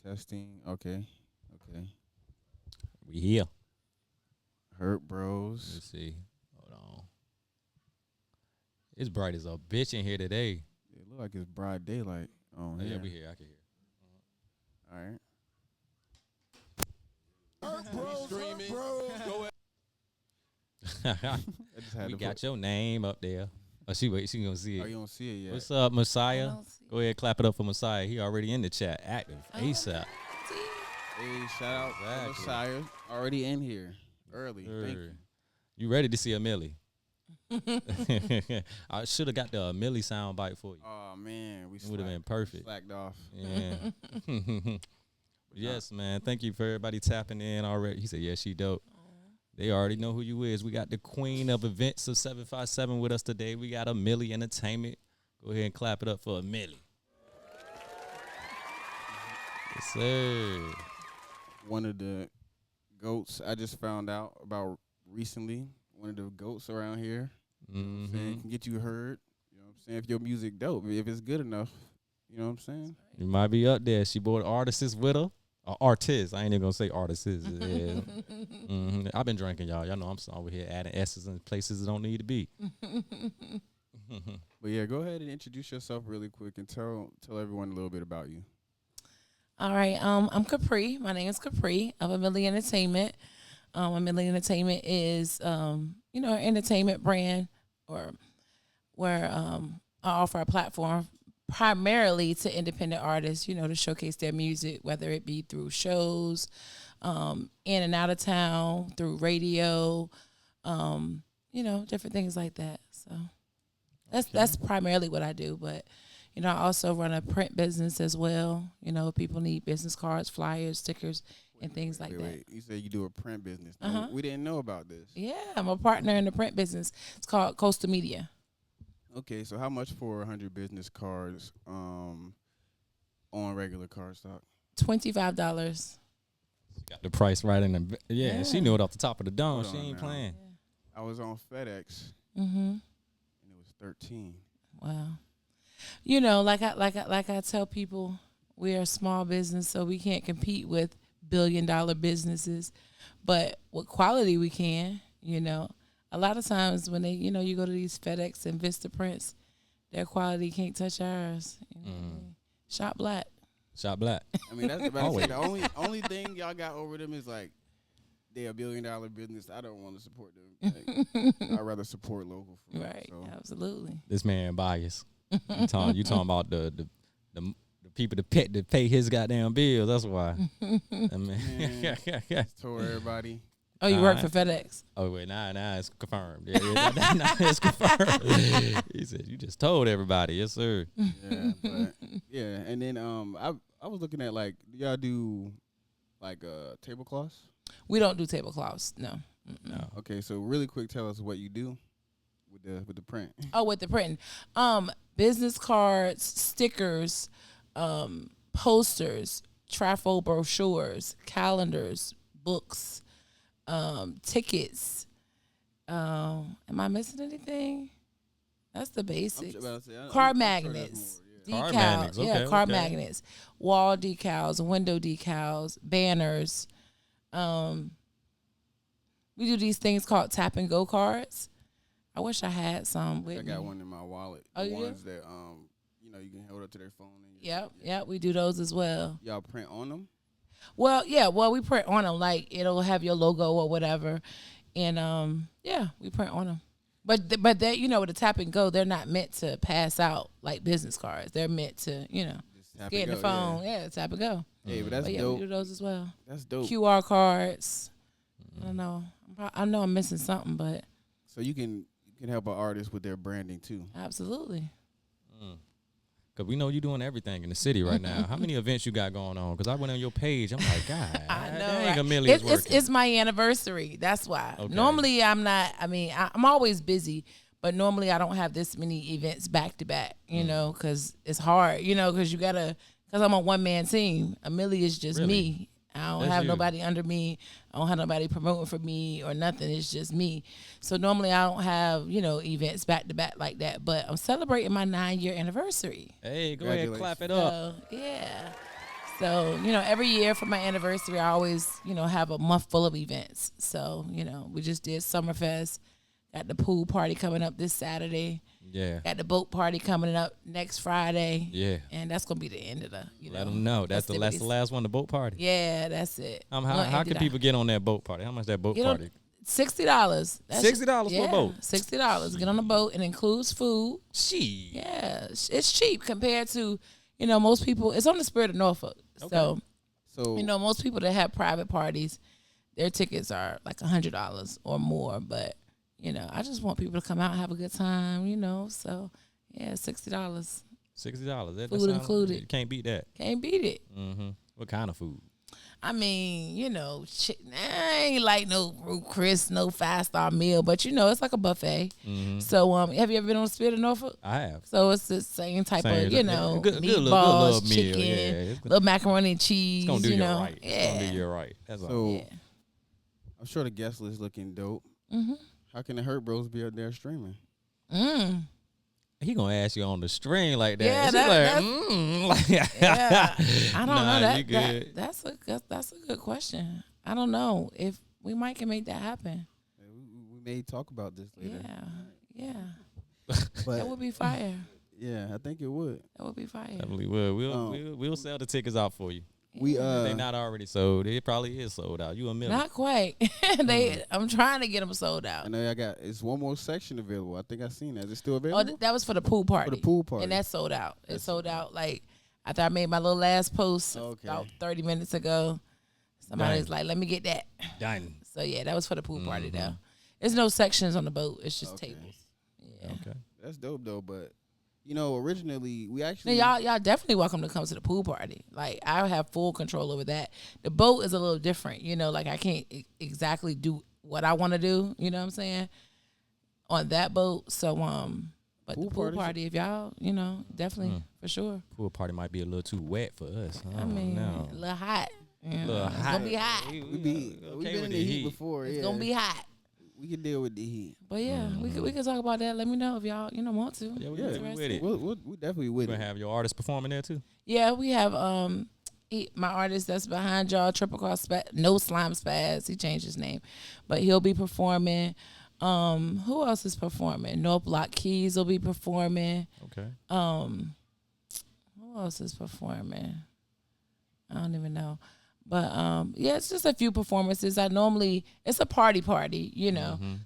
Testing. Okay. Okay. We here. Hurtbros. Let's see. Hold on. It's bright as a bitch in here today. It look like it's broad daylight. Oh, Oh, yeah, yeah. we here. I can All right. hear. I just had We to got your name up there. Oh, she gonna see Oh, it. you don't see it yet. What's up, I Messiah? don't see. Go ahead, clap it up for Messiah. He already in the chat, active, ASAP. Hey, shout out to Exactly. Messiah. Already in here. Early. Thank you. Sure. You ready to see Amilly? I should have got the Amilly sound bite for you. Oh, man. We It would have been perfect. slacked off. Yeah. Yes, man. Thank you for everybody tapping in already. He said, yeah, she dope. They already know who you is. We got the queen of events of 757 with us today. We got Amilly Entertainment. Go ahead and clap it up for Amilly. Yes, sir. One of the goats I just found out about recently. One of the goats around here. You know what I'm saying? Can get you heard. You know what I'm saying? If your music dope, if it's good enough. You know what I'm saying? You might be up there. She brought artists with her. Artists. I ain't even gonna say artists. Yeah. I've been drinking, y'all. Y'all know I'm over here adding S's in places that don't need to be. But yeah, go ahead and introduce yourself really quick and tell everyone a little bit about you. All right. I'm Capri. My name is Capri of Amilly Entertainment. Amilly Entertainment is, an entertainment brand or where I offer a platform primarily to independent artists, to showcase their music, whether it be through shows, in and out of town, through radio, different things like that. So that's primarily what I do. But, I also run a print business as well. People need business cards, flyers, stickers, and things like that. Wait. You said you do a print business. No, we didn't know about this. Yeah, I'm a partner in the print business. It's called Coastal Media. Okay, so how much for 100 business cards on regular card stock? $25. Got the price right in the. Yeah, she knew it off the top of the dome. Hold She on ain't now. playing. I was on FedEx Mm-hmm. and it was 13. Wow. Like I tell people, we are a small business, so we can't compete with billion-dollar businesses, but with quality we can. A lot of times when they, you go to these FedEx and Vista prints, their quality can't touch ours. Shop black. Shot black. I mean, that's about to say, the only thing y'all got over them is like they're a billion-dollar business. I don't want to support them. Like, I'd rather support local. For real, Right. so. Absolutely. This man biased. You talking about the people to pay his goddamn bills. That's why. I mean, Just told everybody. Oh, you work for FedEx? Oh wait, nah, it's confirmed. Yeah, nah, it's confirmed. He said you just told everybody, yes sir. Yeah, and then I was looking at like, do y'all do like tablecloths? We don't do tablecloths. No. No. Okay, so really quick, tell us what you do with the print. Oh, with the printing. Business cards, stickers, posters, trafo brochures, calendars, books, tickets. Am I missing anything? That's the basics. Car magnets. Card Decals. magnets, okay, Car okay. magnets. Wall decals, window decals, banners. We do these things called tap and go cards. I wish I had some with I me. got one in my wallet. Oh, The you do? ones that you can hold up to their phone. And Yep, we do those as well. Y'all print on them? Well, yeah, we print on them. Like, it'll have your logo or whatever. And, we print on them. But they, with the tap and go, they're not meant to pass out like business cards. They're meant to, Just tap get and in the go, phone. Yeah, tap and go. Hey, but that's But yeah, dope. we do those as well. That's dope. QR cards. I don't know. I know I'm missing something, but So you can help an artist with their branding too. absolutely. Cause we know you doing everything in the city right now. How many events you got going on? Cause I went on your page. I'm like, God, I know. dang, Right? Amilly is working. It's my anniversary. That's why. Okay. Normally, I'm not. I mean, I'm always busy, but normally I don't have this many events back to back. Because it's hard. Because you gotta. Because I'm a one man team. Amilly is just Really? me. I don't That's have you. nobody under me. I don't have nobody promoting for me or nothing. It's just me. So normally I don't have, events back to back like that. But I'm celebrating my 9-year anniversary. Hey, go ahead, Congratulations. clap it up. So, yeah. So, every year for my anniversary, I always, have a month full of events. So, we just did Summerfest, got the pool party coming up this Saturday. Yeah. Got the boat party coming up next Friday. Yeah. And that's going to be the end of the, Let them know. That's the last one, the boat party. Yeah, that's it. How can people get on that boat party? How much that boat party? $60. $60 for a boat? $60. Get on the boat. It includes food. Gee. Yeah, it's cheap compared to, most people. It's on the Spirit of Norfolk. Okay. So, most people that have private parties, their tickets are like $100 or more. But, I just want people to come out and have a good time, So, yeah, $60. $60. Food included. You can't beat that. Can't beat it. Mm-hmm. What kind of food? I mean, I ain't like no Ruth Chris, no 5-star meal, but it's like a buffet. Mm-hmm. So, have you ever been on Spirit of Norfolk? I have. So it's the same type of, good meatballs, meal. chicken, Yeah, little macaroni and cheese. It's gonna do you know, right. yeah. It's gonna do you right. That's all. So Yeah. I'm sure the guest list looking dope. Mm-hmm. How can the Hurtbros be up there streaming? He gonna ask you on the string like that. Yeah, yeah. I don't know that. You good. That's a good question. I don't know if we might can make that happen. We may talk about this later. Yeah. But That would be fire. yeah, I think it would. That would be fire. Definitely will. We'll sell the tickets out for you. We They not already sold. It probably is sold out. You Amilly. Not quite. I'm trying to get them sold out. I know it's one more section available. I think I seen that. Is it still Oh, available? that was for the pool party. For the pool party. And that sold out. It sold out like after I made my little last post about 30 minutes ago. Somebody was like, let me get that. Done. So, yeah, that was for the pool party, though. There's no sections on the boat. It's just Okay. tables. Yeah. Okay. That's dope though. But originally we actually Now, y'all definitely welcome to come to the pool party. Like, I have full control over that. The boat is a little different. Like, I can't exactly do what I want to do. You know what I'm saying? On that boat. So, but the pool party, if y'all, definitely, for sure. Pool party might be a little too wet for us. I mean, a little hot. A little It's hot. gonna be hot. we've been in the heat before. It's yeah. gonna be hot. We can deal with the heat. But yeah, we can talk about that. Let me know if y'all want to. Yeah, we Yeah, with it. we definitely with You it. gonna have your artists performing there too? Yeah, we have my artist that's behind y'all, Triple Cross No Slime Spaz. He changed his name, but he'll be performing. Who else is performing? North Block Keys will be performing. Okay. Who else is performing? I don't even know. But yeah, it's just a few performances. It's a party,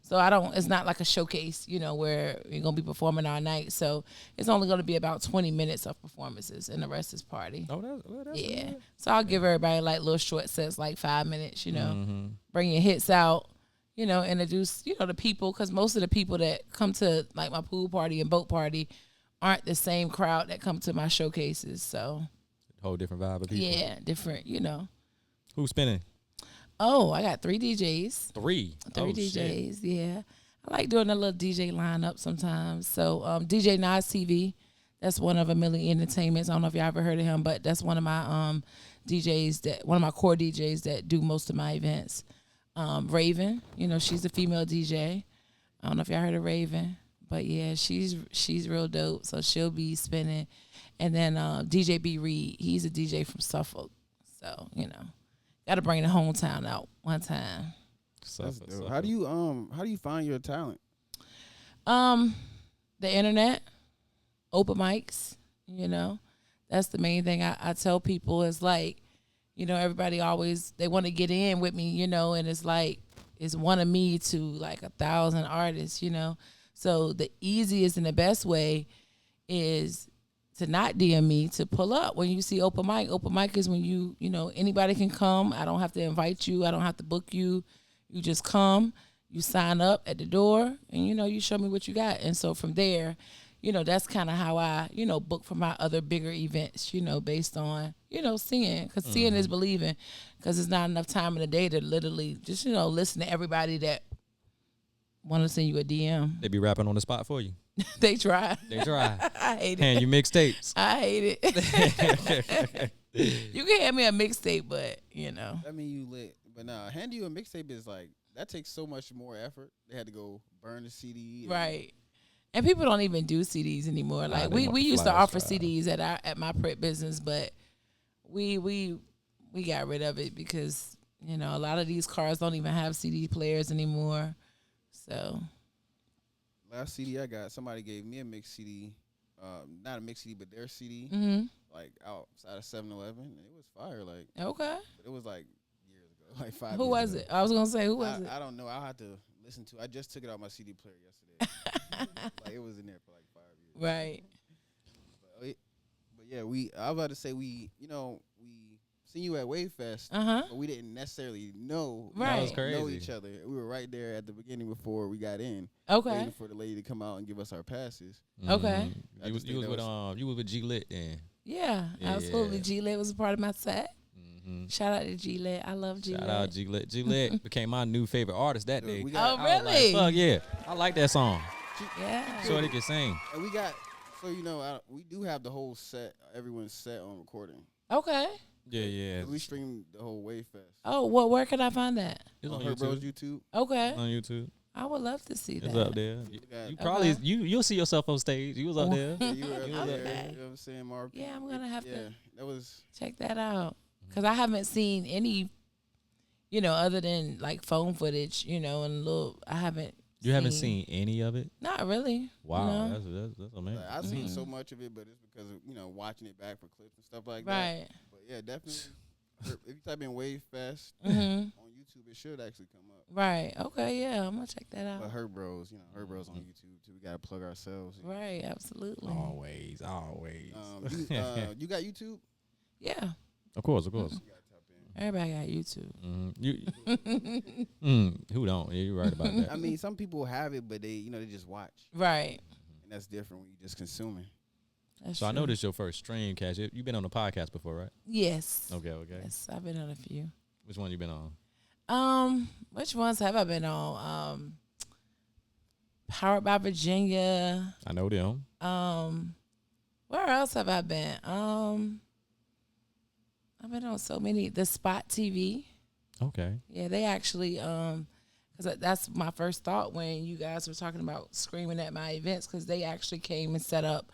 So it's not like a showcase, where you're gonna be performing all night. So it's only gonna be about 20 minutes of performances, and the rest is party. Oh, that's Yeah. good. So I'll give everybody like little short sets, like 5 minutes. Mm-hmm. Bring your hits out. Introduce the people, because most of the people that come to like my pool party and boat party aren't the same crowd that come to my showcases. So Whole different vibe of people. yeah, different. Who's spinning? Oh, I got 3 DJs. 3. 3 Oh, DJs, shit. yeah. I like doing a little DJ lineup sometimes. So DJ Nas TV, that's one of Amilly Entertainments. I don't know if y'all ever heard of him, but that's one of my DJs one of my core DJs that do most of my events. Raven, she's a female DJ. I don't know if y'all heard of Raven, but yeah, she's real dope. So she'll be spinning. And then DJ B Reed, he's a DJ from Suffolk. So, got to bring the hometown out one time. That's dope. How do you find your talent? The internet, open mics, that's the main thing I tell people is like, everybody always, they want to get in with me, and it's like, it's one of me to like 1,000 artists, So the easiest and the best way is to not DM me, to pull up when you see open mic. Open mic is when anybody can come. I don't have to invite you. I don't have to book you. You just come, you sign up at the door, and, you show me what you got. And so from there, that's kind of how I, book for my other bigger events, based on, seeing. Because seeing is believing. Because there's not enough time in the day to literally just, listen to everybody that want to send you a DM. They be rapping on the spot for you. They try. I hate it. Hand you mixtapes. I hate it. You can hand me a mixtape, but, I mean, you lit. But nah, hand you a mixtape is like, that takes so much more effort. They had to go burn the CD. Right. And people don't even do CDs anymore. Like we used to offer CDs at my prep business, but we got rid of it because a lot of these cars don't even have CD players anymore. So last CD I got, somebody gave me a mix CD, not a mix CD, but their CD, like outside of 7-Eleven, and it was fire. Like okay, but it was like years ago, like 5 who years was ago. it? I was gonna say who was it? I don't know. I'll have to listen to. I just took it out my CD player yesterday. Like it was in there for like 5 years. Right. But yeah, I was about to say we seen you at Wave Fest, but we didn't necessarily know know each other. We were right there at the beginning before we got in. Okay. Waiting for the lady to come out and give us our passes. Okay. You was with G Lit then. Yeah, absolutely. G Lit was a part of my set. Shout out to G Lit. I love G Lit. Shout out G Lit. G Lit became my new favorite artist that day. Really? Fuck yeah, I like that song. Yeah. Shorty can sing. And we got we do have the whole set, everyone's set on recording. Okay. Yeah. We streamed the whole Wave Fest. Oh, where can I find that? It's on Hurtbros YouTube. Okay. On YouTube. I would love to see that. It's up there. You probably you'll see yourself on stage. You was up there. Yeah, you were up there. Okay. You know what I'm saying, Mark? Yeah, I'm gonna have to that was check that out because I haven't seen any, other than like phone footage, and I haven't. You haven't seen any of it? Not really. Wow, that's amazing. Like, I've seen so much of it, but it's because of watching it back for clips and stuff like that. Right. But yeah, definitely. If you type in Wave Fest on YouTube, it should actually come up. Right. Okay. Yeah, I'm gonna check that out. But Hurtbros, Hurtbros on YouTube too. We gotta plug ourselves. Right. Absolutely. Always. You got YouTube? Yeah. Of course. Everybody got YouTube. Who don't? Yeah, you're right about that. I mean, some people have it, but they just watch. Right. And that's different when you're just consuming. That's so true. I know this is your first stream, Cash. You've been on a podcast before, right? Yes. Okay. Yes, I've been on a few. Which one you been on? Which ones have I been on? Powered by Virginia. I know them. Where else have I been? I've been on so many. The Spot TV. Okay. Yeah, they actually because that's my first thought when you guys were talking about screaming at my events, because they actually came and set up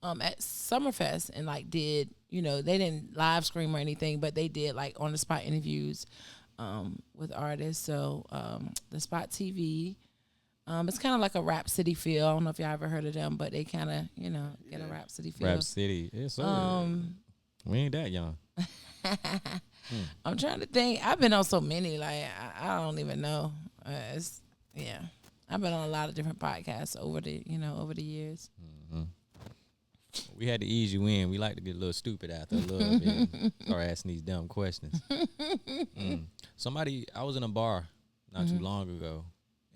at Summerfest and like did, they didn't live stream or anything, but they did like on the spot interviews with artists. So the Spot TV, it's kind of like a Rap City feel. I don't know if y'all ever heard of them, but they kind of get a Rap City feel. Rap City, yes sir. We ain't that young. I'm trying to think. I've been on so many, like I don't even know. I've been on a lot of different podcasts over the years. We had to ease you in. We like to get a little stupid after a little bit and start asking these dumb questions. I was in a bar not too long ago,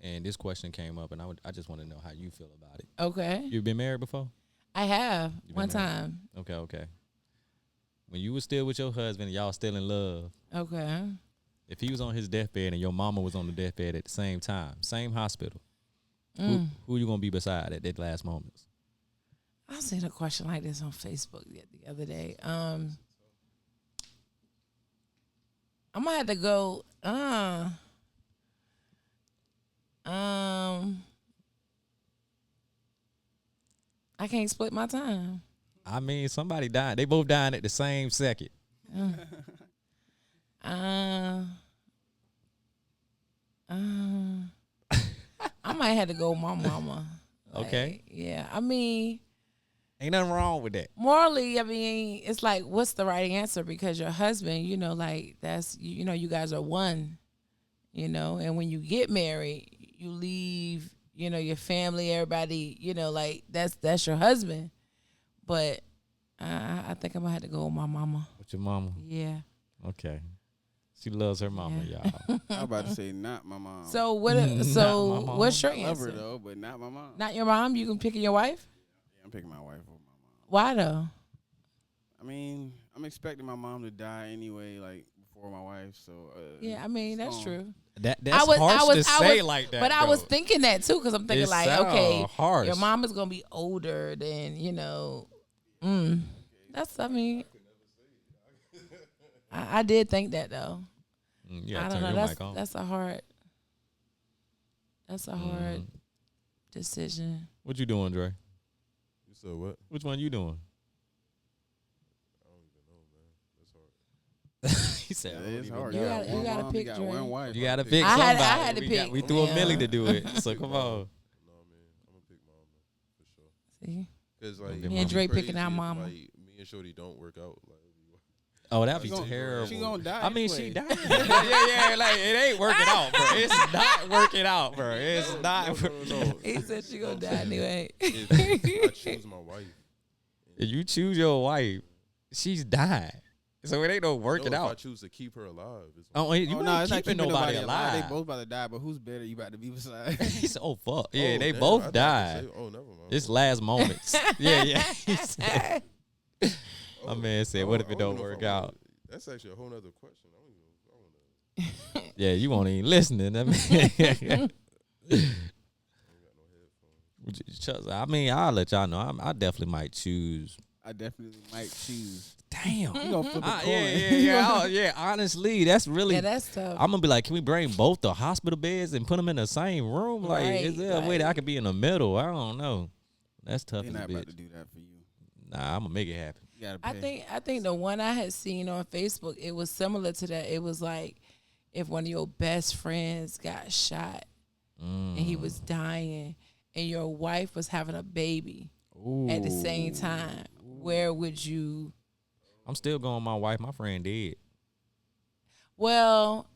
and this question came up, and I just want to know how you feel about it. Okay. You been married before? I have one time. Okay. When you was still with your husband and y'all still in love. Okay. If he was on his deathbed and your mama was on the deathbed at the same time, same hospital, who you gonna be beside at that last moments? I seen a question like this on Facebook the other day. I'm gonna have to go. I can't split my time. I mean, somebody died. They both dying at the same second. I might have to go with my mama. Okay. Yeah. I mean, ain't nothing wrong with that. Morally, I mean, it's like, what's the right answer? Because your husband, like that's, you guys are one, and when you get married, you leave, your family, everybody, like that's your husband. But I think I'm gonna have to go with my mama. With your mama? Yeah. Okay. She loves her mama, y'all. I'm about to say not my mom. So what? So what's your I love her answer? though, but not my mom. Not your mom? You can pick your wife? Yeah, I'm picking my wife over my mom. Why though? I mean, I'm expecting my mom to die anyway, like before my wife. So yeah, I mean that's true. That's harsh to say like that. But I was thinking that too, because I'm thinking It like, sound okay, harsh. your mom is gonna be older than That's, I mean, I did think that though. Yeah, I don't know. That's a hard decision. What you doing, Dre? You said what? Which one you doing? I don't even know, man. He said, Yeah, it's hard. You gotta one gotta mom, pick you got Dre. one wife. you got to pick I somebody. had to pick. We threw a Yeah. Millie to do it. So come on. No, man, I'm gonna pick mom for sure. See? Cause like Me and Dre crazy picking our if, mama. Like, me and Shorty don't work out. Like, Oh, that'd be She gonna- terrible. She gonna die. I mean, anyway. she died. yeah, like it ain't working out, bro. It's not working out, bro. It's not. no. He said she gonna die anyway. If I choose my wife, If you choose your wife, she's died. So it ain't no working if I out. choose to keep her alive, Oh, you Oh, ain't no, it's not keeping keeping nobody They alive. both about to die, but who's better? You about to be beside? He said, "Oh fuck, yeah, Oh, they damn, I both thought you died. say- oh, never mind. It's last moments." yeah. He said, my Oh, man said, "What if it don't know work I out?" wanna- That's actually a whole nother question. I wanna. Yeah, you won't even listening. I mean, I mean, I'll let y'all know. I definitely might choose. I definitely might choose. Damn. You gonna flip a coin? Yeah. Honestly, that's really. Yeah, that's tough. I'm gonna be like, can we bring both the hospital beds and put them in the same room? Like, is there a way that I could be in the middle? I don't know. That's tough They're as a not about bitch. to do that for you. Nah, I'm gonna make it happen. You gotta pay. I think the one I had seen on Facebook, it was similar to that. It was like if one of your best friends got shot and he was dying and your wife was having a baby at the same time, where would you? I'm still going with my wife. My friend dead. Well,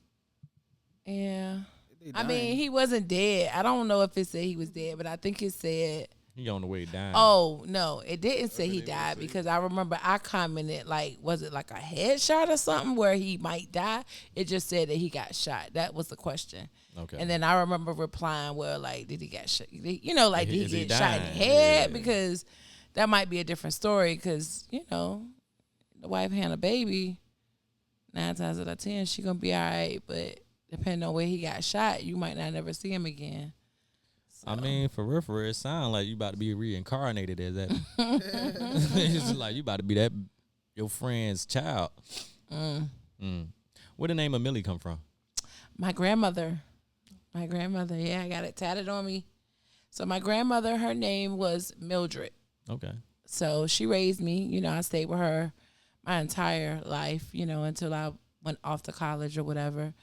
yeah. They I dying. mean, he wasn't dead. I don't know if it said he was dead, but I think it said. He on the way down. Oh no, it didn't say he died because I remember I commented like, was it like a headshot or something where he might die? It just said that he got shot. That was the question. Okay. And then I remember replying, well, like, did he get shot? You know, like, did Is he he get shot in the dying? head? Yeah. Because that might be a different story. Because the wife had a baby. 9 times out of 10, she gonna be all right. But depending on where he got shot, you might not never see him again. I mean, for real, it sounds like you about to be reincarnated as that. It's like you about to be that your friend's child. Where the name Amilly come from? My grandmother, yeah, I got it tatted on me. So my grandmother, her name was Mildred. Okay. So she raised me. I stayed with her my entire life, until I went off to college or whatever.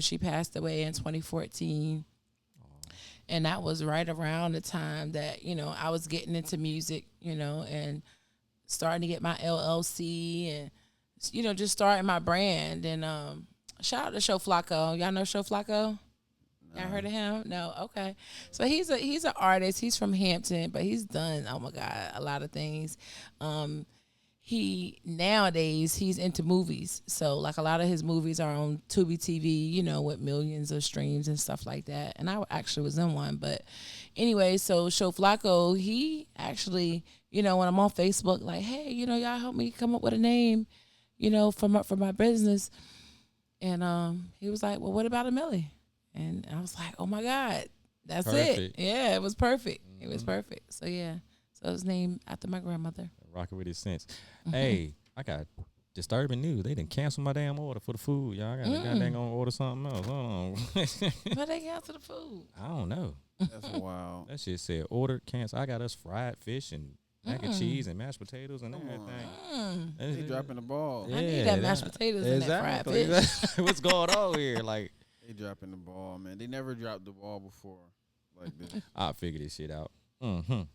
She passed away in 2014. And that was right around the time that, I was getting into music, and starting to get my LLC and, just starting my brand. And shout out to Show Flacco. Y'all know Show Flacco? Y'all heard of him? No? Okay. So he's an artist. He's from Hampton, but he's done, oh my God, a lot of things. Nowadays he's into movies. So like a lot of his movies are on Tubi TV, with millions of streams and stuff like that. And I actually was in one. But anyway, so Show Flacco, he actually, when I'm on Facebook, like, hey, y'all help me come up with a name, for my business. And he was like, well, what about Amilly? And I was like, oh my God, that's Perfect. it. Yeah, it was perfect. It was perfect. So yeah. So it was named after my grandmother. Rocking with his sense. Hey, I got disturbing news. They didn't cancel my damn order for the food. Y'all got goddamn gonna order something else. Hold on. Why they cancel the food? I don't know. That's wild. That shit said order cancel. I got us fried fish and mac and cheese and mashed potatoes and everything. They dropping the ball. I need that mashed potatoes and that fried fish. What's going on here? Like, They dropping the ball, man. They never dropped the ball before like this. I'll figure this shit out. I'm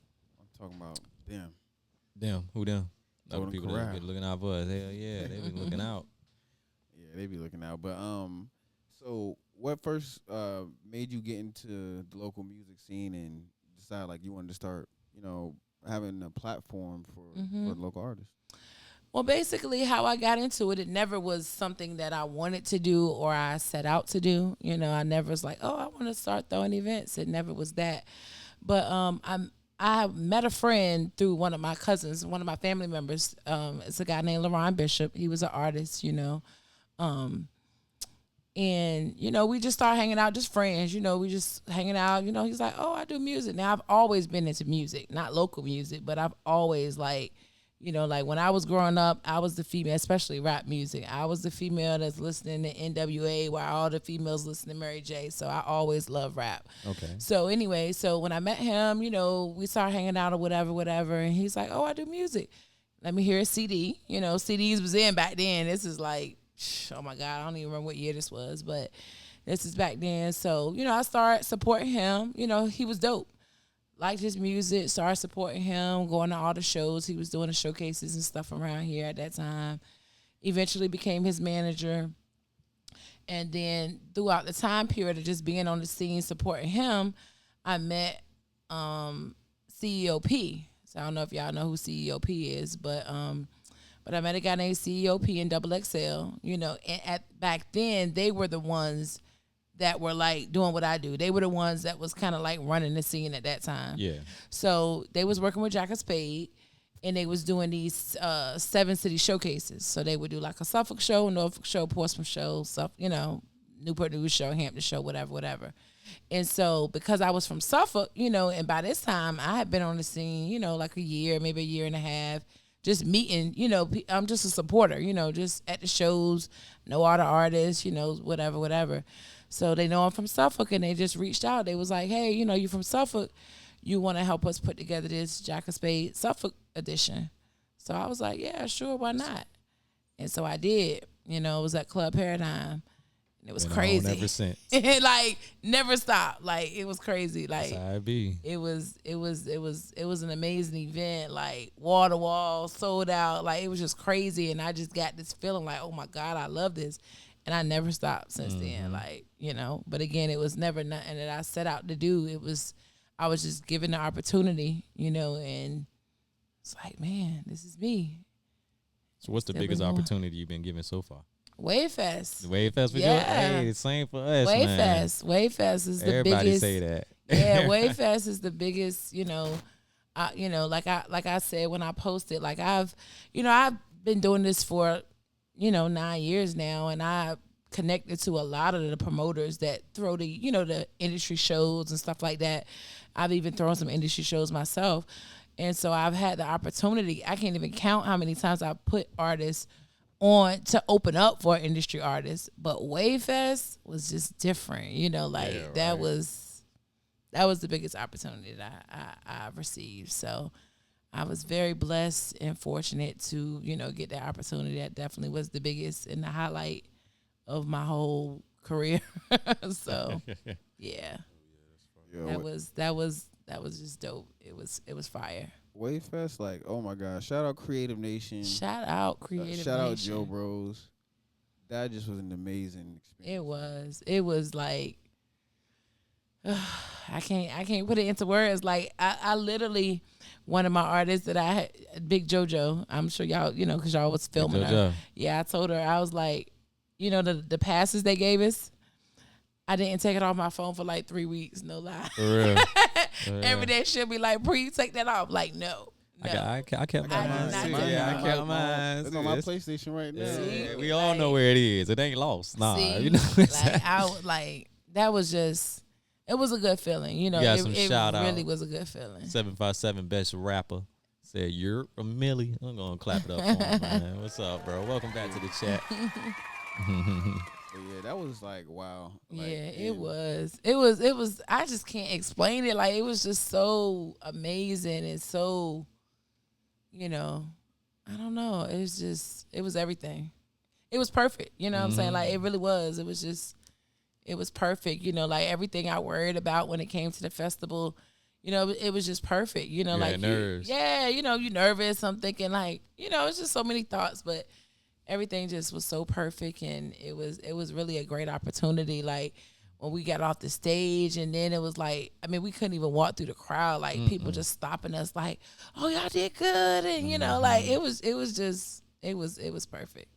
talking about them. Them. Who them? Other Golden people Corral. that be looking out for us. Hell yeah, they be looking out. Yeah, they be looking out. But so what first made you get into the local music scene and decide like you wanted to start, having a platform for local artists? Well, basically how I got into it never was something that I wanted to do or I set out to do. I never was like, oh, I want to start throwing events. It never was that. But I met a friend through one of my cousins, one of my family members. It's a guy named LaRon Bishop. He was an artist, and, we just started hanging out, just friends, we just hanging out. He's like, oh, I do music. Now, I've always been into music, not local music, but I've always, like when I was growing up, I was the female, especially rap music. I was the female that's listening to NWA while all the females listen to Mary J. So I always loved rap. Okay. So anyway, so when I met him, we started hanging out or whatever. And he's like, oh, I do music. let me hear a CD. You know, CDs was in back then. This is like, oh my God, I don't even remember what year this was, but this is back then. So, you know, I started supporting him. You know, he was dope. Liked his music, started supporting him, going to all the shows. He was doing the showcases and stuff around here at that time. Eventually became his manager. And then throughout the time period of just being on the scene supporting him, I met CEOP. So I don't know if y'all know who CEOP is, but I met a guy named CEOP in Double XL. You know, and back then they were the ones that were like doing what I do. They were the ones that was kind of like running the scene at that time. Yeah. So they was working with Jack of Spade, and they was doing these 7 city showcases. So they would do like a Suffolk show, Norfolk show, Portsmouth show, you know, Newport News show, Hampton show, whatever. And so because I was from Suffolk, you know, and by this time I had been on the scene, you know, like a year, maybe a year and a half, just meeting, you know, I'm just a supporter, you know, just at the shows, know all the artists, you know, whatever. So they know I'm from Suffolk, and they just reached out. They was like, hey, you know, you from Suffolk. You want to help us put together this Jack of Spades Suffolk edition. So I was like, yeah, sure, why not? And so I did. You know, it was at Club Paradigm. And it was crazy. Ever since. Like, never stopped. Like, it was crazy. Like, That's how it be. It was an amazing event. Like, wall to wall, sold out. Like, it was just crazy. And I just got this feeling like, oh my God, I love this. And I never stopped since then, like, you know. But again, it was never nothing that I set out to do. I was just given the opportunity, you know, and it's like, man, this is me. So what's the biggest opportunity you've been given so far? Wave Fest. The Wave Fest for you? Yeah. Hey, the same for us, Wave man. Fest. Wave Fest is the Everybody biggest. say that. Yeah, Wave Fest is the biggest, you know. You know, like I said when I posted, like I've been doing this for, you know, 9 years now, and I connected to a lot of the promoters that throw the, you know, the industry shows and stuff like that. I've even thrown some industry shows myself. And so I've had the opportunity. I can't even count how many times I put artists on to open up for industry artists. But Wave Fest was just different, you know, like that was the biggest opportunity that I've received. So I was very blessed and fortunate to, you know, get that opportunity. That definitely was the biggest and the highlight of my whole career. So yeah. That was just dope. It was fire. Wave Fest, like, oh my God. Shout out Creative Nation. Shout out Creative Nation. Shout out Joe Bros. That just was an amazing experience. It was like I can't put it into words. Like I literally, one of my artists that I had, Big JoJo, I'm sure y'all, you know, because y'all was filming her. Yeah, I told her, I was like, you know, the passes they gave us, I didn't take it off my phone for like 3 weeks, no lie. For real. Every day she'll be like, Pre, take that off. Like, no. I kept mine. I kept mine. It's on my PlayStation right now. See? We all know where it is. It ain't lost. Nah, See? you know. That was just, it was a good feeling. You know, got it some shout really out. was a good feeling. 757 best rapper said you're Amilly. I'm gonna clap it up for him, man. What's up, bro? Welcome back to the chat. Yeah, that was like, wow. Like, yeah, it was. I just can't explain it. Like, it was just so amazing and so, you know, I don't know. It was everything. It was perfect. You know what I'm saying? Like, it really was. It was perfect. You know, like everything I worried about when it came to the festival, you know, it was just perfect. You know, like, nerves. you know, you're nervous. I'm thinking like, you know, it's just so many thoughts, but everything just was so perfect, and it was really a great opportunity. Like when we got off the stage, and then it was like, I mean, we couldn't even walk through the crowd. Like people just stopping us, like, "Oh, y'all did good," and you know, like it was perfect.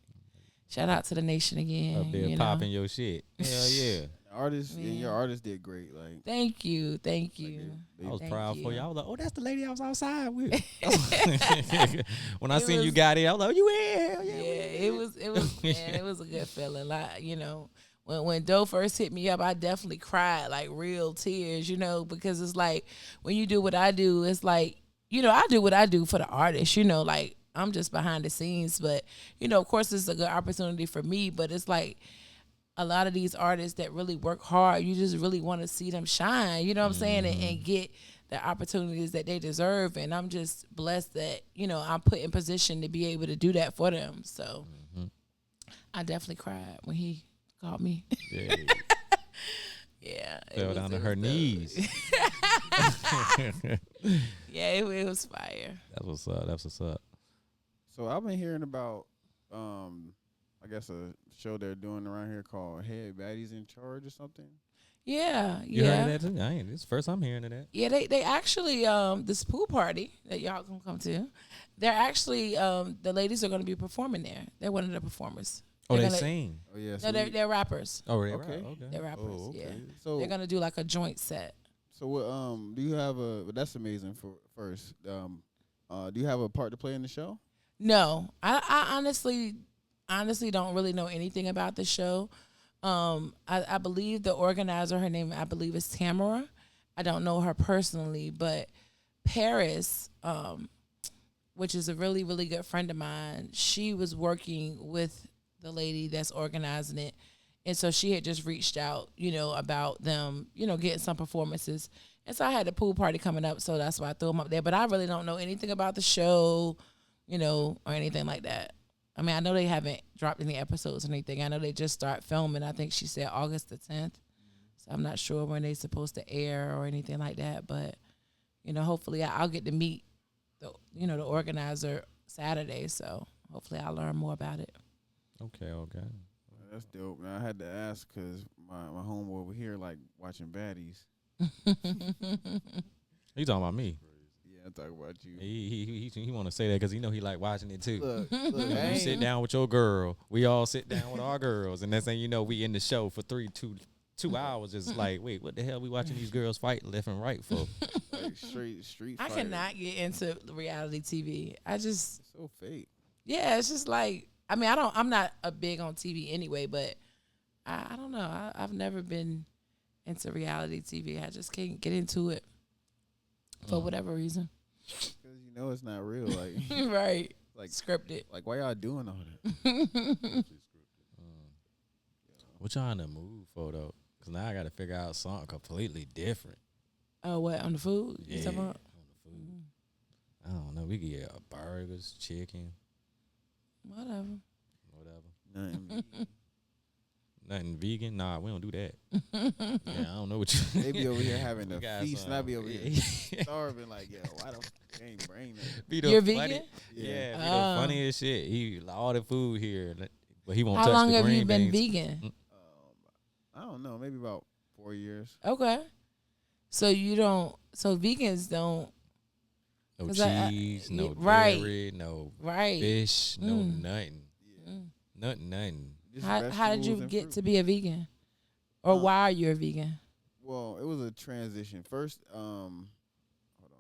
Shout out to the nation again. Up there popping your shit. Hell yeah. Artists and your artists did great. Like, thank you. I was proud for you. I was like, oh, that's the lady I was outside with. When I seen you got it, I was like, oh, you in? Yeah, it was man, it was a good feeling. Like, you know, when Doe first hit me up, I definitely cried, like real tears, you know, because it's like when you do what I do, it's like, you know, I do what I do for the artist, you know, like I'm just behind the scenes, but you know, of course it's a good opportunity for me, but it's like a lot of these artists that really work hard, you just really want to see them shine, you know what I'm saying, and get the opportunities that they deserve, and I'm just blessed that I'm put in position to be able to do that for them. So I definitely cried when he called me. Yeah. Yeah, Fell down to her knees. Yeah, it was fire. That's what's up. That's what's up. So I've been hearing about, I guess a show they're doing around here called Head Baddies in Charge or something. Yeah, You yeah. heard of that too? I ain't. It's the first I'm hearing of that. Yeah, they actually this pool party that y'all can come to. They're actually the ladies are going to be performing there. They're one of the performers. Oh, They're they gonna- sing. Oh yeah. No, they're rappers. Oh, they Okay. right. Okay. They're rappers. Oh, okay. Yeah, So they're gonna do like a joint set. So what? Do you have a? That's amazing. For first, do you have a part to play in the show? No, I honestly don't really know anything about the show. I believe the organizer, her name I believe is Tamara. I don't know her personally, but Paris, which is a really, really good friend of mine, she was working with the lady that's organizing it. And so she had just reached out, about them, getting some performances. And so I had a pool party coming up, so that's why I threw them up there. But I really don't know anything about the show, or anything like that. I mean, I know they haven't dropped any episodes or anything. I know they just start filming. I think she said August the 10th. So I'm not sure when they're supposed to air or anything like that. But, hopefully I'll get to meet the organizer Saturday. So hopefully I'll learn more about it. Okay. That's dope. Now, I had to ask because my homeboy over here like watching baddies. You talking about me? Yeah, I'm talking about you. He want to say that because he know he like watching it too. Look, You I sit ain't- down with your girl. We all sit down with our girls, and next thing you know, we in the show for 2 hours. Just like, wait, what the hell we watching these girls fight left and right for? like street I fighter. cannot get into reality TV. I just, It's so fake. yeah, it's just like, I mean, I'm not a big on TV anyway, but I don't know. I've never been into reality TV. I just can't get into it for whatever reason. Because it's not real. Like, Right. like Scripted. like why y'all doing all that? What y'all in the mood for though? Because now I got to figure out something completely different. Oh, what, on the food? You Yeah, talking on about? the food. I don't know. We could get burgers, chicken, Whatever. whatever. Nothing. Nothing vegan? Nah, we don't do that. Yeah, I don't know what you. They be over here having We a got feast, and I be over here some- starving. Like, yo, why the they ain't bring that? Be the You're funny- vegan? Yeah, be Oh. the funniest shit. He all the food here, but he won't How touch long the have green you been beans. vegan? I don't know, maybe about 4 years. Okay. So you don't, so vegans don't, No 'Cause I- cheese, yeah, no right. dairy, no right. fish, no Mm. nothing. Mm. Nothing. Just How did vegetables you and get fruit. to be a vegan? Or why are you a vegan? Well, it was a transition. First, hold on.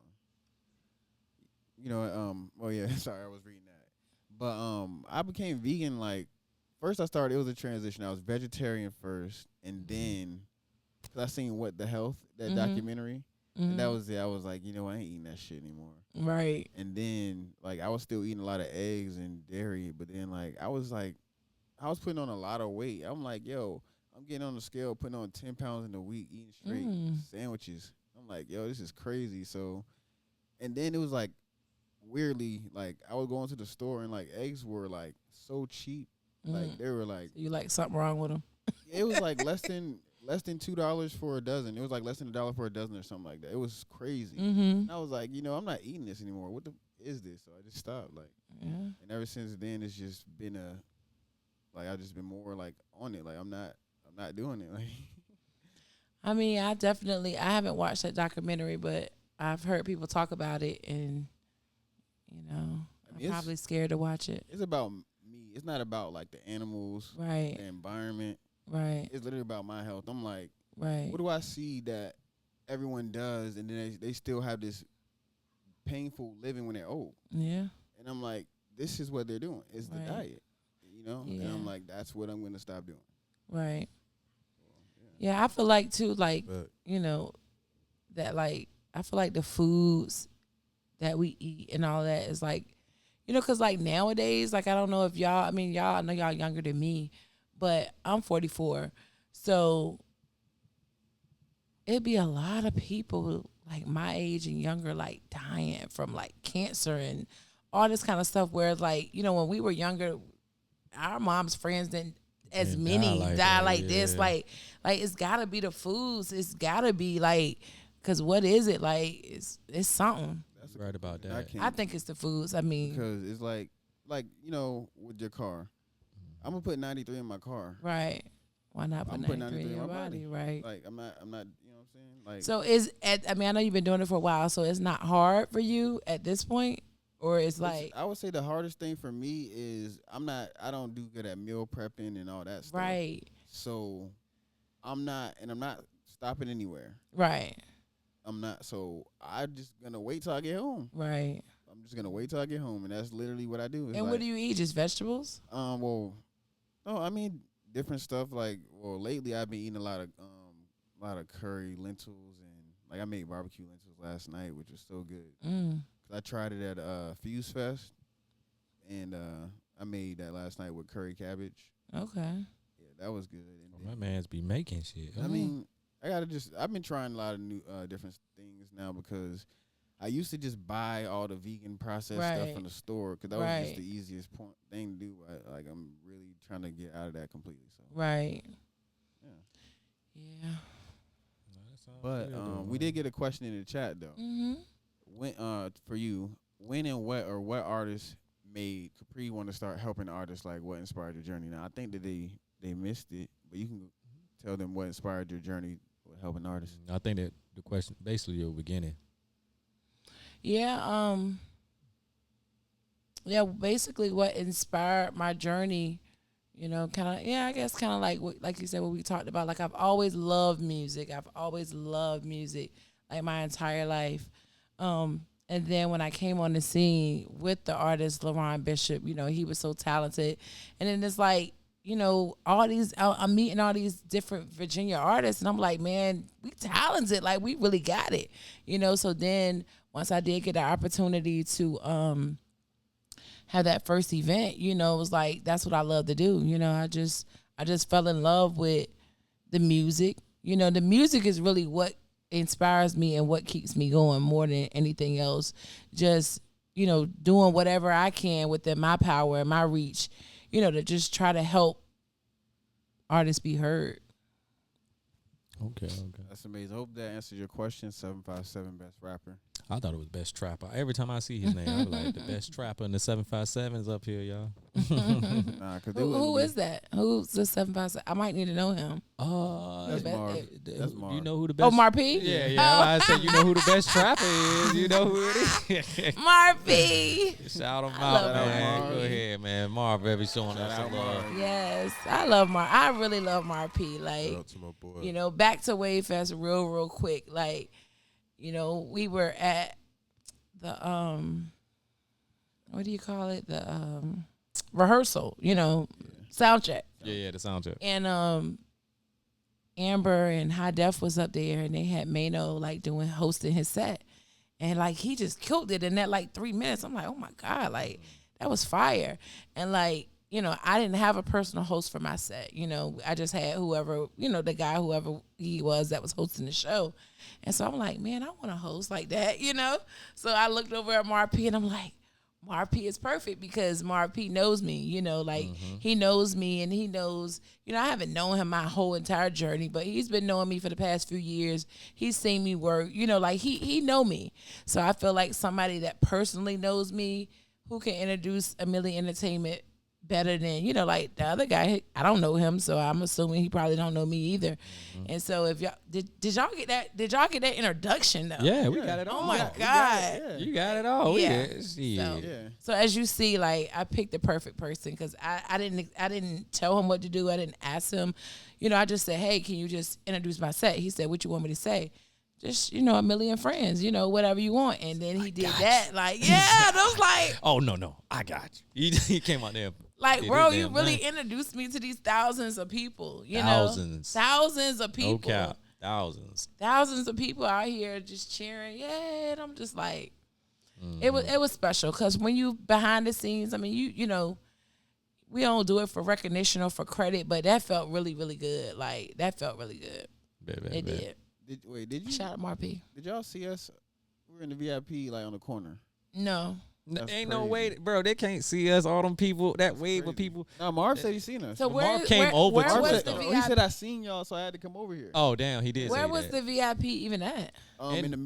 Oh yeah, sorry, I was reading that. But I became vegan like first it was a transition. I was vegetarian first, and then cause I seen What the Health, that Mhm. documentary. Mhm. And that was it. I was like, I ain't eating that shit anymore. Right. And then like I was still eating a lot of eggs and dairy, but then like I was putting on a lot of weight. I'm like, yo, I'm getting on the scale, putting on 10 pounds in a week, eating straight sandwiches. I'm like, yo, this is crazy. So, and then it was like, weirdly, like I was going to the store and like eggs were like so cheap. Like they were like, You like something wrong with them? it was like less than $2 for a dozen. It was like less than $1 for a dozen or something like that. It was crazy. Mm-hmm. And I was like, I'm not eating this anymore. What the is this? So I just stopped. Like, Yeah. and ever since then, it's just been I've just been more like on it. Like I'm not doing it. Like I mean, I haven't watched that documentary, but I've heard people talk about it, and I'm it's- probably scared to watch it. it's about me. It's not about like the animals, Right, the environment. right, It's literally about my health. I'm like, right. what do I see that everyone does, and then they still have this painful living when they're old? Yeah, And I'm like, this is what they're doing. It's the Right. diet, And Yeah. I'm like, that's what I'm going to stop doing. right. Yeah, I feel like too, like But that, like I feel like the foods that we eat and all that is like, because like nowadays, like I don't know if y'all, I know y'all younger than me, but I'm 44, so it'd be a lot of people like my age and younger like dying from like cancer and all this kind of stuff. Where like, you know, when we were younger, our mom's friends didn't as Didn't many die like die that, like this. yeah. Like it's gotta be the foods. It's gotta be like, cause what is it like? It's something. That's Right about that. I can't I think it's the foods. I mean, because it's like you know, with your car, I'm gonna put 93 in my car. right? Why not put I'm putting 93 in 93 your in my body, body. right? Like I'm not, you know what I'm saying? Like So I mean, I know you've been doing it for a while, so it's not hard for you at this point, or it's like I would say the hardest thing for me is I don't do good at meal prepping and all that stuff. right, So I'm not stopping anywhere. right, I'm not. So I'm just gonna wait till I get home. right. I'm just gonna wait till I get home, and that's literally what I do. It's And what do you eat? Just vegetables? Well, no, I mean different stuff. Like, well, lately I've been eating a lot of curry, lentils, and like I made barbecue lentils last night, which was so good. Mm. 'Cause I tried it at Fuse Fest, and I made that last night with curry cabbage. Okay. Yeah, that was good. And My man's be making shit. I mean, I've been trying a lot of new different things now because I used to just buy all the vegan processed stuff Right. from the store because that was Right. just the easiest thing to do. Like I'm really trying to get out of that completely. So, Right. yeah. Yeah. But we did get a question in the chat though. Mm-hmm. When for you, when and what artists made Capri want to start helping artists? Like what inspired your journey? Now I think that they missed it, but you can tell them what inspired your journey with helping artists. I think that the question basically your beginning. Yeah. Yeah. Basically, what inspired my journey, you know, kind of. Yeah, I guess kind of like you said, what we talked about. Like I've always loved music. Like my entire life. And then when I came on the scene with the artist LaRon Bishop, you know, he was so talented. And then it's like, you know, I'm meeting all these different Virginia artists, and I'm like, man, we talented. Like we really got it, you know. So then once I did get the opportunity to have that first event, you know, it was like that's what I love to do. You know, I just fell in love with the music. You know, the music is really what inspires me and what keeps me going more than anything else. Just, you know, doing whatever I can within my power and my reach, you know, to just try to help artists be heard. Okay. That's amazing. I hope that answers your question. 757 best rapper. I thought it was best trapper. Every time I see his name, I'm like, the best trapper in the 757 is up here, y'all. Nah, cause Who is that? Who's the 757? I might need to know him. That's But- Marv. That's You Marv. know who the best? Oh, Mar P? Yeah. I said you know who the best trapper is. You know who it is. Mar P. Shout him I out, love man. Marv. Go ahead, man. Marv, every showing us Shout some out love. Marv. Yes, I love Mar. I really love Mar P. Like, Shout out to my boy. you know, back to Wave Fest real quick. Like, you know, we were at the what do you call it? The rehearsal, you know, sound check. Yeah, the sound check. And Amber and High Def was up there, and they had Mano like hosting his set, and like he just killed it in that like 3 minutes. I'm like, oh my god, like that was fire. And like, you know, I didn't have a personal host for my set. You know, I just had whoever, you know, the guy, whoever he was that was hosting the show. And so I'm like, man, I want to host like that, you know? So I looked over at Mar P and I'm like, Mar P is perfect because Mar P knows me, you know, like he knows me and he knows, you know, I haven't known him my whole entire journey, but he's been knowing me for the past few years. He's seen me work, you know, like he know me. So I feel like somebody that personally knows me who can introduce Amilly Entertainment better than, you know, like the other guy, I don't know him, so I'm assuming he probably don't know me either. And so if y'all did y'all get that introduction though? Yeah, we got it all. Oh my God. You got it all. Yeah. Shit. So- Yeah. So as you see, like I picked the perfect person because I didn't tell him what to do. I didn't ask him. You know, I just said, hey, can you just introduce my set? He said, what you want me to say? Just, you know, 1 million friends, you know, whatever you want. And then he did that. Like, yeah, those like, Oh no, I got you. He came out there. like, did bro, his you damn really thing. introduced me to these thousands of people, you Thousands. know? Thousands of people. No cap. Thousands. Thousands of people out here just cheering, yeah, and I'm just like, it was special because when you behind the scenes, I mean, you know, we don't do it for recognition or for credit, but that felt really, really good. Like that felt really good. Bet. It did. Did you? Shout out Marp. Did y'all see us? We were in the VIP like on the corner. No. That's Ain't no crazy. way, bro. They can't see us. All them people, that wave of Crazy. people. No, Marv said he seen us. So Mark where came over where to was us, the though. He VIP? said I seen y'all, so I had to come over here. Oh damn, he did. Where say was that. the VIP even at?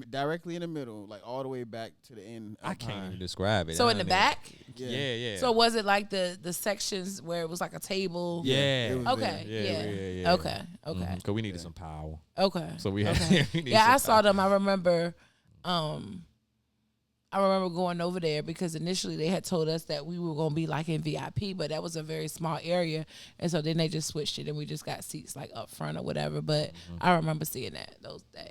Directly in the middle, like all the way back to the end. I up can't high. even describe it. So I in the don't back? even- Yeah. So was it like the sections where it was like a table? Yeah. it was Okay. there. Yeah. Okay. Okay. Because we needed some power. Okay. So we had. Okay. we needed Yeah, I some saw power. them. I remember going over there because initially they had told us that we were going to be like in VIP, but that was a very small area. And so then they just switched it and we just got seats like up front or whatever. But I remember seeing that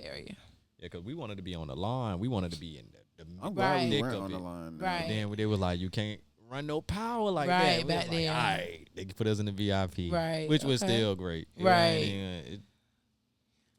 area. Yeah, because we wanted to be on the line. We wanted to be in the I'm glad we Right. weren't thick on of the it. line. Right. And then they were like, you can't run no power like Right, that. We back was like, then. all right. They put us in the VIP. Right, Which was okay. still great. You Right. know what I mean?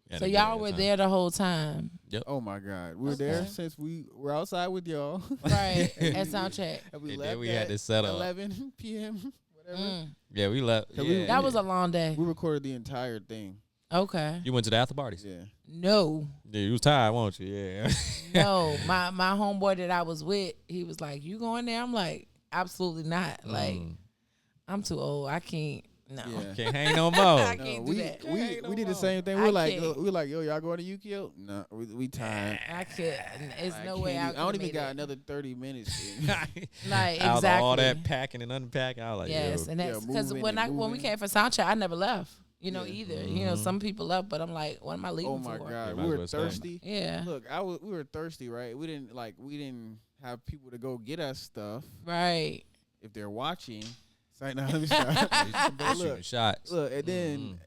Had So a good y'all ass were time. there the whole time. Oh my God, we were there Okay. since we were outside with y'all. Right. At sound check. And we And left then we had at to set up. 11 p.m. Whatever. Yeah, we left. So we- Yeah. That was a long day. We recorded the entire thing. Okay. You went to the after parties? Yeah. No. Yeah, you was tired, won't you? Yeah. No. My homeboy that I was with, he was like, "You going there?" I'm like, "Absolutely not. Like, I'm too old. I can't. No." Yeah. Can't hang no more. I No, can't we do that. we did the same thing. I We were like, can't. yo, y'all going to Yukio? No, we tired. I could. It's I no way can't I do- could. I don't even got another 30 minutes. in. Like, Out of all exactly. that packing and unpacking, I was like, Yes, yo. and that's Yeah, because moving when and we moving. came for sound check, I never left. You know, Yeah. either. You know, some people left, but I'm like, what am I leaving Oh my for? God, Yeah, might we as were well stay. thirsty. Yeah. Look, we were thirsty, right? We didn't have people to go get us stuff. Right. If they're watching, it's like, nah, let me stop. But Shooting shots. Look, and then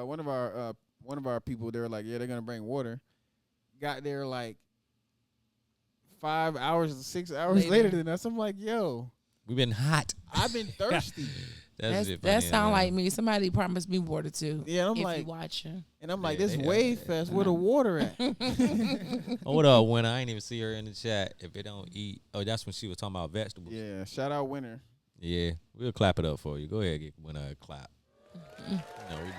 one of our people, they were like, yeah, they're gonna bring water. Got there like 5 hours, 6 hours later than us. I'm like, yo, We've been hot. I've been thirsty. That sound like me. Somebody promised me water too. Yeah, I'm if like, you watching. and I'm like, Yeah, this they- wave fest, where the water at? Hold up, when I ain't even see her in the chat. If it don't eat, oh, that's when she was talking about vegetables. Yeah, shout out Winter. Yeah, we'll clap it up for you. Go ahead, get Winner a clap. No, we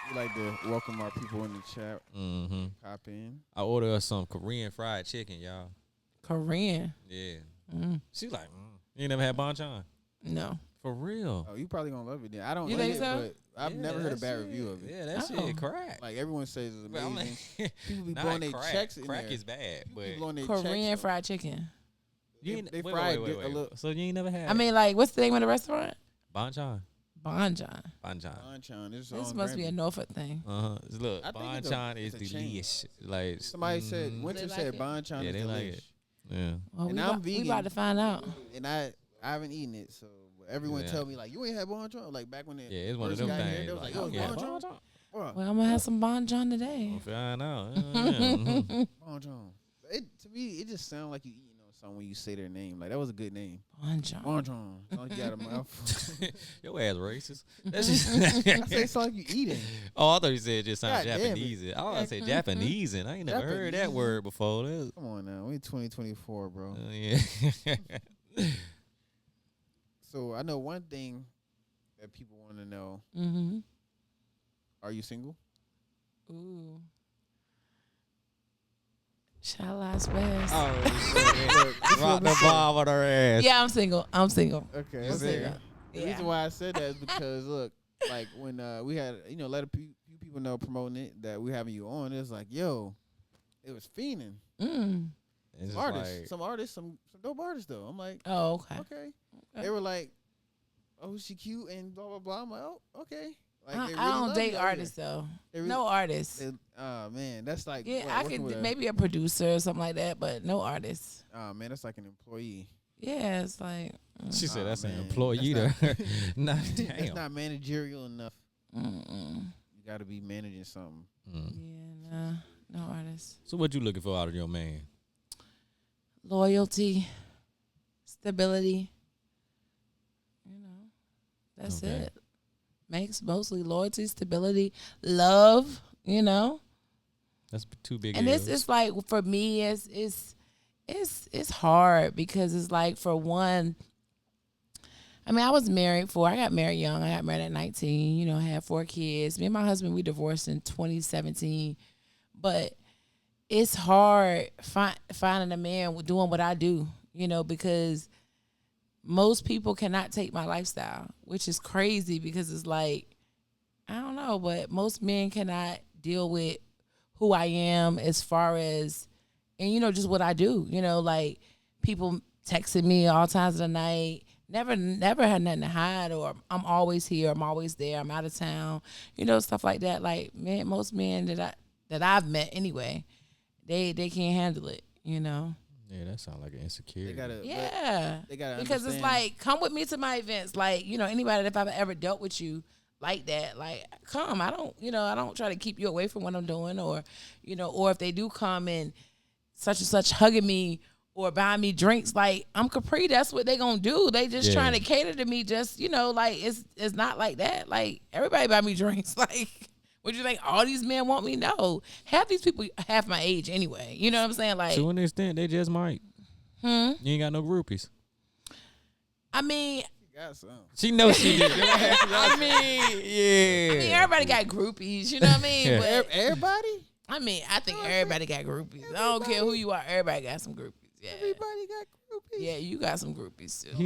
We like to welcome our people in the chat. Mm-hmm. Pop in. I ordered us some Korean fried chicken, y'all. Korean. Yeah. Mm. She like, you ain't never had banchan? No. For real? Oh, you probably gonna love it then. I don't You like think it, so? but I've Yeah, never heard a that bad shit- review of it. Yeah, that Oh. shit crack. Like everyone says it's Well, I'm amazing. like, People be not blowing their crack. checks in Crack there. is bad, People but be blowing their Korean checks. fried chicken. you ain't, they wait, fried wait, it a little. So you ain't never had I mean, like, what's the name of the restaurant? banchan? Bonjon. Banchan. Banchan, This must be a Norfolk thing. Look, I think banchan is it's a chain. delish. Like Somebody said mhm. Winter They like said it? Banchan Yeah, is they like delish. it. Yeah. Well, And we I'm about, we vegan. about to find out. And I haven't eaten it, so but everyone Yeah. tell me like you ain't had Banchan. Like back when it Yeah, it's one of first them got here, things. they was like, oh, yo, yeah, Banchan. banchan. Bruh, Well, I'm gonna have some Bonjon today. We'll find out. Yeah. Banchan. To me, it just sounds like you eating on something when you say their name. Like that was a good name. Bonjon. Banchan. Sound like you got a mouth. Your ass racist. That's just I say it sound like you eating. oh, I thought you said it just sound God damn it. Japanese. I was say Japanese, and I ain't never heard that Japanese? word before. That's, Come on now, we in 2024, bro. yeah. So I know one thing that people want to know: Mm-hmm. are you single? Ooh. Shall I spaz? Oh, drop the bomb on her ass. Yeah, I'm single. I'm single. Okay. I'm okay. single. The Yeah. reason why I said that is because look, like when we had let a few people know promoting it that we having you on, it was like, yo, it was fiending. Mm. It's just Artists, like- some artists, some dope artists though. I'm like, Oh, okay. okay. They were like, oh, she cute and blah blah blah. I'm like, oh, okay. Like, I they don't really love date you out here. artists though. They really- No artists. Oh man, that's like Yeah, what, I working could with maybe a producer or something like that, but no artists. Oh man, that's like an employee. Yeah, it's like. She said Aw, that's an man. employee That's to her. Nah, That's damn. not managerial enough. Mm-mm. You got to be managing something. Mm. Yeah, no artists. So what you looking for out of your man? Loyalty, stability. You know, that's Okay. it. Makes mostly loyalty, stability, love. You know, That's too big. and it's like for me, it's hard because it's like for one, I mean, I got married young. I got married at 19, you know, had 4 kids. Me and my husband, we divorced in 2017. But it's hard finding a man doing what I do, you know, because most people cannot take my lifestyle, which is crazy because it's like, I don't know, but most men cannot deal with who I am as far as, and, you know, just what I do. You know, like, people texting me all times of the night. Never had nothing to hide, or I'm always here, I'm always there, I'm out of town. You know, stuff like that. Like, man, most men that I've met anyway, they can't handle it, you know. Yeah, that sounds like an insecurity. They gotta because it's like, come with me to my events. Like, you know, anybody that I've ever dealt with you like that, like, come. I don't try to keep you away from what I'm doing, or, you know, or if they do come and such hugging me or buying me drinks, like, I'm Capri, that's what they gonna do. They just trying to cater to me, just, you know, like, it's not like that. Like, everybody buy me drinks. Like, what you think all these men want me? No. Half these people half my age anyway. You know what I'm saying? Like, to an extent, they just might. You ain't got no groupies. I mean, got some. She knows she did. I mean, everybody got groupies. You know what I mean? But Everybody? I mean, I think everybody got groupies. I don't care who you are. Everybody got some groupies. Yeah. Everybody got groupies. Yeah, you got some groupies too. He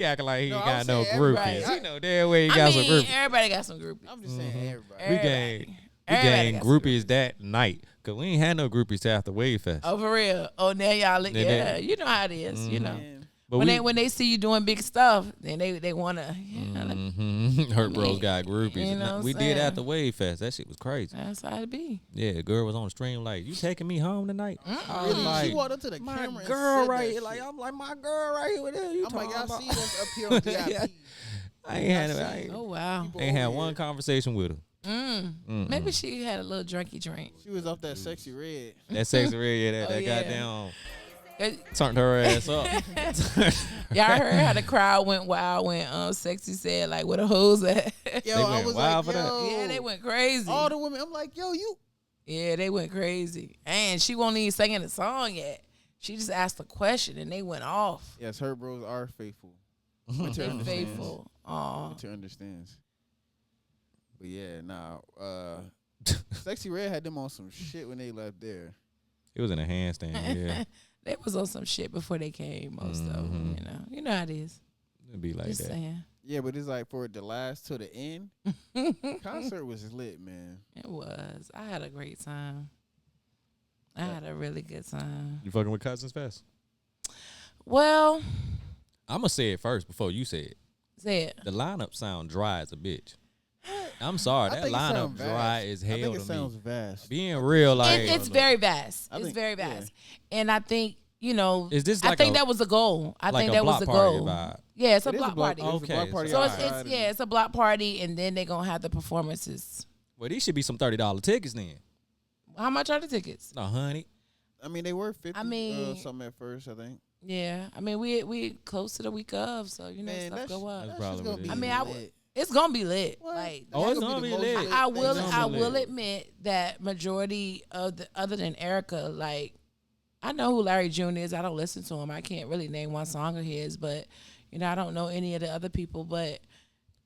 acting like he got no everybody. groupies. He know damn well he got some groupies. Everybody got some groupies. I'm just saying everybody. We gained groupies that night. Cause we ain't had no groupies till after Wave Fest. Oh, for real? Oh, now y'all, you know how it is. You know, but when they see you doing big stuff, then they wanna. Hurtbros got groupies. You know what we I'm did saying? after Wave Fest. That shit was crazy. That's how it be. Yeah, the girl was on the stream like, "You taking me home tonight?" I was Really? like, She walked up to the my camera girl and said right that here. Like, shit. I'm like, my girl right here with her. You I'm like, talking y'all about? see us up here on VIP. I ain't Oh wow. had one conversation with her. Maybe she had a little drink. She was off that sexy red. That sexy red, that yeah. goddamn turned her ass up. Y'all heard how the crowd went wild when Sexy said, like, where the hoes at? Yo, They I went was wild like, for that? yo. Yeah, they went crazy. All the women, I'm like, yo, you. Yeah, they went crazy. And she wasn't even singing the song yet. She just asked a question and they went off. Yes, her bros are faithful. They Winter understands. faithful. Aw. Winter understands. But yeah, Sexy Red had them on some shit when they left there. It was in a handstand, yeah. They was on some shit before they came, most of them, You know how it is. It'd be like Just that. saying. Yeah, but it's like for it to last till the end. Concert was lit, man. It was. I had a great time. I had a really good time. You fucking with Cousins Fest? Well, I'm gonna say it first before you say it. say it. The lineup sound dry as a bitch. I'm sorry, I that think it lineup sound dry vast. as I hell think it to sounds me. vast. Being real, like It's very vast. I It's think- very yeah. vast. And I think, Is this I like think a- that was the goal. I like think a that was block the party goal. vibe. Yeah, it's a It is block party. It was a Okay, block party So outside. it's a block party, and then they're gonna have the performances. Well, these should be some $30 tickets then. How much are the tickets? No, honey. I mean, they were 50 I mean- something at first, I think. Yeah, I mean we close to the week of, so you know Man, stuff that's- go up. That's That probably shit's what gonna it be is. I mean, lit. it's gonna be lit. What? Like Oh, That's it's gonna gonna be be the most lit. lit I thing will It's I gonna be will lit. admit that majority of the other than Erica, like I know who Larry June is. I don't listen to him. I can't really name one song of his, but I don't know any of the other people. But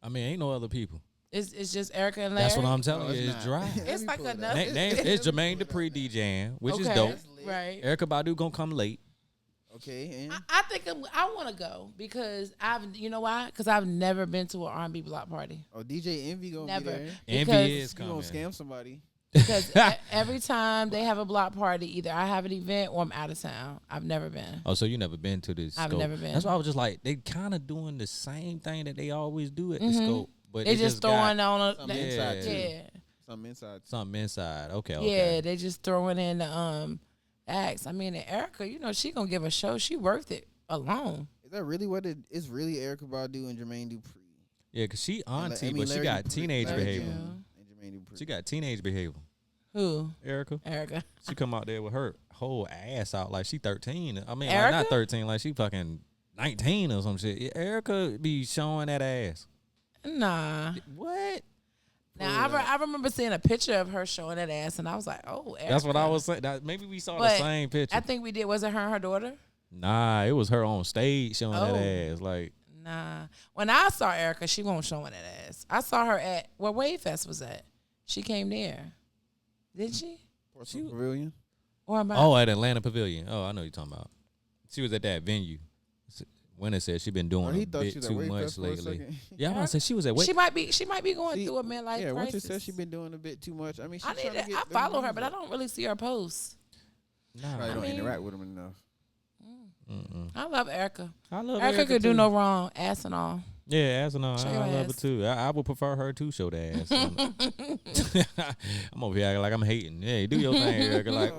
I mean, ain't no other people. it's just Erica and Larry. That's what I'm telling No, you. It's not. dry. Let It's me like pull it enough. up. It's Jermaine Dupri DJing, which is Okay. dope. Right. Erica Badu gonna come late. Okay, and I think I want to go because you know why? Because I've never been to an R&B block party. DJ Envy gonna Never. be there. Because Envy is You coming. gonna scam somebody. Because every time they have a block party, either I have an event or I'm out of town. I've never been. Oh, so you never been to this? I've scope. never been. That's why I was just like, they kind of doing the same thing that they always do at the scope, but They just throwing got on Something a inside too. yeah. Something inside. something inside. Okay, Yeah, okay. they just throwing in the acts. I mean, and Erica, she gonna give a show. She worth it alone. Is that really what it is? Really Erica Badu and Jermaine Dupri. Yeah, cause she And auntie, I mean, but she Larry got Dupri- teenage Larry behavior. June and Jermaine Dupri. She got teenage behavior. Who? Erica, Erica. she come out there with her whole ass out like she 13. I mean, like Erica? not 13, like she fucking 19 or some shit. Yeah, Erica be showing that ass. Nah. What? Now I remember seeing a picture of her showing that ass, and I was like, oh, Erica. That's what I was saying. Maybe we saw the But same picture. I think we did. Was it her and her daughter? Nah, it was her on stage showing that Oh. ass. Like, Nah. When I saw Erica, she won't show that ass. I saw her at where Wave Fest was at. She came there. Did she? Portsmouth Pavilion. Or about Oh, at Atlanta Pavilion. Oh, I know what you're talking about. She was at that venue. Winter said she been doing a bit too much lately. Yeah, I'm about to say she was at. She might be going through a midlife crisis. Winter said she been doing a bit too much. I mean, I follow her, but I don't really see her posts. Nah, I don't interact with them enough. I love Erica. I love Erica could do no wrong, ass and all. Yeah, ass and all. Show I your love ass. it too. I would prefer her to show the ass. I'm over here acting like I'm hating. Hey, do your thing, Erica. Like,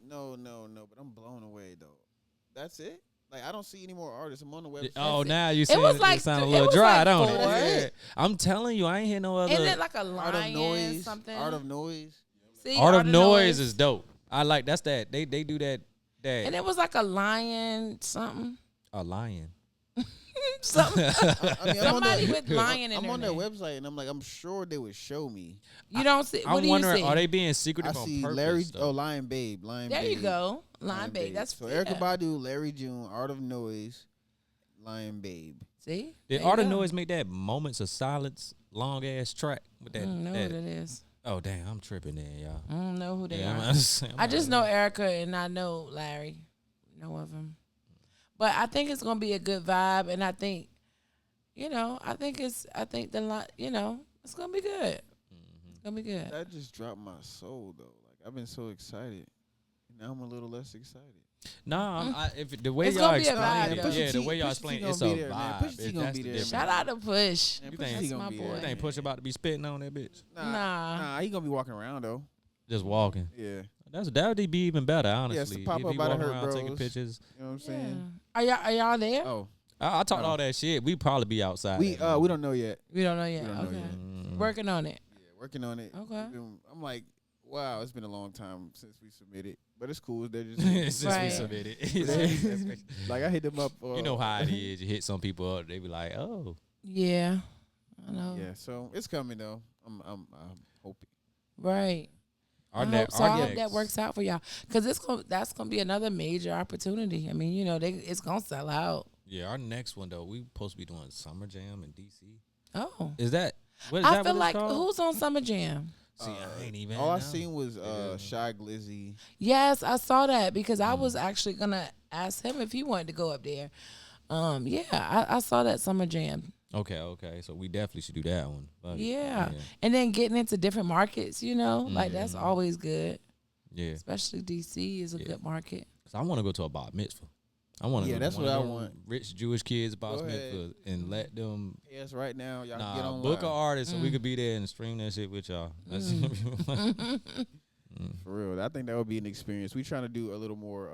No, but I'm blown away though. That's it. Like I don't see any more artists. I'm on the website. oh, now you saying was like it sound a it little was dry, like don't four. it? Yeah. I'm telling you, I ain't hear no other. Isn't it like a Art of lion Noise. something? Art of Noise. See, Art of Noise is dope. I like that's that. They do that. And it was like a lion something. A lion. Something. I mean, Somebody with lion in I'm their on their name. website and I'm like, I'm sure they would show me. You don't see. What I'm do wondering, you see? are they being secretive I on see purpose? Larry. though? Oh, Lion Babe. Lion there Babe. you go. Lion Babe. That's so yeah. Erica Badu, Larry June, Art of Noise, Lion Babe. See? Did There you Art of go. Noise make that Moments of Silence long ass track with that? I don't know that- what it is. Oh damn, I'm tripping there, y'all. I don't know who they Yeah, are. I just know Erica and I know Larry. Know of him. But I think it's gonna be a good vibe, and I think, I think it's gonna be good. It's gonna be good. That just dropped my soul though. Like I've been so excited. Now I'm a little less excited. Nah, if the way It's y'all gonna be a explain vibe, it, though. yeah, the Pusha way y'all T explain it, gonna it's a be there, man. vibe. Pusha T That's gonna be the there, difference. Shout out to Push. Man, You Pusha think- T That's gonna my be boy. there. You think Push about to be spitting on that bitch? Nah. He gonna be walking around though. Just walking. Yeah, That would be even better, honestly. pop if up he by the walking around Hurtbros. taking pictures. you know what I'm Yeah. saying. Are y'all there? Oh, I talked all that shit. We probably be outside. we that we don't know yet. We don't know yet. We don't know Okay. yet. Working on it. Yeah, working on it. Okay. I'm like, wow, it's been a long time since we submitted, but it's cool. They're Since just we Right. submitted. like I hit them up. You know how it is. You hit some people up, they be like, "Oh, Yeah. I know. Yeah, so it's coming though. I'm hoping. Right. I hope that works out for y'all, because that's gonna be another major opportunity. I mean, it's gonna sell out. Yeah, our next one though, we supposed to be doing Summer Jam in DC. Oh, Is that? What is I that feel what like it's called? who's on Summer Jam? See, I ain't even. All I know. seen was Shy Glizzy. Yes, I saw that because I was actually gonna ask him if he wanted to go up there. Yeah, I saw that Summer Jam. Okay. So we definitely should do that one. Fuck it. Yeah, and then getting into different markets, like that's always good. Yeah. Especially DC is a good market. Cause I want to go to a bar mitzvah. I want to. Yeah, that's what I want. Rich Jewish kids bar Go ahead. mitzvah and let them. Yes, right now y'all can get on. Book an artist so we could be there and stream that shit with y'all. That's For real, I think that would be an experience. We trying to do a little more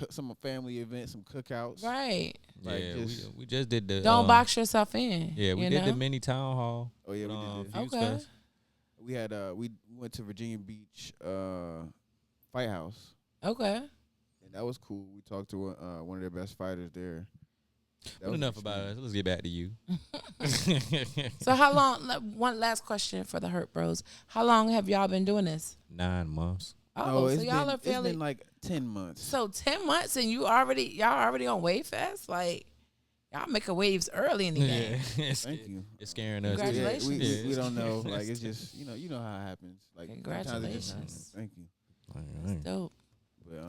some family events, some cookouts. Right. Like yeah, just- we just did the. Don't box yourself in. Yeah, we you did the know? mini town hall. Oh yeah, we did. Fuse Okay. Fest. We had we went to Virginia Beach Fight House, Okay. and that was cool. We talked to one of their best fighters there. That But was enough an about experience. us. Let's get back to you. So how long? One last question for the Hurtbros. How long have y'all been doing this? 9 months. Oh, No, so it's y'all been, are fairly. It's been like 10 months. So 10 months and y'all already on Wave Fest? Like, y'all making waves early in the game. it's, Thank you. it's scaring us. Congratulations. Yeah, we Yeah. don't know. Like it's just you know how it happens. Like sometimes it just- Congratulations. Thank you. Dope. But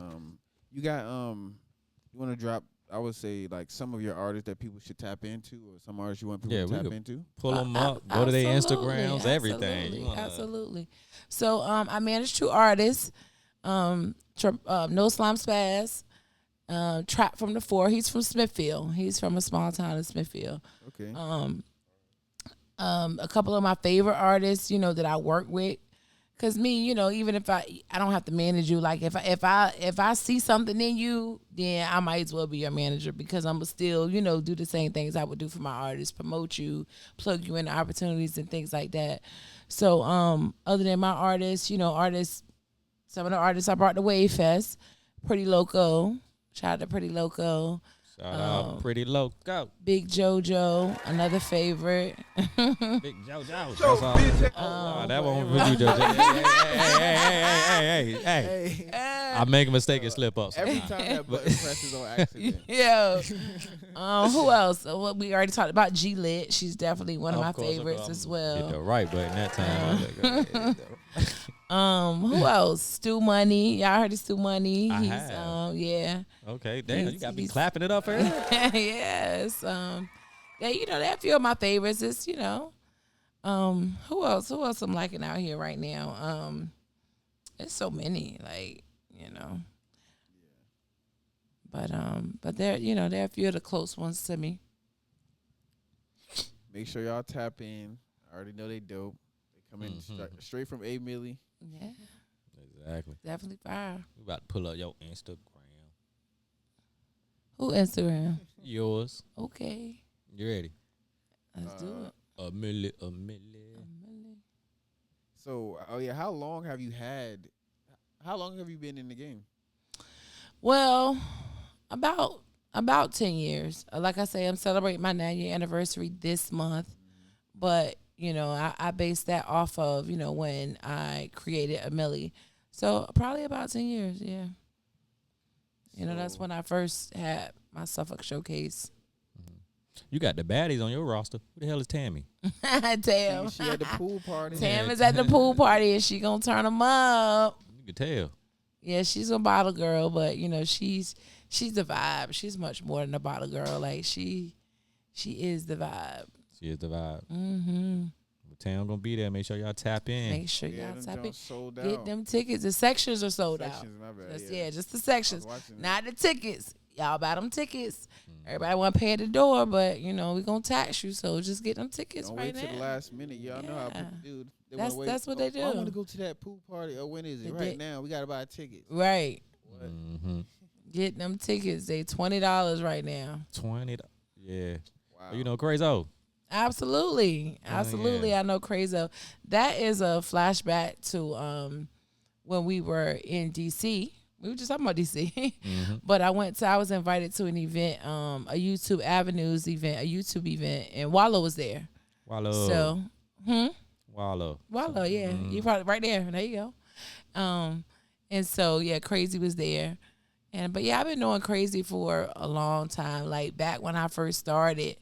you got you want to drop? I would say like some of your artists that people should tap into, or some artists you want people Yeah, to we tap could into. Pull them up. Go to their Absolutely, Instagrams. Everything. Absolutely. You wanna- Absolutely. So I manage 2 artists. No Slime Spaz. Trap from the 4. He's from Smithfield. He's from a small town in Smithfield. Okay. A couple of my favorite artists, that I work with. Cause me, even if I don't have to manage you, like if I see something in you, then I might as well be your manager, because I'm still, do the same things I would do for my artists, promote you, plug you into opportunities and things like that. So other than my artists, some of the artists I brought to Wave Fest, Pretty Loco, shout out to Pretty Loco. Shout out Pretty Loco. Big JoJo, another favorite. Big JoJo. That's all. That one for you, JoJo. Hey. I make a mistake and slip up. Every time that button presses on accident. Yeah. Who else? Well, we already talked about G Lit. She's definitely one of my favorites as well. Hit the right button that time. Who else? Stu Money. Y'all heard of Stu Money? I He's have. yeah. Okay, damn, you got me clapping it up for her. Yes. Yeah, you know, there are a few of my favorites. It's, you know, who else? Who else I'm liking out here right now? There's so many, like, you know. But there, you know, there are a few of the close ones to me. Make sure y'all tap in. I already know they dope. They come in straight from Amilly. Yeah. Exactly. Definitely fire. We about to pull up your Instagram. Who Instagram? Yours. Okay. You ready? Let's do it. Amilly. So, how long have you been in the game? Well, about 10 years. Like I say, I'm celebrating my 9-year anniversary this month. But, you know, I based that off of, you know, when I created Amilly. So probably about 10 years, yeah. You know, that's when I first had my Suffolk showcase. You got the baddies on your roster. Who the hell is Tammy? Tam. She at the pool party. Tam is at the pool party and she gonna turn them up. You can tell. Yeah, she's a bottle girl, but you know, she's the vibe. She's much more than a bottle girl. Like she is the vibe. She is the vibe. Mm-hmm. Tam gonna be there. Make sure y'all tap in. Make sure y'all tap in. Sold Get out. them tickets. The sections are sold Sections, out. my bad, Just the sections, not the tickets. Y'all buy them tickets. Mm-hmm. Everybody want to pay at the door, but you know we gonna tax you, so just get them tickets Don't right wait now. till the last minute. Y'all know how people do. They That's wanna wait. that's what they do. I want to go to that pool party. Oh, when is it? Right now. We gotta buy tickets. Right. Mm-hmm. Get them tickets. They $20 right now. $20. Yeah. Wow. Oh, you know, Crazo. Absolutely. Yeah. I know Crazo. That is a flashback to when we were in DC. We were just talking about DC. Mm-hmm. But I was invited to an event, a YouTube Avenues event, a YouTube event, and Wallow was there. Wallow. So, Wallow, yeah. Mm-hmm. You probably right there. There you go. And so yeah, Crazy was there. But yeah, I've been knowing Crazy for a long time. Like back when I first started,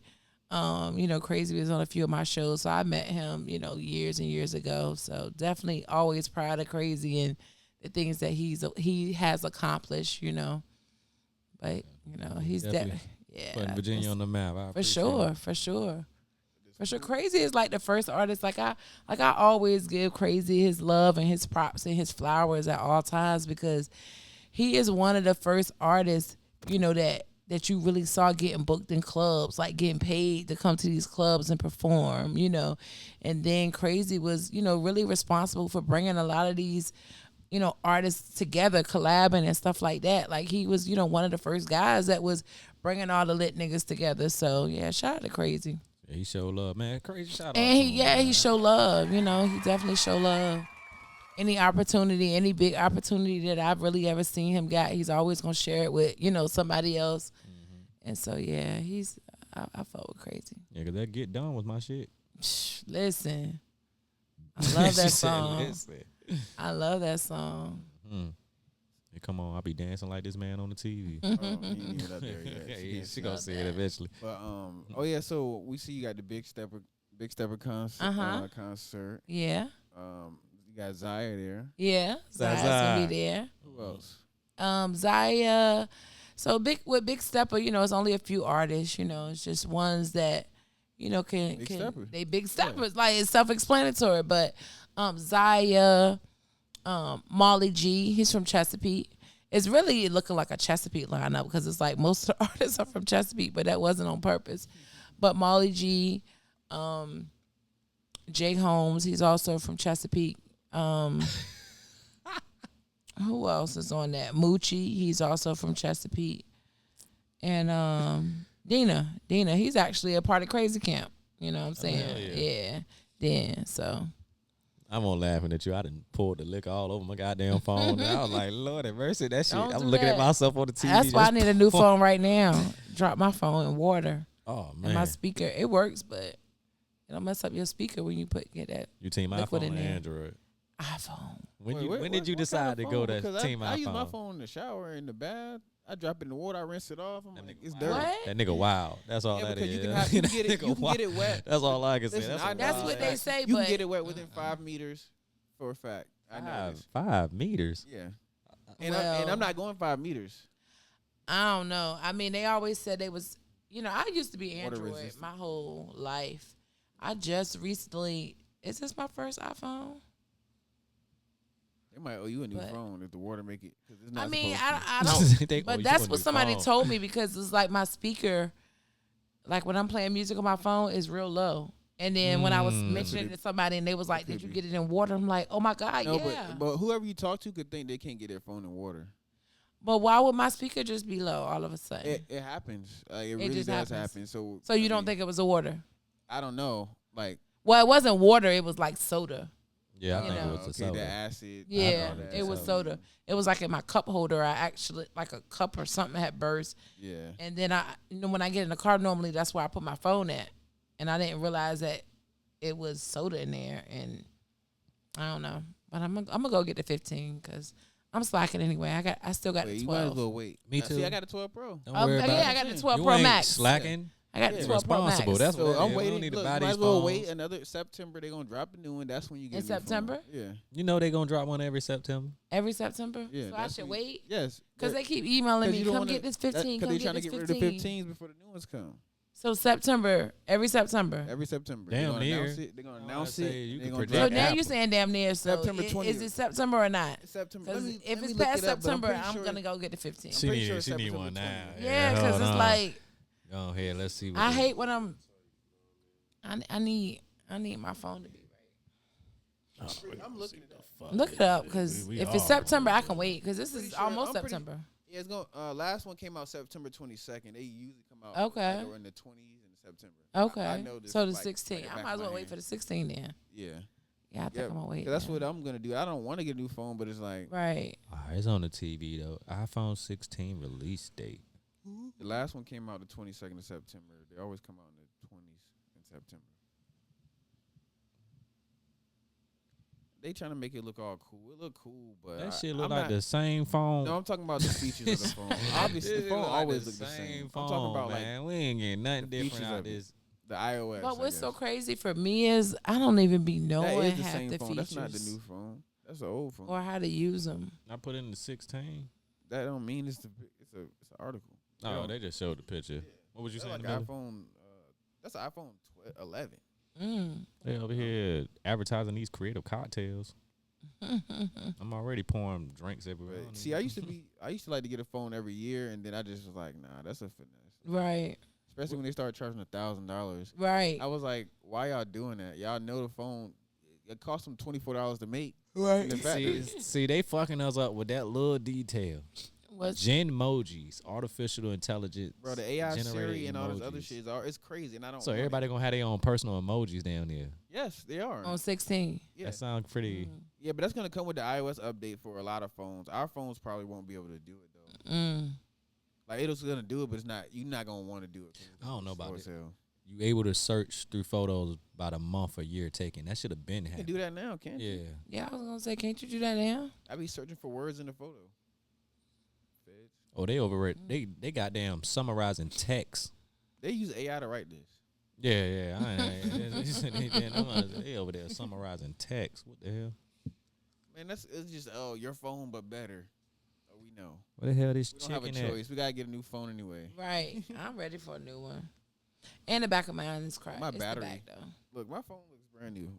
you know, Crazy was on a few of my shows. So I met him, you know, years and years ago. So definitely always proud of Crazy and the things that he has accomplished, you know. But, you know, he's Definitely putting Virginia on the map. For sure. Crazy is like the first artist. Like I always give Crazy his love and his props and his flowers at all times because he is one of the first artists, you know, that you really saw getting booked in clubs, like getting paid to come to these clubs and perform, you know. And then Crazy was, you know, really responsible for bringing a lot of these, you know, artists together, collabing and stuff like that. Like he was, you know, one of the first guys that was bringing all the lit niggas together. So yeah, shout out to Crazy. Yeah, he showed love, man. Crazy shout out. And he show love. You know, he definitely show love. Any big opportunity that I've really ever seen him got, he's always gonna share it with, you know, somebody else. Mm-hmm. And so yeah, I fuck with Crazy. Yeah, cause that Get Done was my shit. Listen, I love that song. Listen. I love that song. Mm. Hey, come on, I'll be dancing like this man on the TV. He ain't even up there yet. Yeah, she gonna see it eventually. But so we see you got the Big Stepper concert. Yeah. You got Zaya there. Yeah. Zaya's gonna be there. Who else? Zaya. So with Big Stepper, you know, it's only a few artists. You know, it's just ones that, you know, they Big Steppers. Yeah. Like it's self-explanatory. But Zaya, Molly G, he's from Chesapeake. It's really looking like a Chesapeake lineup because it's like most of the artists are from Chesapeake, but that wasn't on purpose. But Molly G, Jay Holmes, he's also from Chesapeake. Who else is on that? Moochie, he's also from Chesapeake. And Dina, he's actually a part of Crazy Camp. You know what I'm saying? Yeah. So I'm on laughing at you. I done poured the liquor all over my goddamn phone. I was like, Lord have mercy, that shit. Don't I'm do looking at that. myself on the TV. That's why I just need a new phone right now. Drop my phone in water. Oh And my man, speaker, it works, but it'll mess up your speaker when you get that you team liquid iPhone in or there. Android? iPhone. When did you decide to go to team I use my iPhone? phone in the shower, in the bath. I drop it in the water, I rinse it off. I'm That like, nigga it's wild. dirty. What? That nigga wild. That's all Yeah, that because is. you can have- you can get it- That you nigga can get it wet. That's all I can say. Listen, I know That's this what for they a fact. say, You but can get it wet within 5 meters for a fact. I know this. 5 meters. Yeah. And Well- I'm not going 5 meters. I don't know. I mean, they always said they was, I used to be Water Android resistant. my whole life. I just recently, is this my first iPhone? They might owe you a new But- phone if the water make it. 'Cause it's not I mean, supposed to. I don't, They owe but you that's a what new somebody phone. told me because it's like my speaker, like when I'm playing music on my phone, is real low. And then when I was mentioning it to somebody and they was like, could did you be. get it in water? I'm like, oh my God, No, yeah. but whoever you talk to could think they can't get their phone in water. But why would my speaker just be low all of a sudden? It happens. It really just does happens. happen. So So you I don't mean, think it was the water? I don't know. Like, Well, it wasn't water. It was like soda. Yeah, I You think know. it was the okay, soda. the acid. Yeah, all that. it was So, soda. It was like in my cup holder. I actually, like a cup or something had burst. Yeah. And then when I get in the car, normally that's where I put my phone at. And I didn't realize that it was soda in there. And I don't know. But I'm gonna go get the 15 because I'm slacking anyway. I still got Wait, the you might as 12. well wait. Me See, too. I got a 12 Pro. Don't worry about yeah, I it. got the 12 You Pro ain't Max. slacking. I got the Yeah. 12 Pro Max. Responsible. That's So what it I'm is. We waiting. don't need to Look, buy might these as well phones. wait another September. They're gonna drop a new one. That's when you get In a new phone. September? Yeah. You know they gonna drop one every September. Every September? Yeah. So I that's should when- wait? Yes. Because they keep emailing 'cause me, you don't come wanna- get this 15, Because come they trying get to this get rid of the 15. 15s before the new ones come. So September, every September. Every September. Damn They're gonna near. announce it. They're gonna Oh, announce I it. say you They're can gonna predict So drop now Apple. you're saying damn near. So September is 20th. it September or not? It's September. Because Let me- if let me it's look past it up, but I'm September, pretty I'm sure- gonna go get the 15. She pretty need, sure she need September one now. 20th. Yeah, because hold it's on. like Go ahead, let's see. What I they- hate when I need my phone to be right. I'm looking it up. Look it up because We if it's are. September, I can wait because this is sure- almost I'm pretty- September. Yeah, it's going. Last one came out September 22nd. They usually come out. Okay. Like, in the 20s in September. Okay, I know this. so the like, 16. the I back might as of well my wait hand. for the 16 then. Yeah. Yeah, I think I'm gonna wait. 'Cause that's then. what I'm gonna do. I don't want to get a new phone, but it's like Right. All right, it's on the TV though. iPhone 16 release date. the last one came out the 22nd of September. They always come out in the 20s in September. They trying to make it look all cool. It look cool, but That shit look I'm like not, the same phone. No, I'm talking about the features of the phone. Obviously, This the phone look like always look the same. phone, I'm talking about man. We ain't getting nothing the different features out of it. this. the iOS. But I what's so guess. crazy for me is I don't even be That knowing is the half same the phone. features That's not the new phone. That's the old phone. or how to use them. I put it in the 16. That don't mean it's an article. Oh, Yeah. they just showed the picture. What was you That's saying? like Amelia? iPhone. That's an iPhone 11. They over here advertising these creative cocktails. I'm already pouring drinks everywhere. I don't See, even- I used to like to get a phone every year, and then I just was like, nah, that's a finesse. Right. Especially when they started charging $1,000. Right. I was like, why y'all doing that? Y'all know the phone. It cost them $24 to make. Right. In the factory. see, they fucking us up with that little detail. What's Genmojis, artificial intelligence. Bro, the AI Siri generated and all this other emojis. shit, it's crazy, and I don't So want it. everybody gonna have their own personal emojis down there. Yes, they are. on 16? Yeah. That sounds pretty. Yeah, but that's going to come with the iOS update for a lot of phones. Our phones probably won't be able to do it, though. Like, it's going to do it, but you're not going to want to do it. 'cause it's I don't know slow about as it. hell. You able to search through photos about a month or year taken. That should have been You can happening. do that now, can't you? Yeah. Yeah, I was gonna say, can't you do that now? I be searching for words in the photo. Feds. Oh, they over it. They goddamn summarizing text. They use AI to write this. Yeah. They over there summarizing text. What the hell? Man, it's just your phone but better. Oh, we know. What the hell this We don't have a chicken at? choice. We gotta get a new phone anyway. Right. I'm ready for a new one. And the back of mine is cracked. My It's battery. the back though. Look, my phone looks brand new,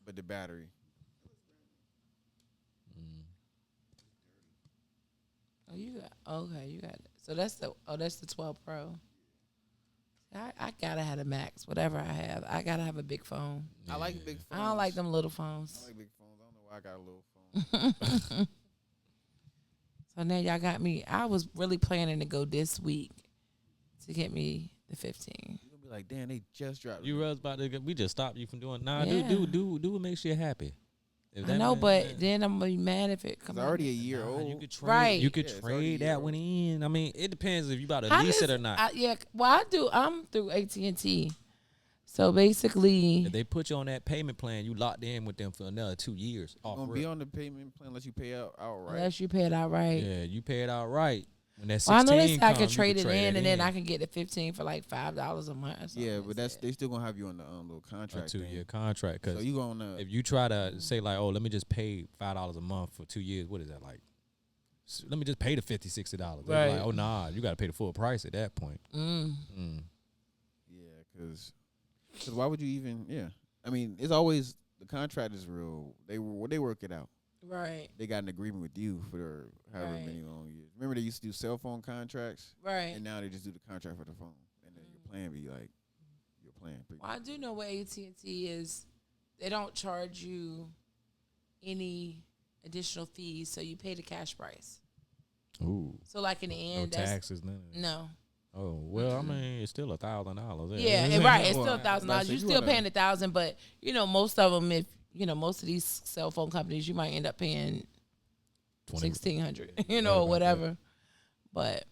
but the battery. Oh, you got it. So that's the 12 Pro. I gotta have a Max, whatever I have. I gotta have a big phone. I like big phones. I don't like them little I phones. like big phones. I don't know why I got a little phone. So now y'all got me. I was really planning to go this week to get me the 15. You're gonna be like, damn, they just dropped. You was about to. We just stopped you from doing. Nah, Yeah. do what makes you happy. If I that know, man- but then I'm gonna be mad if it comes It's out. already a year old. You could trade. Right. You could Yeah, it's already trade a year that one old. in. I mean, it depends if you about to How lease does- it or not. Well, I do. I'm through AT&T, so basically, If they put you on that payment plan, you locked in with them for another 2 years. You're Off gonna rip. be on the payment plan unless you pay outright. unless you pay it outright. Yeah, you pay it outright. When that 16 Well, I know they say I come, can you trade it trade in, and then I can get the 15 for like $5 a month. Or something. Yeah, but They said. they still gonna have you on the little a contract. 2-year thing. contract. Because So you gonna if you try to say like, oh, let me just pay $5 a month for 2 years, what is that like? Let me just pay the $50, $60. They're Right. like, oh nah, you got to pay the full price at that point. yeah, because why would you even? Yeah, I mean, it's always the contract is real. They work it out. Right, They got an agreement with you for however Right. many long years. Remember they used to do cell phone contracts, right. and now they just do the contract for the phone, and then your plan be like your plan. Well, I do know what AT&T is. They don't charge you any additional fees, so you pay the cash price. Ooh, So, like in the no end, that's taxes, none of that. no. Oh well, I mean, it's still $1,000. Yeah, and right. It's Well, still $1,000. like I said, You you still wanna- paying $1,000, but most of them, if most of these cell phone companies, you might end up paying 1,600, Yeah, or about whatever. But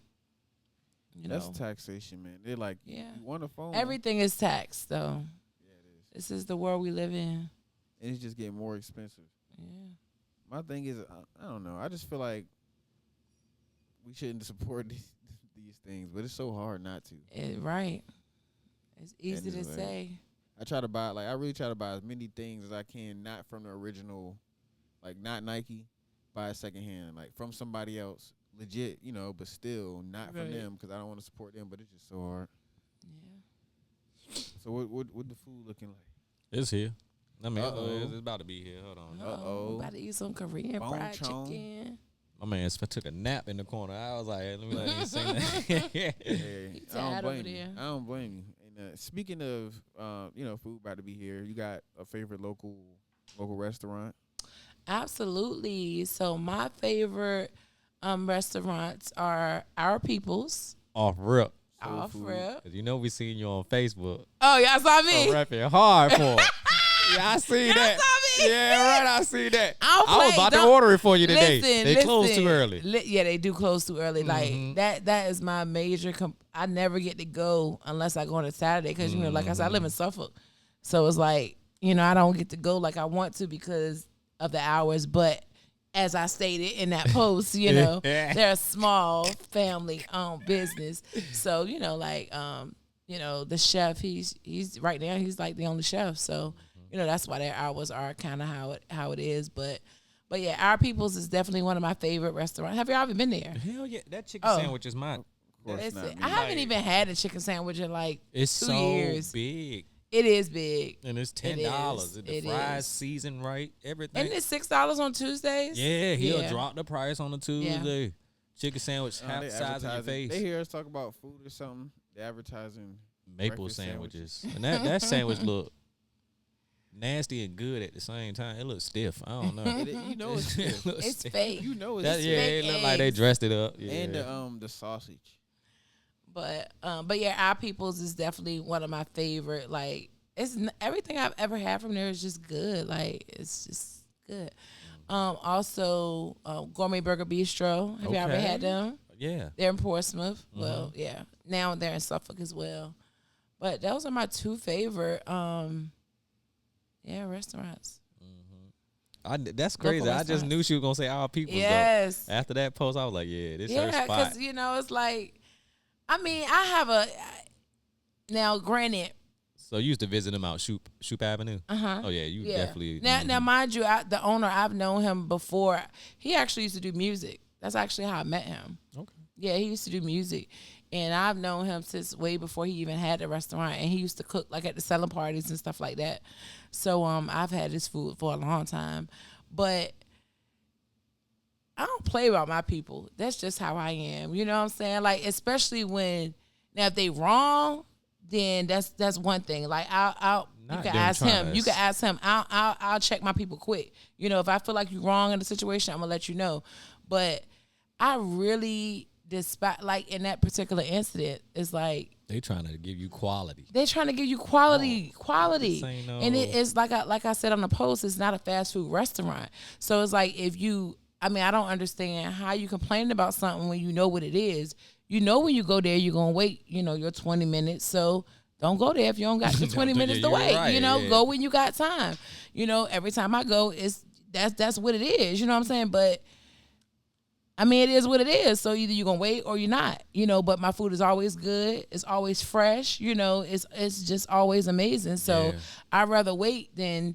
That's taxation, man. They're like, Yeah. you want a phone? everything is taxed, though. Yeah, it is, This is the world we live in. and it's just getting more expensive. Yeah. My thing is, I don't know. I just feel like we shouldn't support these things, but it's so hard not to. Right. It's easy to it's like- say. I try to buy, like, I really try to buy as many things as I can, not from the original, like, not Nike, buy a secondhand, like, from somebody else, legit, but still not from Right. them because I don't want to support them, but it's just so hard. Yeah. So what the food looking like? It's here. I mean, Uh-oh. it's about to be here. Hold on. Uh-oh. About to eat some Korean Bone fried chong. chicken. My man took a nap in the corner. I was like, let me let him sing that. Hey, He I don't tired over blame you. there. I don't blame you. And speaking of, food about to be here, you got a favorite local restaurant? Absolutely. So my favorite restaurants are Our People's. Off rip. Soul Off food. rip. Cause we seen you on Facebook. Oh, y'all saw For me. rapping hard for it. Yeah, I see Y'all that. saw me. Yeah, right. I see that. I don't I was play. about to Don't- order it for you today. Listen, They closed too listen. early. Yeah, they do close too early. Mhm. Like that is my major. I never get to go unless I go on a Saturday because like I said, I live in Suffolk, so it's like I don't get to go like I want to because of the hours. But as I stated in that post, they're a small family-owned business. So the chef, he's right now he's like the only chef. So that's why their hours are kind of how it is. But yeah, Our People's is definitely one of my favorite restaurants. Have you ever been there? Hell yeah, that chicken Oh. sandwich is mine. Of course Listen, not. I haven't even had a chicken sandwich in like It's 2 so years. big, It is big. and it's It $10. is. The It fries is. seasoned right, everything. And it's $6 on Tuesdays. Yeah, he'll Yeah. drop the price on a Tuesday. Chicken sandwich, half They the size of your advertising- face. They hear us talk about food or something. They advertising. Maple breakfast sandwiches. And that sandwich look nasty and good at the same time. It looks stiff. I don't know. It's stiff. looks It's stiff. fake. You know it's That, stiff. yeah, fake it look like they eggs. dressed it up. Yeah. And the sausage. But yeah, Our People's is definitely one of my favorite. Like everything I've ever had from there is just good. Like it's just good. Also, Gourmet Burger Bistro. Have you ever Okay. had them? yeah. They're in Portsmouth. Well, yeah. Now they're in Suffolk as well. But those are my two favorite restaurants. That's crazy. I just restaurants. knew she was gonna say our people. Yes. After that post, I was like, yeah, this her Yeah, spot. because it's like, I mean, I have now granted, So you used to visit them out Shoop Avenue. uh-huh. Oh yeah, you Yeah. definitely. Now, mind you, the owner, I've known him before. He actually used to do music. That's actually how I met him. Okay. Yeah, he used to do music. And I've known him since way before he even had the restaurant. And he used to cook like at the selling parties and stuff like that. So I've had his food for a long time. But I don't play about my people. That's just how I am. You know what I'm saying? Like, especially when, now if they wrong, then that's one thing. Like I'll you Not can them ask trying him. to You can ask him. I'll check my people quick. If I feel like you're wrong in the situation, I'm gonna let you know. But I really despise, like in that particular incident, it's like They trying to give you quality. They're trying to give you quality. This ain't no- And it's like I said on the post, it's not a fast food restaurant. So it's like I don't understand how you complaining about something when you know what it is. You know when you go there, you're going to wait, your 20 minutes. So don't go there if you don't got your 20 minutes to wait. Right, Go when you got time. Every time I go, that's what it is. You know what I'm saying? But it is what it is. So either you're going to wait or you're not, but my food is always good. It's always fresh. It's just always amazing. So I'd rather wait than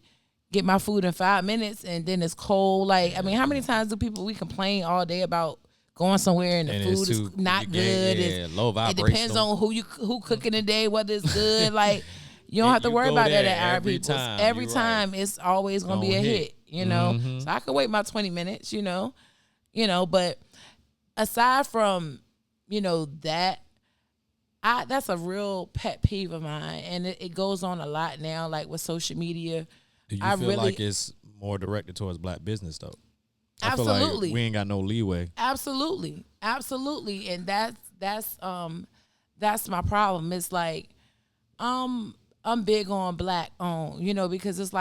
get my food in 5 minutes and then it's cold. How many times do we complain all day about going somewhere and the food is not good? Low vibration. It depends on who cooking the day, whether it's good. You don't have to worry about that at our people. Every time it's always going to be a hit, So I can wait my 20 minutes, but aside from, that's a real pet peeve of mine. And it goes on a lot now, with social media. Do you feel like it's more directed towards black business though? Absolutely. I feel like we ain't got no leeway. Absolutely. And that's my problem. It's I'm big on black owned, because it's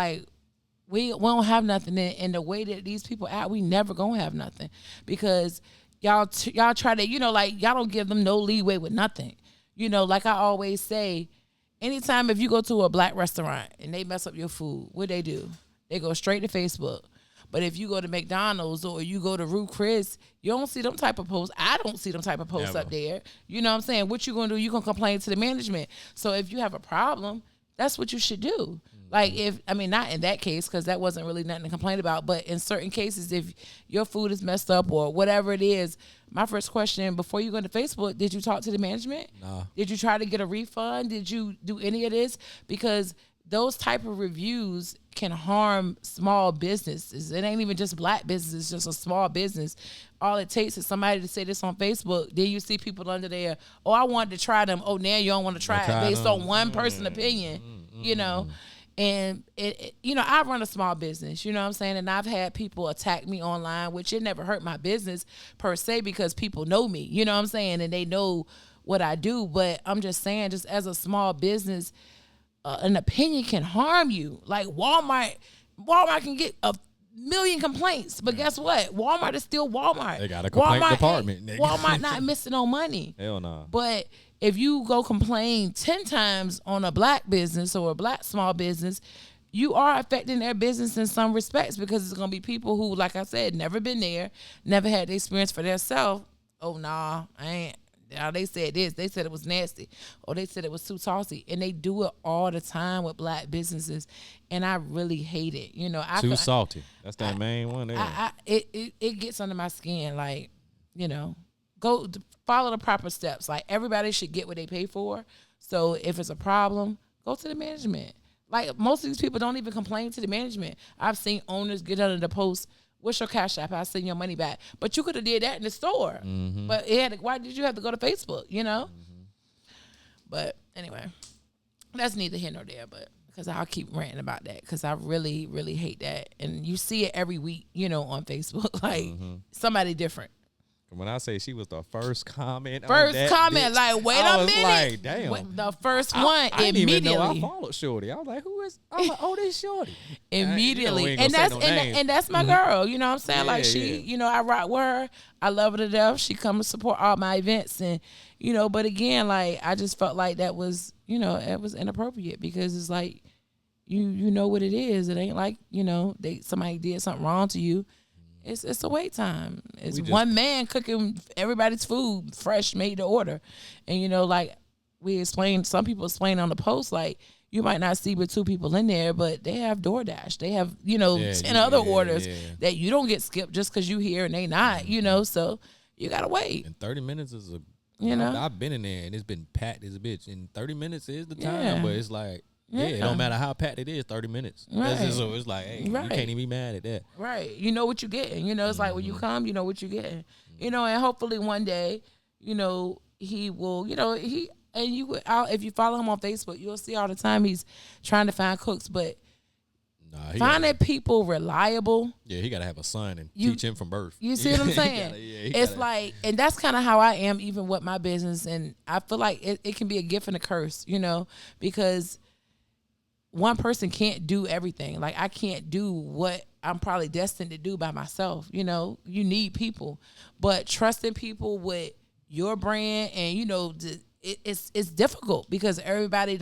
we don't have nothing in the way that these people act. We never gonna have nothing because y'all try to, y'all don't give them no leeway with nothing. Like I always say, anytime if you go to a black restaurant and they mess up your food, what they do? They go straight to Facebook. But if you go to McDonald's or you go to Ruth Chris, you don't see them type of posts. I don't see them type of posts up there. You know what I'm saying? What you gonna do? You gonna complain to the management. So if you have a problem, that's what you should do. Not in that case, because that wasn't really nothing to complain about, but in certain cases, if your food is messed up or whatever it is, my first question, before you go to Facebook, did you talk to the management? Nah. Did you try to get a refund? Did you do any of this? Because those type of reviews can harm small businesses. It ain't even just black businesses, it's just a small business. All it takes is somebody to say this on Facebook. Then you see people under there, oh, I wanted to try them. Oh, now you don't want to try it based on one person's opinion, And I run a small business, you know what I'm saying? And I've had people attack me online, which it never hurt my business per se because people know me, you know what I'm saying? And they know what I do. But I'm just saying, just as a small business, an opinion can harm you. Like Walmart can get a million complaints, but guess what? Walmart is still Walmart. They got a complaint department. Walmart not missing no money. Hell no. But if you go complain 10 times on a black business or a black small business, you are affecting their business in some respects because it's going to be people who, like I said, never been there, never had the experience for themselves. Oh, nah, I ain't. Now they said this. They said it was nasty. Or they said it was too saucy. And they do it all the time with black businesses. And I really hate it. Too salty. That's that main one there. It gets under my skin. Go follow the proper steps. Like everybody should get what they pay for. So if it's a problem, go to the management. Like most of these people don't even complain to the management. I've seen owners get under the post, what's your cash app? I'll send your money back. But you could have did that in the store. Mm-hmm. But why did you have to go to Facebook, Mm-hmm. But anyway, that's neither here nor there. But because I'll keep ranting about that because I really, really hate that. And you see it every week, on Facebook. Like somebody different. When I say she was the first comment, wait bitch, a minute. Like, damn. The first one I didn't immediately. Even know I followed Shorty. I was like, who is? I was like, oh, this Shorty. Immediately, and that's my girl. You know what I'm saying? Like she, I rock with her. I love her to death. She come to support all my events, and But again, like I just felt like that was, it was inappropriate because it's like, you know what it is. It ain't like somebody did something wrong to you. It's a wait time. It's one man cooking everybody's food fresh, made to order. And, like we explained, some people explain on the post, like you might not see but 2 people in there, but they have DoorDash. They have, 10 other orders that you don't get skipped just because you here and they not, so you got to wait. And 30 minutes is I've been in there and it's been packed as a bitch. And 30 minutes is the time, but it's like, it don't matter how packed it is, 30 minutes. Right. So it's like, hey, you can't even be mad at that. Right. You know what you're getting. It's like when you come, you know what you're getting. And hopefully one day, he will, if you follow him on Facebook, you'll see all the time he's trying to find cooks. But Nah, he Finding people reliable. Yeah, he got to have a son and teach him from birth. You see what I'm saying? It's like, and that's kind of how I am even with my business. And I feel like it can be a gift and a curse, because one person can't do everything. Like I can't do what I'm probably destined to do by myself. You need people, but trusting people with your brand and it's difficult because everybody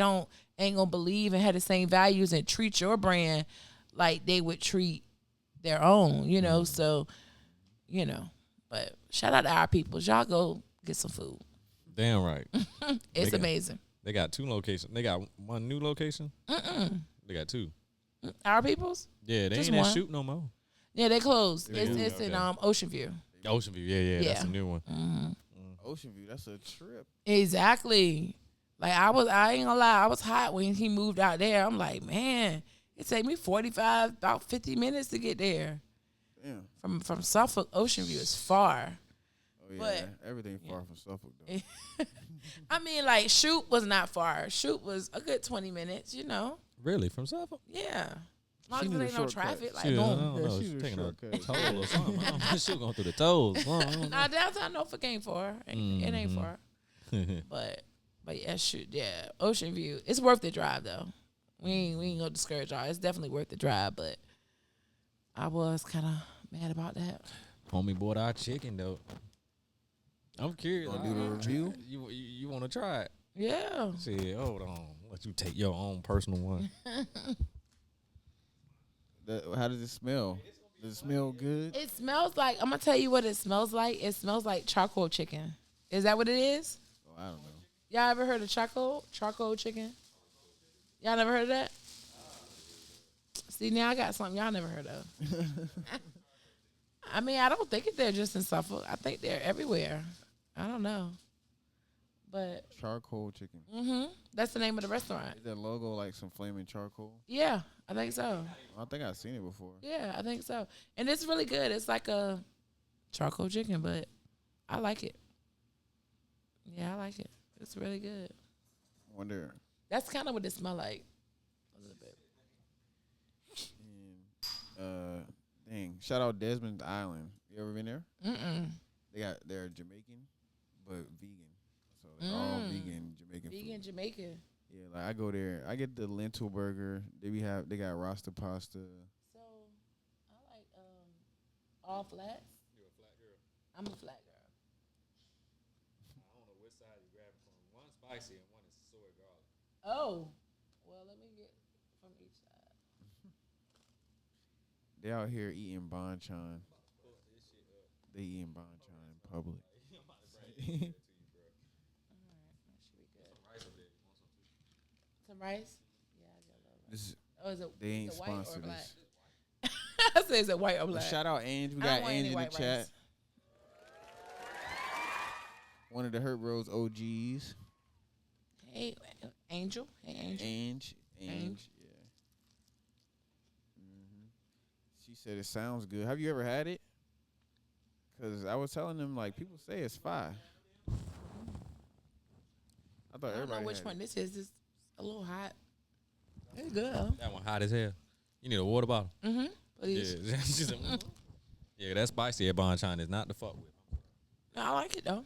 ain't gonna believe and have the same values and treat your brand like they would treat their own. So but shout out to our people. Y'all go get some food. Damn right. It's amazing. They got 2 locations. They got one new location. They got 2. Our people's? Yeah, they Just ain't at one. Shoot no more. Yeah, they closed. Yeah, It's in Ocean View. Ocean View, yeah, that's a new one. Mm-hmm. Ocean View, that's a trip. Exactly. Like I ain't gonna lie, I was hot when he moved out there. I'm like, man, it take me about 50 minutes to get there. Yeah. From Suffolk, Ocean View is far. Oh yeah, but, everything far from Suffolk though. I mean, like Shoot was not far. Shoot was a good 20 minutes. Really, from Suffolk? Yeah. As long She as need there a ain't no shortcut. traffic, like I boom. don't know. she's She's a taking a shortcut. toll or something. I don't know. She was going through the tolls. Nah, downtown Norfolk ain't far. It ain't far. But yeah, Shoot, yeah. Ocean View. It's worth the drive though. We ain't gonna discourage y'all. It's definitely worth the drive, but I was kind of mad about that. Homie bought our chicken though. I'm curious. Wanna do the review? You want to try it? Yeah. See, hold on. Let you take your own personal one. How does it smell? Does it smell good? It smells like, I'm gonna tell you what it smells like. It smells like charcoal chicken. Is that what it is? Oh, I don't know. Y'all ever heard of charcoal chicken? Y'all never heard of that? See, now I got something y'all never heard of. I mean, I don't think they're just in Suffolk. I think they're everywhere. I don't know. But Charcoal chicken. that's the name of the restaurant. Is that logo like some flaming charcoal? Yeah, I think so. I think I've seen it before. Yeah, I think so. And it's really good. It's like a charcoal chicken, but I like it. Yeah, I like it. It's really good. Wonder. That's kind of what it smells like. A little bit. And, dang. Shout out Desmond Island. You ever been there? They're Jamaican, but vegan. So they're all vegan Jamaican Vegan food. Jamaican. Yeah, like I go there. I get the lentil burger. They got Rasta pasta. So I like all flats. You a flat girl? I'm a flat girl. I don't know which side you grabbing from. One spicy and one is soy garlic. Oh, well, let me get from each side. They out here eating banchan. They eating banchan in public. Some rice? Yeah, I got a little rice. This is, Oh, is it, they ain't is it white or sponsored black? this. I said, is it white or Well, black? shout out Ange. We I got don't want any Ange in the white chat. rice. One of the Hurtbros OGs. Hey, Angel. Hey, Angel. Ange. Ange. Yeah. She said it sounds good. Have you ever had it? Because I was telling them, like, people say it's fire. I thought I don't everybody know which had one it. this is. It's a little hot. It's good. That one hot as hell. You need a water bottle. Please. Yeah, she said, yeah, that spicy at Banchan is not the fuck with. No, I like it, though.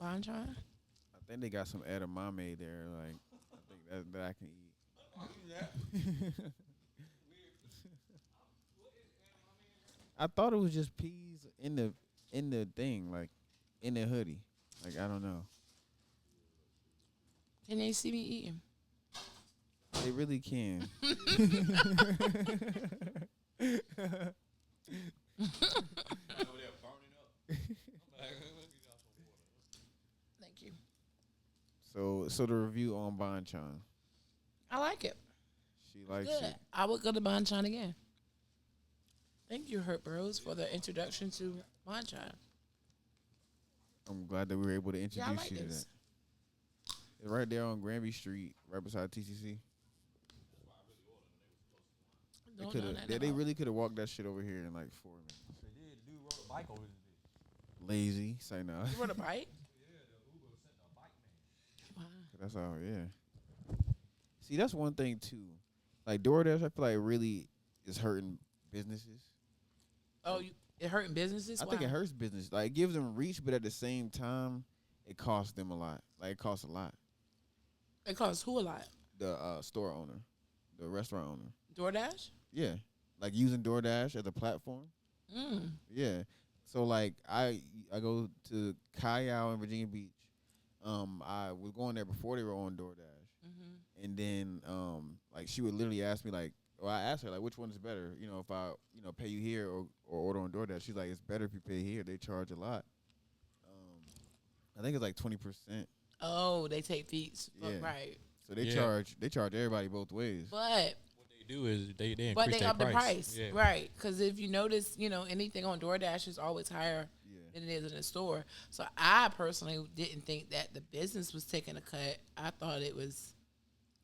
Banchan. I think they got some edamame there. Like, I think that I can eat. I thought it was just peas in the thing, like in the hoodie. Like, I don't know. Can they see me eating? They really can. Thank you. So the review on Banchan. I like it. She likes Good. it. I would go to Banchan again. Thank you, Hurtbros, for the introduction to Banchan. I'm glad that we were able to introduce Yeah, I like you to this. that. It's right there on Granby Street, right beside TCC. Don't know nothing They about- really could have walked that shit over here in like 4 minutes. Lazy, say no. You want a bite? Wow. That's all, yeah. See, that's one thing too. Like DoorDash, I feel like really is hurting businesses. Oh, it hurting businesses? I Why? think it hurts business. Like it gives them reach, but at the same time, it costs them a lot. Like it costs a lot. It costs who a lot? The store owner, the restaurant owner. DoorDash? Yeah, like using DoorDash as a platform. Mm. Yeah. So like I go to Callao in Virginia Beach. I was going there before they were on DoorDash, and then like she would literally ask me like, or I asked her like, which one is better? You know, if I pay you here or order on DoorDash. She's like, it's better if you pay here. They charge a lot. I think it's like 20%. Oh, they take fees. Yeah. Right. So they charge everybody both ways. But What they do is they increase but they their up the price. Yeah. Right. Because if you notice, anything on DoorDash is always higher than it is in the store. So I personally didn't think that the business was taking a cut. I thought it was,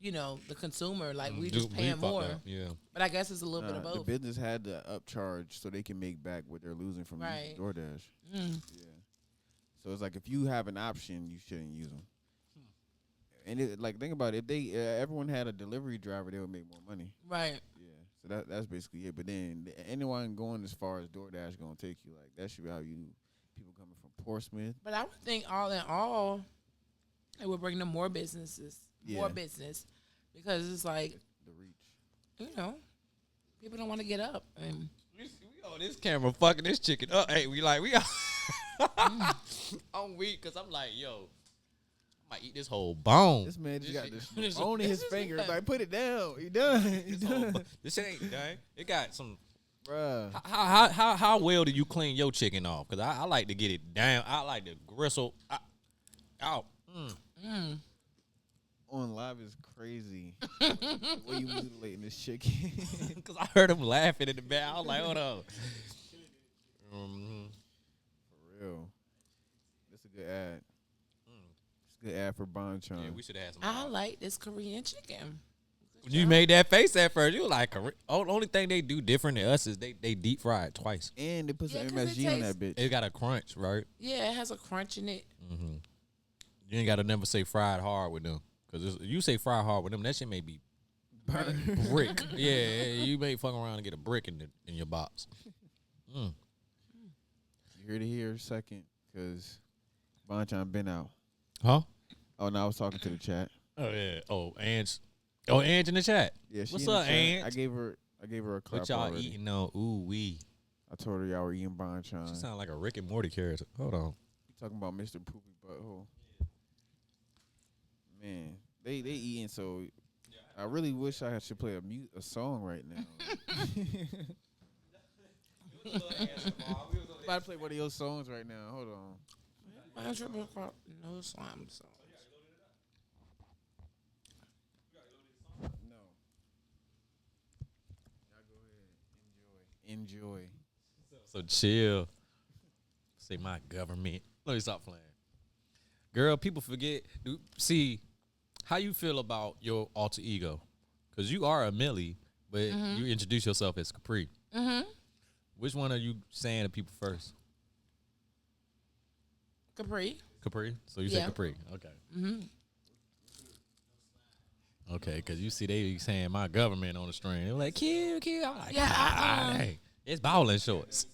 the consumer. Like we just paying more. Yeah. But I guess it's a little bit of The both. business had to upcharge so they can make back what they're losing from using DoorDash. Mm. Yeah. So it's like if you have an option, you shouldn't use them. And think about it. If they everyone had a delivery driver, they would make more money. Right. Yeah. So that's basically it. But then anyone going as far as DoorDash gonna take you, like that should be how people coming from Portsmouth. But I would think all in all, it would bring them more businesses, more Yeah. business, because it's like, The reach. people don't want to get up. And We on this camera fucking this chicken up. Hey, we I'm weak because I'm like, yo, I might eat this whole bone. This man just got This this bone in his finger. Like, put it down. He done. He done. This shit ain't done. It got some. Bruh. How well do you clean your chicken off? Because I like to get it down. I like to gristle out. On live is crazy. The way you mutilating this chicken. Because I heard him laughing in the back. I was like, hold on. For real. That's a good ad. It's a good ad for Bonchon. Yeah, we should have had some. I like this Korean chicken. You made that face at first. You were like, only thing they do different than us is they deep fry it twice. And they put some 'cause it MSG on that bitch. It got a crunch, right? Yeah, it has a crunch in it. You ain't got to never say fried hard with them. Because you say fried hard with them, that shit may be brick. Yeah, you may fuck around and get a brick in your box. You heard it here second, because Bonchon been out. Huh? Oh, no, I was talking to the chat. Oh, yeah. Oh, Ange. Oh, Ange in the chat. Yeah, she What's in the up, chat. Ange? I gave her a clap What y'all already. eating on? Ooh, wee. I told her y'all were eating Bonchon. She sound like a Rick and Morty character. Hold on. You talking about Mr. Poopy Butthole. Man, they eating, so I really wish I should play a song right now. About to play one of your songs right now. Hold on. No slime sauce. No. Y'all go ahead. Enjoy. So chill. Say my government. Let me stop playing. Girl, people forget. See, how you feel about your alter ego? Because you are Amilly, but you introduce yourself as Capri. Which one are you saying to people first? Capri. Capri? So you say Yeah. Capri. Okay. Okay, because you see they saying my government on the string. They're like, kill. I'm like, hey, it's bowling shorts.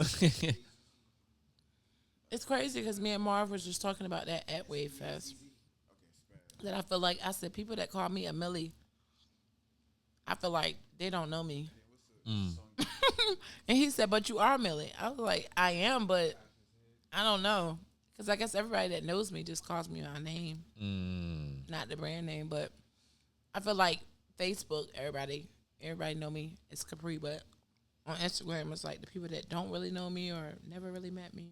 It's crazy because me and Marv was just talking about that at Wave Fest. That I feel like, I said, people that call me Amilly, I feel like they don't know me. And he said, but you are Amilly. I was like, I am, but I don't know. Because I guess everybody that knows me just calls me my name. Not the brand name, but I feel like Facebook, everybody know me. It's Capri, but on Instagram, it's like the people that don't really know me or never really met me.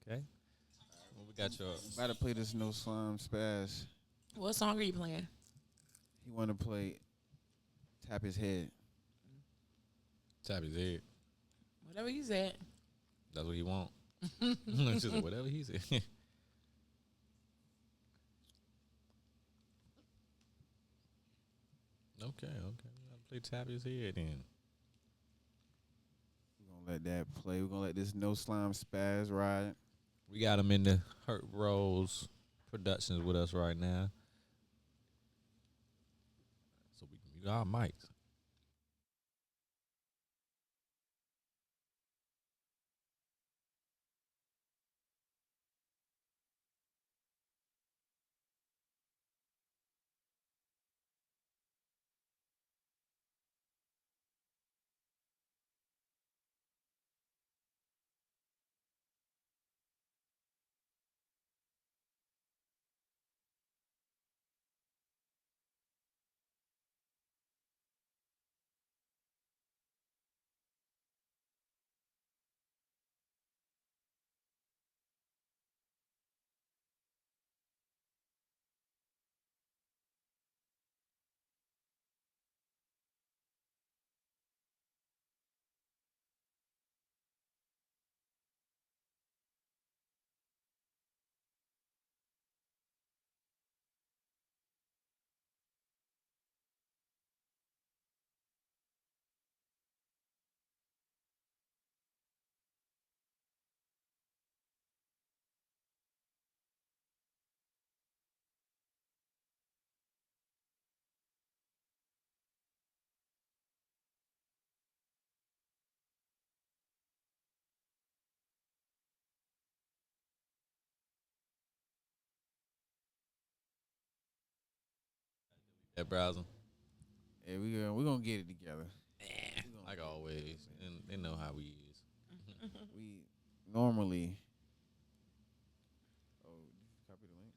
Okay. Well, we got your. About to play this No Slime Spaz. What song are you playing? He want to play Tap His Head. Tap his head. Whatever you said. That's what he want. It's just whatever he said. Okay. I'll play Tap his head then. We're going to let that play. We're going to let this No Slime Spaz ride. We got him in the Hurtbros Productions with us right now. so we can mute our mics. That browser. Yeah, we gonna get it together. Like always. And they know how we is. We normally. Oh, did you copy the link?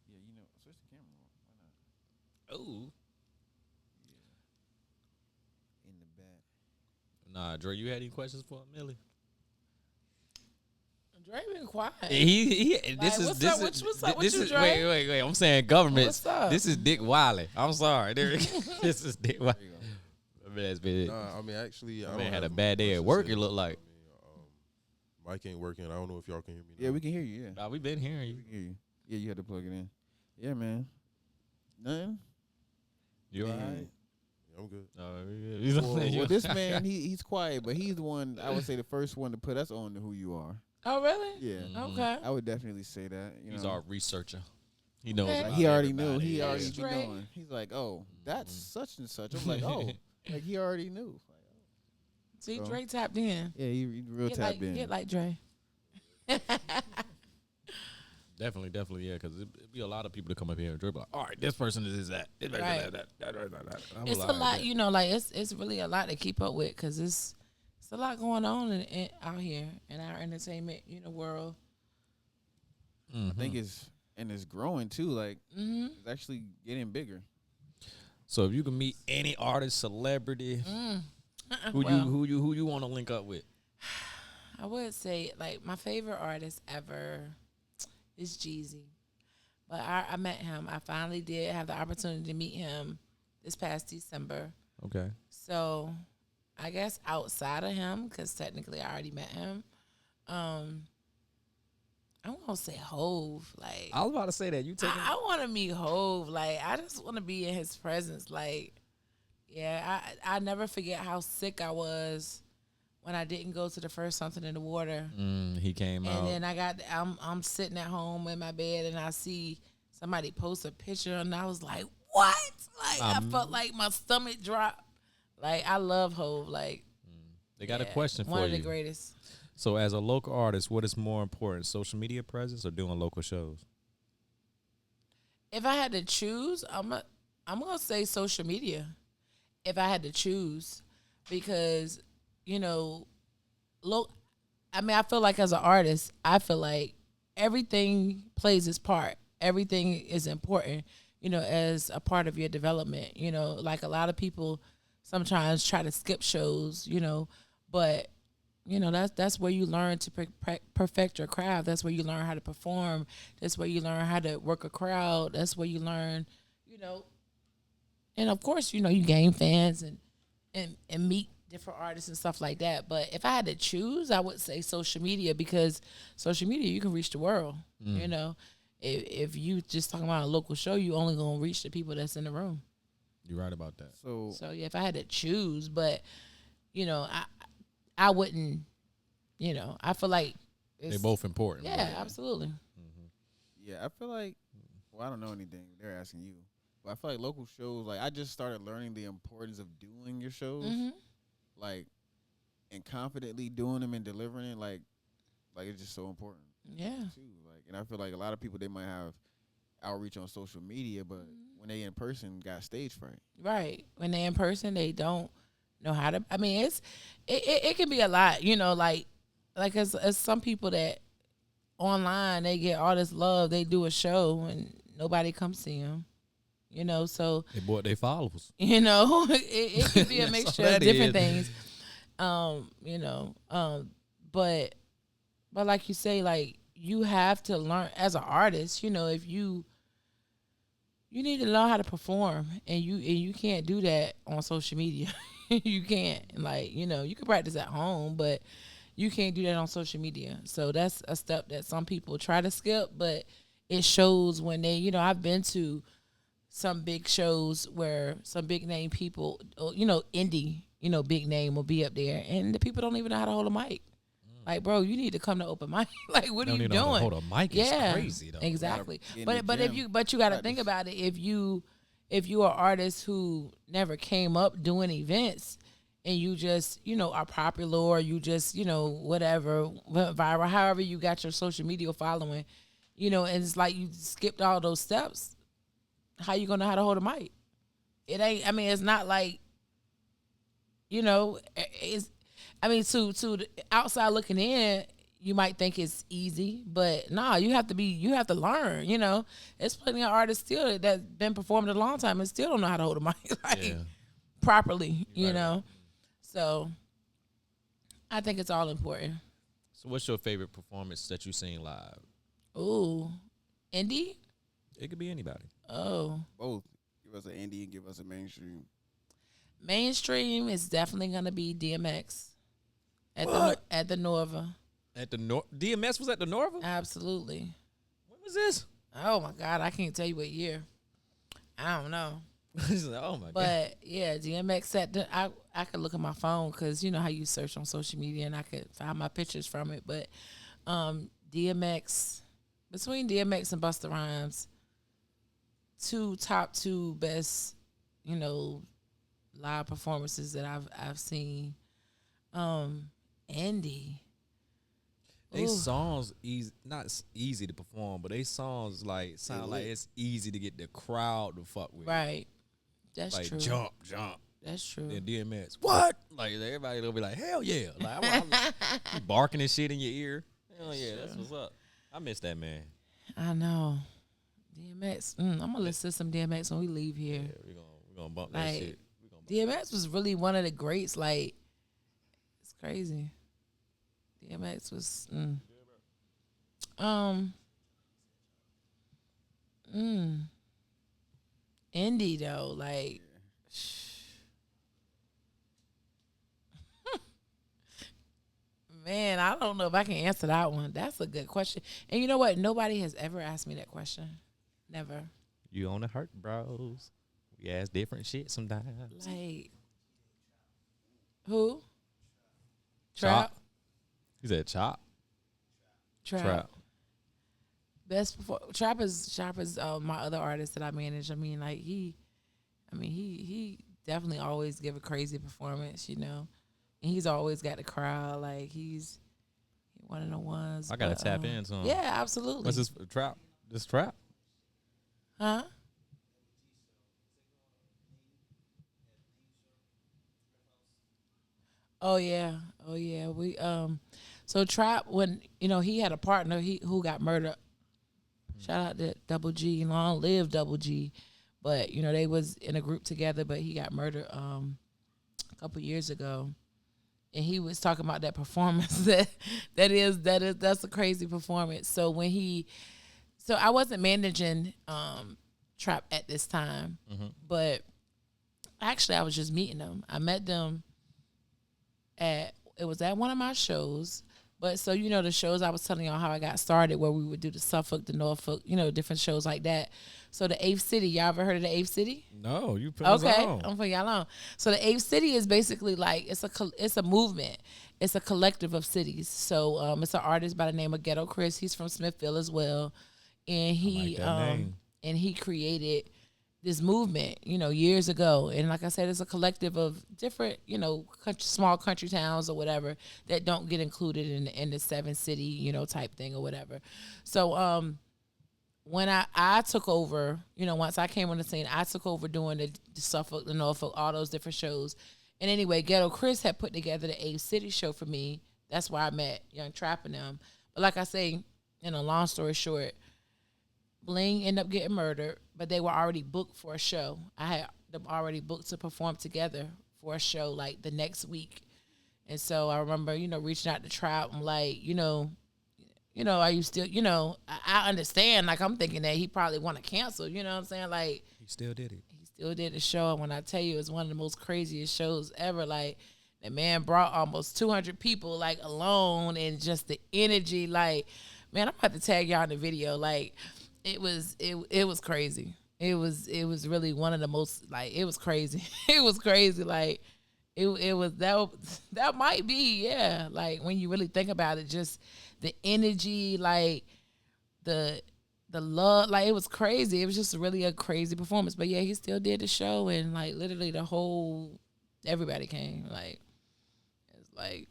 Oh, yeah, switch the camera on. Why not? Oh. Yeah. In the back. Nah, Dre, you had any questions for Amilly? Dre been quiet. This is this what's up with this you, is Dre? wait. I'm saying government. What's up? This is Dick Wiley. I'm sorry. This is Dick Wiley. There you go. That's been I mean, actually, I man don't had a have bad day much at to work. say. It looked like. Mic ain't working. I don't know if y'all can hear me. Yeah, now. we can hear you. Yeah, Nah, we been hearing you. we can hear you. Yeah, you had to plug it in. Yeah, man. Nothing. You Man. alright? Yeah, I'm good. Well, this man, he's quiet, but he's the one, I would say, the first one to put us on to who you are. Oh, really? Yeah, Okay. I would definitely say that. He's our researcher. He knows. Okay. Like, about he already knew. everybody. He Yeah. already be Straight. knowing. He's like, oh, that's such and such. I'm like, oh, like he already knew. Like, See, So- Dre tapped in. yeah, he real Get tapped like, in. Get like Dre. Definitely, yeah, because it'd be a lot of people to come up here and dribble. Like, all right, this person is that. This person Right. is that. I'm It's a like, lot, like it's really a lot to keep up with because it's a lot going on out here in our entertainment, world. I think it's growing too. Like it's actually getting bigger. So if you can meet any artist, celebrity, who you want to link up with? I would say like my favorite artist ever is Jeezy, but I met him. I finally did have the opportunity to meet him this past December. Okay. So I guess outside of him, because technically I already met him, I'm gonna say Hove. Like I was about to say that. You taking I want to meet Hove. Like I just want to be in his presence. Like yeah, I never forget how sick I was when I didn't go to the first Something in the Water. he came out. And then I'm sitting at home in my bed and I see somebody post a picture and I was like, what? Like I felt like my stomach dropped. Like I love Hove. Like They got a question for you. one of the greatest. So as a local artist, what is more important, social media presence or doing local shows? If I had to choose, I'm gonna say social media. If I had to choose, because look, I mean, I feel like as an artist, I feel like everything plays its part. Everything is important, as a part of your development. Like a lot of people sometimes try to skip shows, but that's where you learn to perfect your craft. That's where you learn how to perform. That's where you learn how to work a crowd. That's where you learn, and of course, you gain fans and meet different artists and stuff like that. But if I had to choose, I would say social media, because social media, you can reach the world. If you just talking about a local show, you only gonna reach the people that's in the room. You're right about that. So yeah, if I had to choose, but I wouldn't. I feel like They're both important. Yeah, absolutely. yeah, I feel like I don't know anything. They're asking you. But I feel like local shows, like I just started learning the importance of doing your shows, like, and confidently doing them and delivering it, like it's just so important. Yeah. Too, like, and I feel like a lot of people they might have outreach on social media, but when they in person, got stage fright. Right. When they in person, they don't know how to. I mean, it can be a lot, you know. Like as some people that online they get all this love, they do a show and nobody comes see them. You know, so They bought their followers. you know, it can be a mixture of different things. You know, but like you say, like you have to learn as an artist. You know, if you need to learn how to perform, and you can't do that on social media. You can't. Like, you know, you can practice at home, but you can't do that on social media. So that's a step that some people try to skip, but it shows when they, you know, I've been to some big shows where some big name people, you know, indie, you know, big name will be up there, and the people don't even know how to hold a mic. Like, bro, you need to come to open mic. Like, what are you doing? Hold a mic is crazy though. Exactly. But you got to think about it. If you are an artist who never came up doing events, and you just, you know, are popular, or you just, you know, whatever, went viral, however you got your social media following, you know, and it's like you skipped all those steps. How you gonna know how to hold a mic? It ain't. I mean, it's not like, you know, it's. I mean, to the outside looking in, you might think it's easy, but nah, you have to learn. You know, there's plenty of artists still that's been performing a long time and still don't know how to hold a mic properly. You know, so I think it's all important. So, what's your favorite performance that you've seen live? Ooh, indie? It could be anybody. Oh, Both. Give us an indie and give us a mainstream. Mainstream is definitely gonna be DMX at the Norva. At the DMX was at the Norva? Absolutely. When was this? Oh my God, I can't tell you what year. I don't know. Oh my God. But yeah, DMX at the. I could look at my phone because you know how you search on social media and I could find my pictures from it. But DMX, between DMX and Busta Rhymes, top two best, you know, live performances that I've seen. Andy. They songs not easy to perform, but they songs like sound like it's easy to get the crowd to fuck with. Right. That's like true. Jump. That's true. Then DMX, what? Like everybody will be like, hell yeah. Like I'm barking and shit in your ear. Hell yeah, that's what's up. I miss that man. I know. DMX. I'm gonna listen to some DMX when we leave here. Yeah, we're gonna bump that shit. DMX was really one of the greats. Like, it's crazy. DMX was. Indie though, like. Man, I don't know if I can answer that one. That's a good question. And you know what? Nobody has ever asked me that question. Never. You on the Hurtbros? We ask different shit sometimes. Like, who? Chop. He said Chop. Trap. Best before Trap is my other artist that I manage. I mean, like he definitely always give a crazy performance, you know. And he's always got the crowd. Like he's one of the ones. I gotta tap into him. Yeah, absolutely. What's this Trap? This Trap? Huh? Oh yeah. We so Trap, when you know he had a partner who got murdered. Shout out to Double G, long live Double G. But you know they was in a group together, but he got murdered a couple years ago. And he was talking about that performance that's a crazy performance. So I wasn't managing Trap at this time, but actually I was just meeting them. I met them it was at one of my shows. But so, you know, the shows I was telling y'all how I got started, where we would do the Suffolk, the Norfolk, you know, different shows like that. So the 8th City, y'all ever heard of the 8th City? No, you put us on. Okay, I'm putting y'all on. So the 8th City is basically like, it's a movement. It's a collective of cities. So it's an artist by the name of Ghetto Chris. He's from Smithville as well. And he created this movement, years ago. And like I said, it's a collective of different, small country towns or whatever that don't get included in the seven city, type thing or whatever. So when I took over, once I came on the scene, I took over doing the Suffolk, the Norfolk, all those different shows. And anyway, Ghetto Chris had put together the A City show for me. That's where I met Young Trap and them. But like I say, long story short, Bling ended up getting murdered, but they were already booked for a show. I had them already booked to perform together for a show like the next week. And so I remember, reaching out to Trap. I'm like, are you still, I understand. Like, I'm thinking that he probably want to cancel, you know what I'm saying? Like, He still did it. he still did the show. And when I tell you, it was one of the most craziest shows ever. Like, the man brought almost 200 people, like, alone, and just the energy. Like, man, I'm about to tag y'all in the video. Like, it was crazy. It was really one of the most, like, it was crazy. It was crazy. Like, it was that might be, yeah. Like, when you really think about it, just the energy, like the love, like, it was crazy. It was just really a crazy performance. But yeah, he still did the show, and like literally everybody came. Like, it's like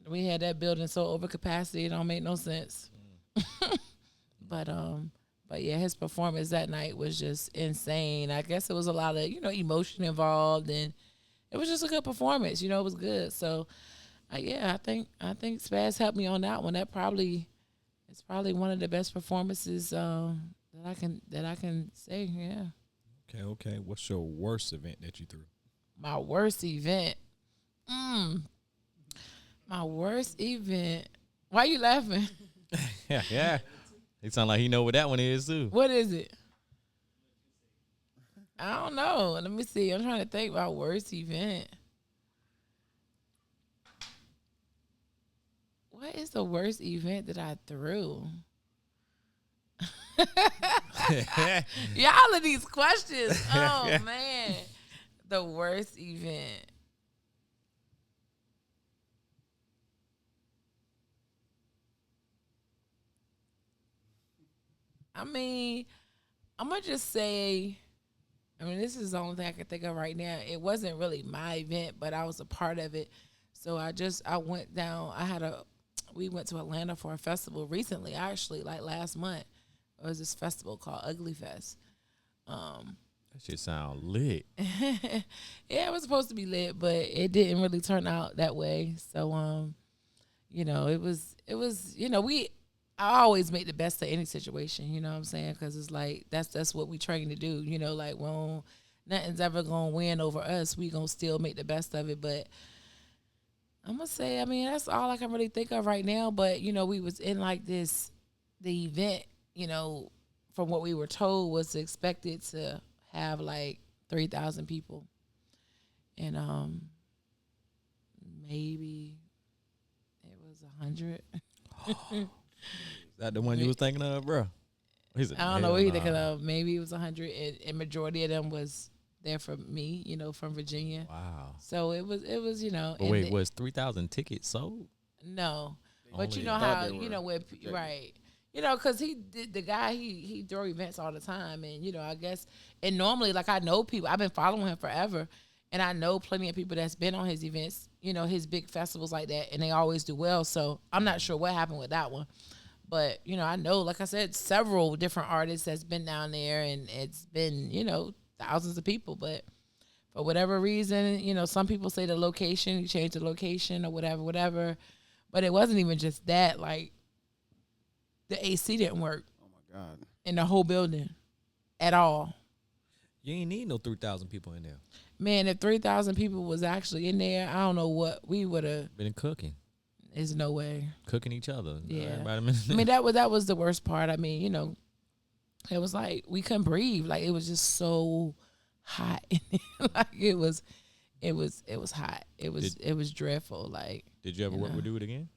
we had that building so over capacity, it don't make no sense. But yeah, his performance that night was just insane. I guess it was a lot of, emotion involved, and it was just a good performance. It was good. So yeah, I think Spaz helped me on that one. It's probably one of the best performances that I can say. Yeah. Okay. What's your worst event that you threw? My worst event. My worst event. Why you laughing? Yeah. It sounds like he know what that one is too. What is it? I don't know. Let me see. I'm trying to think about worst event. What is the worst event that I threw? Y'all of these questions. Oh, man. The worst event. I mean, I'm going to just say, this is the only thing I can think of right now. It wasn't really my event, but I was a part of it. So I went down. We went to Atlanta for a festival recently, actually, like last month. It was this festival called Ugly Fest. That shit sound lit. Yeah, it was supposed to be lit, but it didn't really turn out that way. So, it was, I always make the best of any situation, you know what I'm saying? Because it's like, that's what we train to do, like, well, nothing's ever going to win over us. We going to still make the best of it. But I'm going to say, that's all I can really think of right now. But, we was in like the event, from what we were told was expected to have like 3,000 people. And maybe it was 100. Is that the one you was thinking of, bro? I don't know what you're thinking of. Maybe it was 100, and majority of them was there from me, from Virginia. Wow. So it was, But wait, was 3,000 tickets sold? No. Only But you know how, where, right. Because he did, the guy, he throw events all the time. And, I guess, and normally, like, I know people, I've been following him forever. And I know plenty of people that's been on his events, his big festivals like that, and they always do well. So I'm not sure what happened with that one. But, I know, like I said, several different artists that's been down there, and it's been, thousands of people. But for whatever reason, some people say the location, you changed the location or whatever. But it wasn't even just that. Like, the AC didn't work. Oh, my God. In the whole building at all. You ain't need no 3,000 people in there. Man, if 3,000 people was actually in there, I don't know what we would have been cooking. There's no way. Cooking each other. Yeah. That was the worst part. It was like we couldn't breathe. Like, it was just so hot. Like, it was hot. It was dreadful. Like, did you ever work with do it again?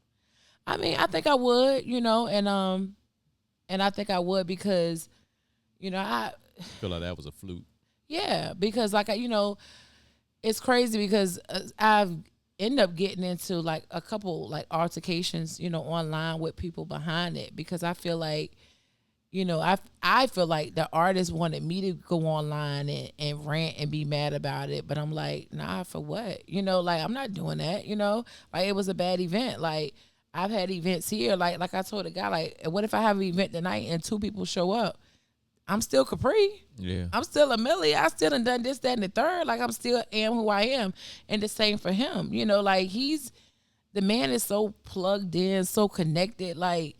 I think I would, and I think I would because, I feel like that was a fluke. Yeah, because like it's crazy because I've end up getting into like a couple like altercations, online with people behind it, because I feel like, I feel like the artist wanted me to go online and rant and be mad about it, but I'm like, nah, for what? Like I'm not doing that. Like it was a bad event. Like I've had events here, like I told the guy, like, what if I have an event tonight and 2 people show up? I'm still Capri. Yeah. I'm still Amilly. I still done this, that, and the third. Like I'm still am who I am, and the same for him. Like the man is so plugged in, so connected. Like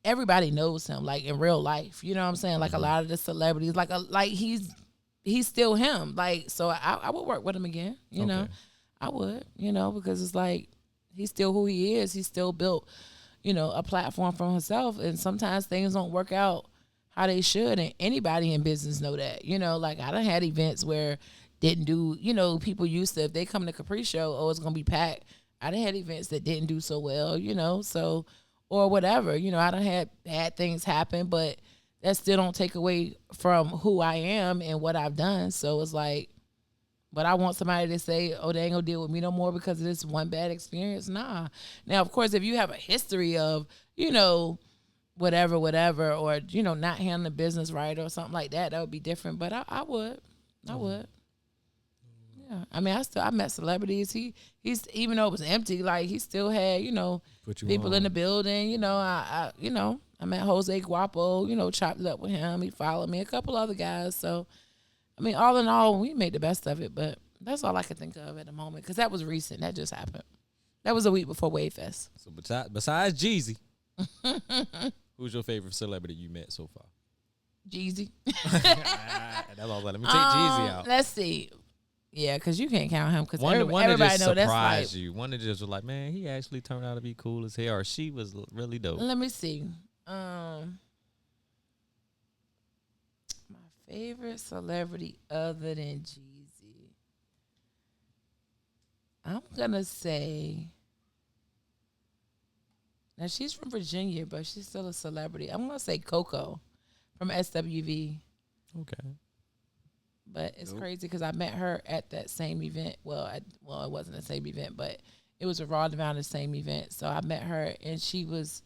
everybody knows him, like in real life. You know what I'm saying? Like a lot of the celebrities, like he's still him. Like so, I would work with him again. You know, I would. Because it's like he's still who he is. He still built, a platform for himself. And sometimes things don't work out how they should, and anybody in business know that. Like I done had events where didn't do. People used to, if they come to Capri Show, oh, it's gonna be packed. I done had events that didn't do so well. So. Or whatever, I done had bad things happen, but that still don't take away from who I am and what I've done. So it's like, but I want somebody to say, oh, they ain't gonna deal with me no more because of this one bad experience. Nah. Now, of course, if you have a history of, whatever, or, not handling business right or something like that, that would be different. But I would. Yeah, I mean, I met celebrities. He's even though it was empty, like he still had people in the building. I met Jose Guapo. Chopped it up with him. He followed me. A couple other guys. So, I mean, all in all, we made the best of it. But that's all I could think of at the moment because that was recent. That just happened. That was a week before Wave Fest. So besides Jeezy, who's your favorite celebrity you met so far? Jeezy. That's all. Let me take Jeezy out. Let's see. Yeah, because you can't count him because one everybody that just know that's surprised like, you. One that just was like, man, he actually turned out to be cool as hell, or she was really dope. Let me see. My favorite celebrity other than Jeezy, I'm gonna say. Now she's from Virginia, but she's still a celebrity. I'm gonna say Coco from SWV. Okay. But it's crazy because I met her at that same event. Well, it wasn't the same event, but it was around the same event. So I met her, and she was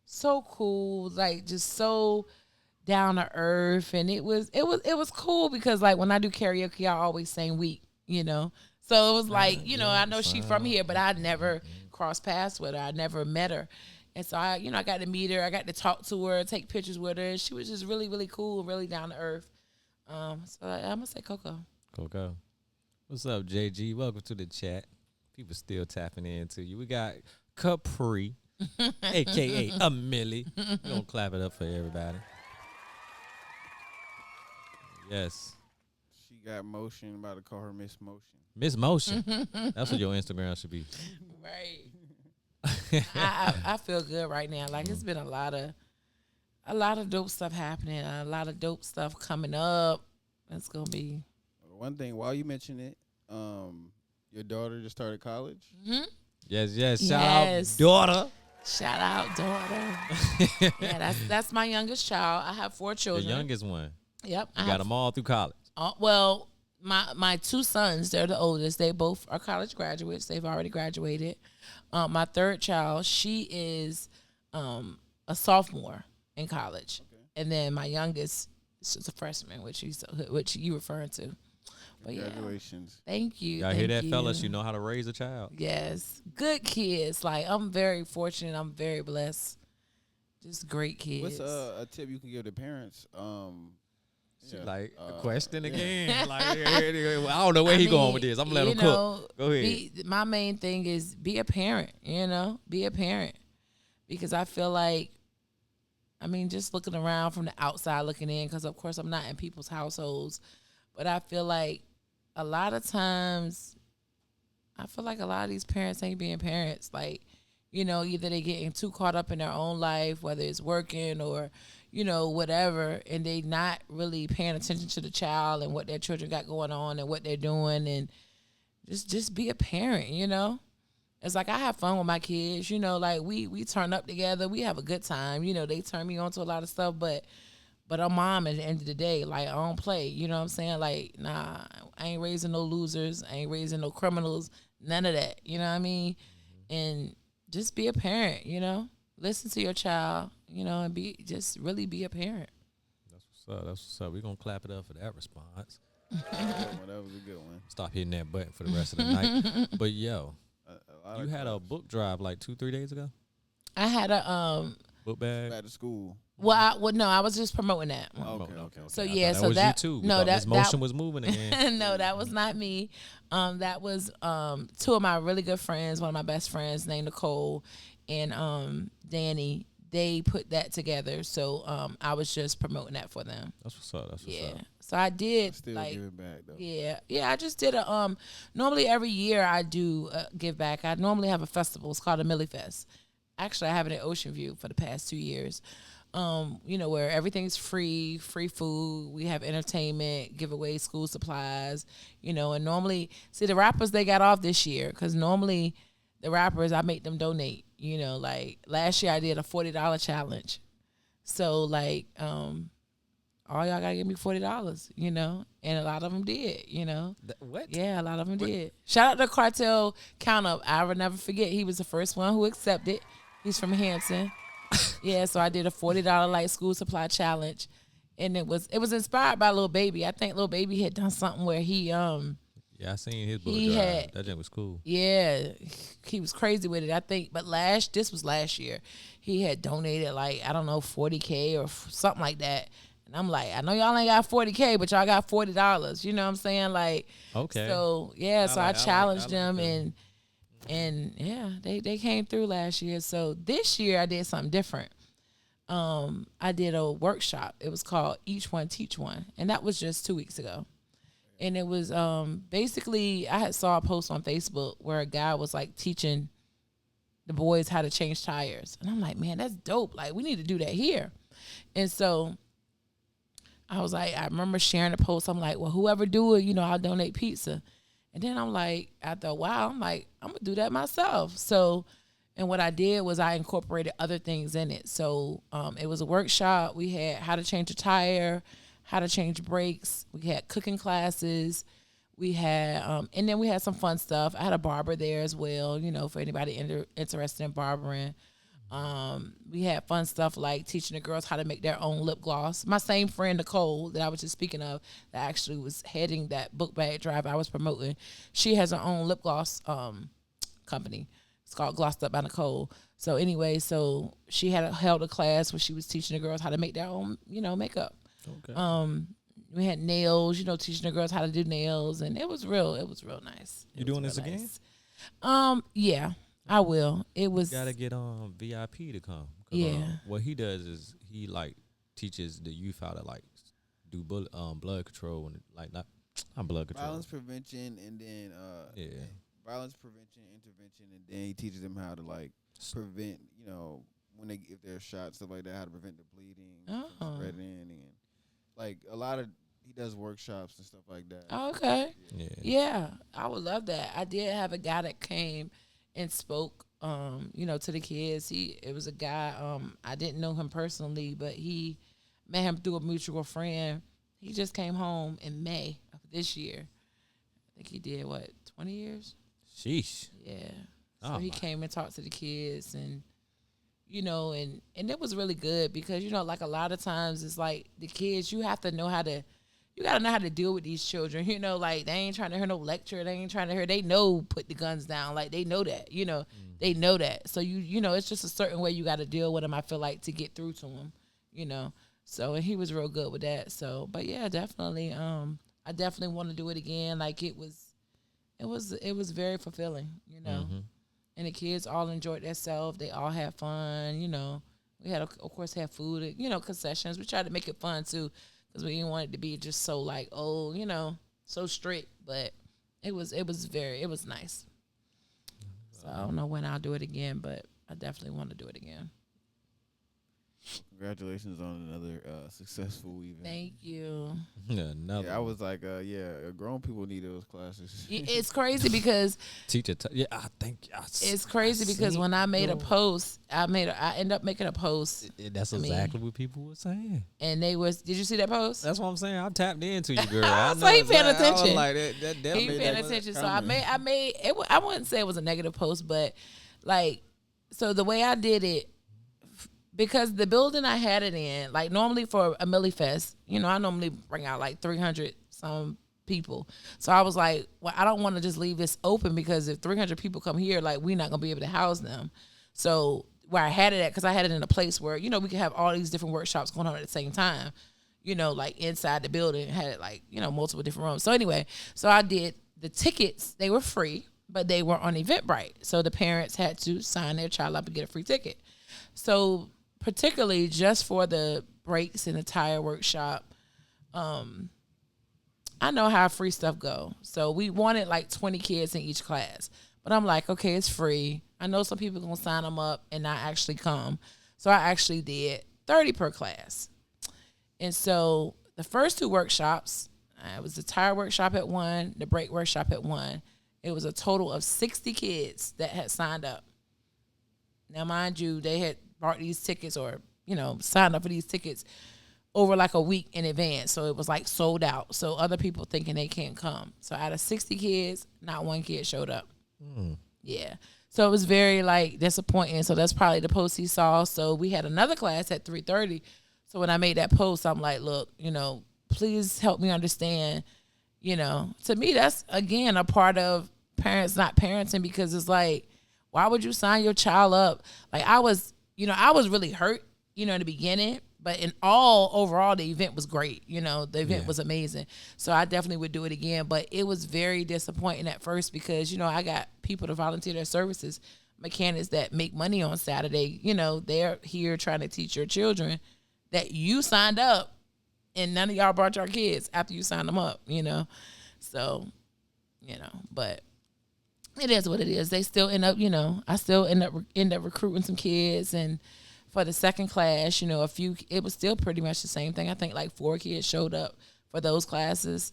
so cool, like just so down to earth, and it was cool because like when I do karaoke, I always sing weak, So it was like I know she from here, but I never crossed paths with her. I never met her. And so I got to meet her. I got to talk to her, take pictures with her. She was just really, really cool, really down to earth. So I'm gonna say Coco. Coco. What's up, JG? Welcome to the chat. People still tapping into you. We got Capri, aka Amilly. We're gonna clap it up for everybody. Yes. She got motion. About to call her Miss Motion. Miss Motion. That's what your Instagram should be. Right. I feel good right now. Like it's been a lot of dope stuff happening, a lot of dope stuff coming up. It's gonna be one thing. While you mention it, your daughter just started college. Mm-hmm. Yes. Shout out, daughter. Shout out, daughter. Yeah, that's my youngest child. I have 4 children. The youngest one. Yep, I got them all through college. Well, my 2 sons, they're the oldest. They both are college graduates. They've already graduated. My 3rd child, she is a sophomore in college, and then my youngest is a freshman, which you referring to. But Congratulations! Yeah, thank you. Y'all hear that, fellas? You know how to raise a child. Yes, good kids. Like I'm very fortunate. I'm very blessed. Just great kids. What's a tip you can give to parents? Like a question again. Like I don't know where he going with this. I'm gonna let him cook. Go ahead. My main thing is be a parent. Be a parent, because I feel like. I mean, just looking around from the outside looking in, because, of course, I'm not in people's households. But I feel like a lot of times, a lot of these parents ain't being parents. Like, either they getting too caught up in their own life, whether it's working or, whatever, and they not really paying attention to the child and what their children got going on and what they're doing. And just be a parent, It's like I have fun with my kids, like we turn up together. We have a good time. They turn me on to a lot of stuff, but I'm mom at the end of the day. Like, I don't play. You know what I'm saying? Like, nah, I ain't raising no losers. I ain't raising no criminals. None of that. You know what I mean? And just be a parent, listen to your child, you know, and really be a parent. That's what's up. That's what's up. We're gonna clap it up for that response. That was a good one. Stop hitting that button for the rest of the night. But yo, you had a claps. book drive like 2-3 days ago. I had a Book bag. Back to school. no, I was just promoting that. Okay. So I yeah, thought so was that you too. no, Miss that Motion was moving again. no, that was not me. That was two of my really good friends, one of my best friends named Nicole and Danny. They put that together, so I was just promoting that for them. That's what's up. That's what's up. So I did Still like give it back though. yeah. I just did a normally every year I do give back. I normally have a festival. It's called Amilly Fest. Actually, I have it at Ocean View for the past 2 years. You know, where everything's free food. We have entertainment, give away school supplies, you know, and normally, see the rappers, they got off this year because normally the rappers, I make them donate, you know, like last year I did a $40 challenge. So like, all y'all gotta give me $40, you know, and a lot of them did, you know. What? Yeah, a lot of them did. Shout out to Cartel Count Up. I will never forget. He was the first one who accepted. He's from Hampton. Yeah, so I did a $40 like school supply challenge, and it was inspired by Lil Baby. I think Lil Baby had done something where he Yeah, I seen his book He drive. had- That thing was cool. yeah, he was crazy with it. I think, but this was last year. He had donated like I don't know $40K or something like that. And I'm like, I know y'all ain't got $40K, but y'all got $40. You know what I'm saying? Like, Okay. so yeah, so I challenged them that. and yeah, they came through last year. So this year I did something different. I did a workshop. It was called Each One Teach One, and that was just 2 weeks ago. And it was basically I had saw a post on Facebook where a guy was like teaching the boys how to change tires, and I'm like, man, that's dope. Like we need to do that here. And so I was like, I remember sharing the post. I'm like, well, whoever do it, you know, I'll donate pizza. And then I'm like, after a while, I'm like, I'm gonna do that myself. So, and what I did was I incorporated other things in it. So it was a workshop. We had how to change a tire, how to change brakes. We had cooking classes. We had, and then we had some fun stuff. I had a barber there as well, you know, for anybody interested in barbering. We had fun stuff like teaching the girls how to make their own lip gloss. My same friend Nicole that I was just speaking of, that actually was heading that book bag drive I was promoting, she has her own lip gloss company. It's called Glossed Up by Nicole. So anyway, so she held a class where she was teaching the girls how to make their own, you know, makeup. Okay. We had nails, you know, teaching the girls how to do nails, and it was real nice. You doing this again? Nice. Yeah, I will. It was Gotta get VIP to come. Yeah. What he does is he like teaches the youth how to like do blood control and like not blood control. Violence prevention and then violence prevention, intervention, and then he teaches them how to like prevent, you know, when if they're shot, stuff like that, how to prevent the bleeding from spreading, and like a lot of he does workshops and stuff like that. Oh, okay. Yeah. I would love that. I did have a guy that came and spoke, you know, to the kids. It was a guy, I didn't know him personally, but he met him through a mutual friend. He just came home in May of this year. I think he did 20 years? Sheesh. Yeah. So he came and talked to the kids, and you know, and it was really good because, you know, like a lot of times it's like the kids, you gotta know how to deal with these children, you know, like they ain't trying to hear no lecture. They ain't trying to hear, they know, put the guns down. Like they know that, you know, they know that. So you know, it's just a certain way you got to deal with them, I feel like, to get through to them, you know? So, and he was real good with that. So, but yeah, definitely. I definitely want to do it again. Like it was very fulfilling, you know? Mm-hmm. And the kids all enjoyed themselves. They all had fun, you know. We had, of course, had food, you know, concessions. We tried to make it fun, too, because we didn't want it to be just so, like, oh, you know, so strict. But it was nice. So I don't know when I'll do it again, but I definitely want to do it again. Congratulations on another successful event. Thank you. Yeah, I was like, grown people need those classes. It's crazy because teacher. I think it's crazy because when I made a post, I ended up making a post. That's exactly what people were saying. And did you see that post? That's what I'm saying. I tapped into you, girl. So he paying attention. I was like, that He paying attention. So I made it. I wouldn't say it was a negative post, but like, so the way I did it, because the building I had it in, like normally for Amilly Fest, I normally bring out like 300 some people. So I was like, well, I don't want to just leave this open because if 300 people come here, like we're not gonna be able to house them. So where I had it at, because I had it in a place where we could have all these different workshops going on at the same time. Like inside the building, had it like multiple different rooms. So anyway, so I did the tickets. They were free, but they were on Eventbrite. So the parents had to sign their child up and get a free ticket. So particularly just for the breaks and the tire workshop, I know how free stuff go. So we wanted like 20 kids in each class. But I'm like, okay, it's free. I know some people going to sign them up and not actually come. So I actually did 30 per class. And so the first two workshops, it was the tire workshop at 1, the brake workshop at 1. It was a total of 60 kids that had signed up. Now, mind you, they had bought these tickets or, signed up for these tickets over like a week in advance. So it was like sold out. So other people thinking they can't come. So out of 60 kids, not one kid showed up. Yeah. So it was very like disappointing. So that's probably the post he saw. So we had another class at 3:30. So when I made that post, I'm like, look, please help me understand, to me, that's again a part of parents not parenting, because it's like, why would you sign your child up? Like I was really hurt, in the beginning, but overall, the event was great. The event was amazing. So I definitely would do it again, but it was very disappointing at first because, I got people to volunteer their services, mechanics that make money on Saturday. They're here trying to teach your children that you signed up and none of y'all brought your kids after you signed them up, So, but it is what it is. They still end up, I still end up recruiting some kids. And for the second class, it was still pretty much the same thing. I think like 4 kids showed up for those classes.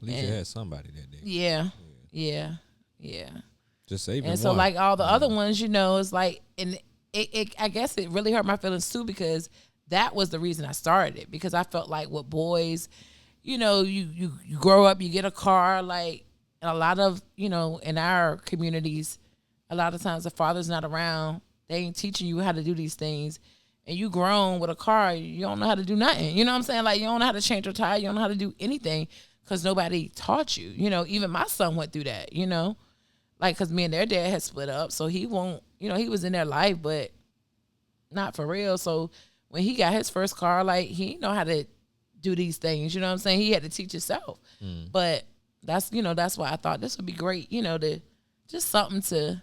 At least you had somebody that day. Yeah. Just saving And so one. like all the other ones, it's like, and it I guess it really hurt my feelings too, because that was the reason I started it, because I felt like with boys, you grow up, you get a car, like, and a lot of, in our communities, a lot of times the father's not around. They ain't teaching you how to do these things. And you grown with a car, you don't know how to do nothing. You know what I'm saying? Like, you don't know how to change your tire. You don't know how to do anything because nobody taught you. Even my son went through that, Like, because me and their dad had split up. So he won't, he was in their life, but not for real. So when he got his first car, like, he didn't know how to do these things. You know what I'm saying? He had to teach himself. But that's why I thought this would be great, to just something to.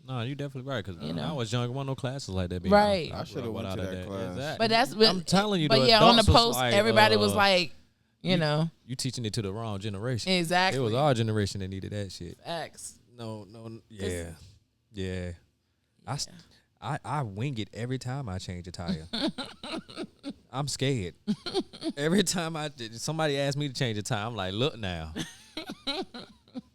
No, you definitely right, because when I was young, there wasn't no classes like that. Being right. I should have went to that class. Exactly. But I'm telling you, but the on the adults was post, like, everybody was like, you teaching it to the wrong generation. Exactly. It was our generation that needed that shit. Facts. No, yeah. I wing it every time I change a tire. I'm scared. Every time somebody asks me to change a tire, I'm like, look now.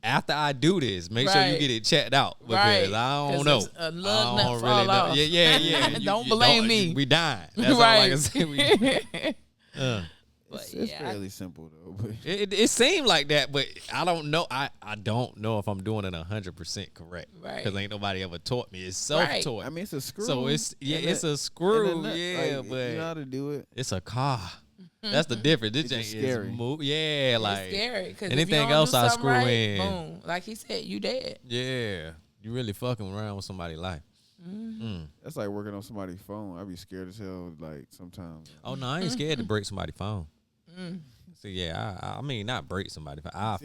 After I do this, make sure you get it checked out, because I don't know. I don't really fall know. off. Yeah. Don't blame me. We dying. That's all I can say. It's fairly simple though. But It seemed like that, but I don't know. I don't know if I'm doing it 100% correct. Right. Because ain't nobody ever taught me. It's self-taught. I mean, it's a screw. So it's a screw. Like, but you know how to do it. it's a car. That's the difference. This It's ain't just scary. It's scary. Because anything else I screw in. Boom. Like he said, you dead. Yeah, you really fucking around with somebody's life. That's like working on somebody's phone. I'd be scared as hell. Like sometimes. Oh no, I ain't scared to break somebody's phone. So yeah, I mean not break somebody's phone. I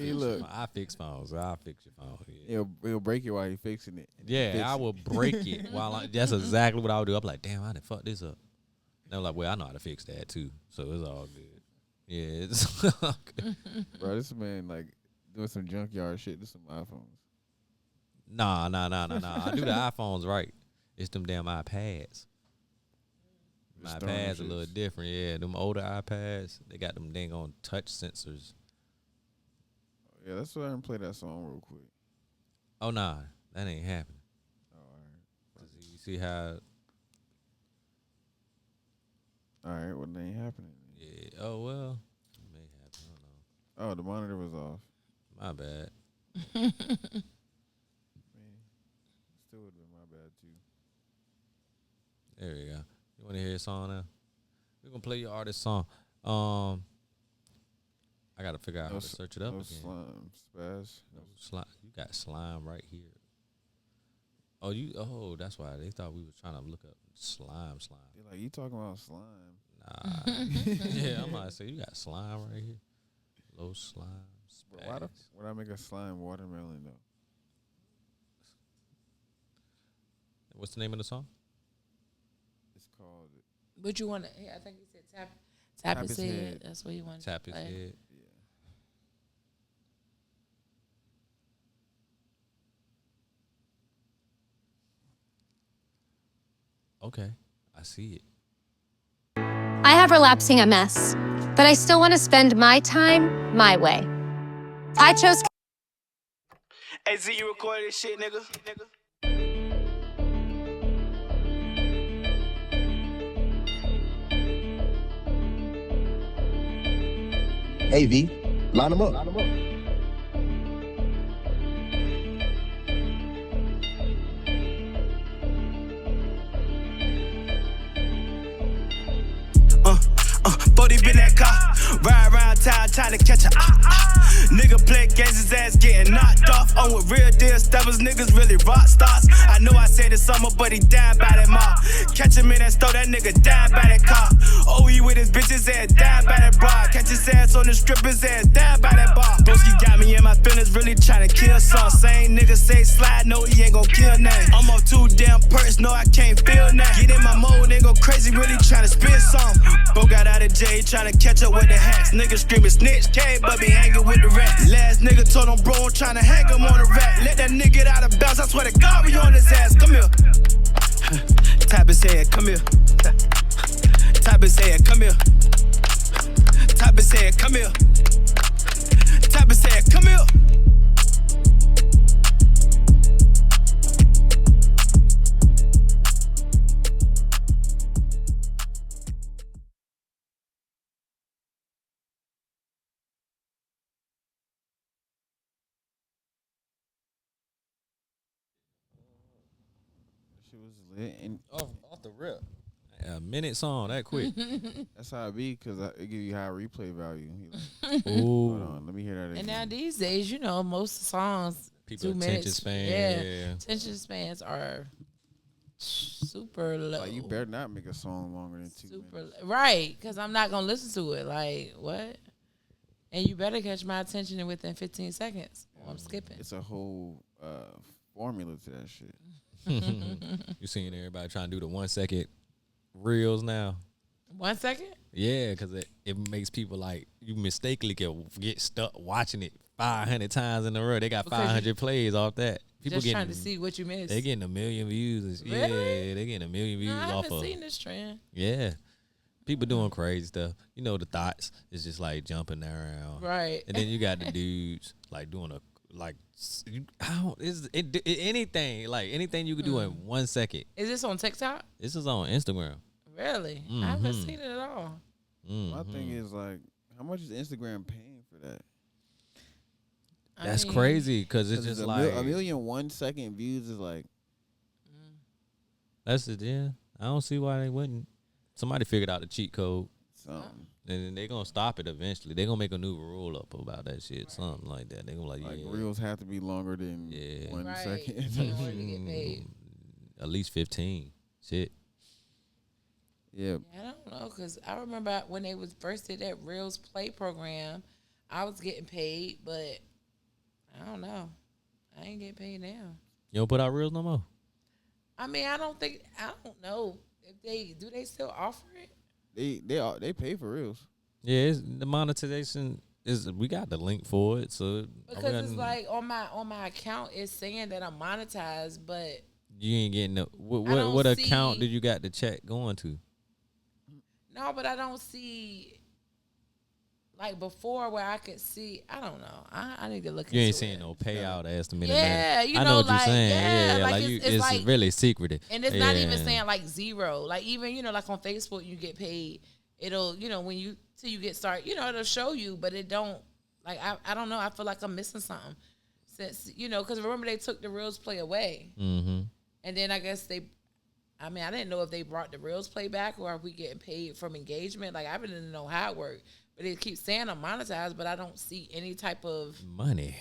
fix phones. I'll fix your phone. Yeah. He'll break it while he's fixing it. Yeah, I will break it that's exactly what I would do. I'm like, damn, I done fucked this up. And I'm like, well, I know how to fix that too. So it's all good. Yeah, it's all good. Bro, this man like doing some junkyard shit to some iPhones. Nah. I do the iPhones right. It's them damn iPads. My iPads a little different. Yeah, them older iPads, they got them dang on touch sensors. Yeah, that's why I didn't play that song real quick. Oh nah, that ain't happening. All right. You see how? All right, well, it ain't happening. Yeah. Oh well, it may happen. I don't know. Oh, the monitor was off. My bad. Man, still would have been my bad too. There you go. You want to hear a song now? We're gonna play your artist song. I gotta figure out how to search it up again. Slime, spaz. No slime. You got slime right here. Oh, that's why they thought we were trying to look up slime. They're like, you talking about slime? Nah. Yeah, I'm about to say you got slime right here. Low slime. But why would I make a slime watermelon though? What's the name of the song? It's called. What you want to? I think he said tap his head. That's what he wanted. Tap his head. Okay, I see it. I have relapsing MS, but I still want to spend my time my way. I chose. Hey, Z, you recorded this shit, nigga? Hey, V, line them up. Bodie been that car, ride around town trying to catch a nigga play games, his ass getting knocked off. On with real deal steppers, niggas really rock stars. I know I said this summer, but he died by that mall. Catch him in that store, that nigga died by that car. Oh, he with his bitches ass, died by that bar. Catch his ass on the strip, his ass, died by that bar. Broski got me in my feelings, really trying to kill some. Same nigga say slide, no, he ain't gon' kill nothing. I'm off too damn perks, no, I can't feel nothing. Get in my mode, they go crazy, really trying to spit some. Bro got out of jail, trying to catch up with the hacks. Nigga screaming snitch, K, but be hanging with the rats. Last nigga told him bro, I'm trying to hang him on the rack. Let that nigga get out of bounds, I swear to God, we on his ass. Come here. Tap his head, come here. Tap his head, come here. Tap his head, come here. Tap his head, come here. She was lit, and Off the rip. A minute song, that quick. that's how it be, because it give you high replay value. Ooh. Hold on, let me hear that again. And now these days, you know, most songs, People 2 attention minutes. span. Yeah, attention spans are super low. Like, you better not make a song longer than 2 super minutes. right, because I'm not gonna listen to it. Like what? And you better catch my attention within 15 seconds. Or I'm skipping. It's a whole formula to that shit. You seen everybody trying to do the 1 second reels now? 1 second? Yeah, because it makes people like, you mistakenly can get stuck watching it 500 times in a row. They got Because 500 plays off that. People Just getting, trying to see what you missed. They getting 1 million views. Really? Yeah, they getting 1 million views No, I off haven't of. seen this trend. Yeah. People doing crazy stuff. You know, the thoughts is just like jumping around. Right. And then you got the dudes like doing anything you could do in 1 second. Is this on TikTok? This is on Instagram. Really? I haven't seen it at all. My thing is, like, how much is Instagram paying for that? That's crazy because it's 'Cause just a like a million 1 second views is like, that's it. Yeah, I don't see why they wouldn't. Somebody figured out the cheat code, something. and then they gonna stop it eventually. They gonna make a new rule up about that shit, something like that. They gonna like Reels have to be longer than Yeah. 1 Right. second. In order to get paid. at least 15. Shit. Yeah. I don't know, because I remember when they was first did that Reels Play program, I was getting paid, but I don't know. I ain't getting paid now. You don't put out reels no more. I mean, I don't know if they still offer it. They pay for reels. Yeah, the monetization is. We got the link for it, so Because it's like on my account, it's saying that I'm monetized, but you ain't getting no. What I don't what account see- did you got the check going to? no, but I don't see like before where I could see. I don't know. I need to look. You ain't into seeing it. no payout estimate. Yeah, you I know, know what like, you're saying. yeah, Yeah, like, like it's it's like- really secretive. And it's not even Yeah. saying like zero. Like even, like on Facebook you get paid. It'll, when you till you get started, it'll show you, but it don't like I don't know. I feel like I'm missing something. Since because remember they took the Reels Play away. Mm-hmm. And then I guess I mean, I didn't know if they brought the Reels play back or if we getting paid from engagement. Like, I didn't know how it worked. But it keeps saying I'm monetized, but I don't see any type of money,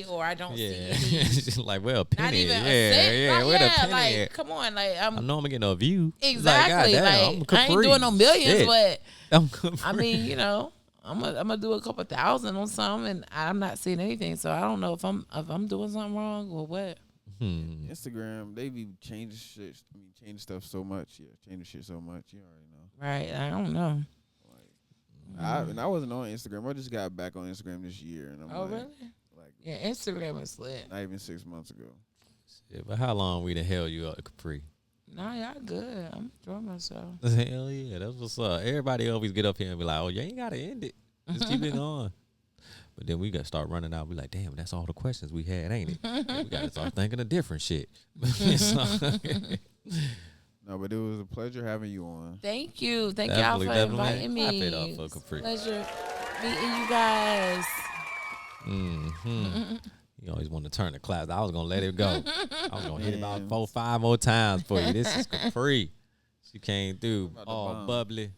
or I don't see any. like, well, Not penny. even Yeah, a cent. yeah. Like, Where the yeah, penny like, at? come on. Like, I know I'm getting a view. Exactly. Like, I ain't doing no millions, Shit. but I'm I mean, you know, I'm gonna do a couple thousand on something, and I'm not seeing anything. So I don't know if I'm doing something wrong or what. Instagram, they be changing shit. I mean, changing stuff so much. Yeah, changing shit so much. You already know. Right. I don't know. I wasn't on Instagram. I just got back on Instagram this year, and I'm Really? Like, Yeah, Instagram is lit. not even 6 months ago. Shit, but how long we the hell you up, Capri? Nah, y'all good. I'm enjoying myself. Hell yeah, that's what's up. Everybody always get up here and be like, "Oh, you ain't gotta end it. Just keep it going." But then we got to start running out. We like, damn, that's all the questions we had, ain't it? We got to start thinking of different shit. No, but it was a pleasure having you on. Thank you. Thank y'all for inviting me. Clap it up for Capri. Pleasure meeting you guys. You always want to turn the class. I was going to let it go. I was going to hit it about 4, 5 more times for you. This is Capri. She came through all bubbly.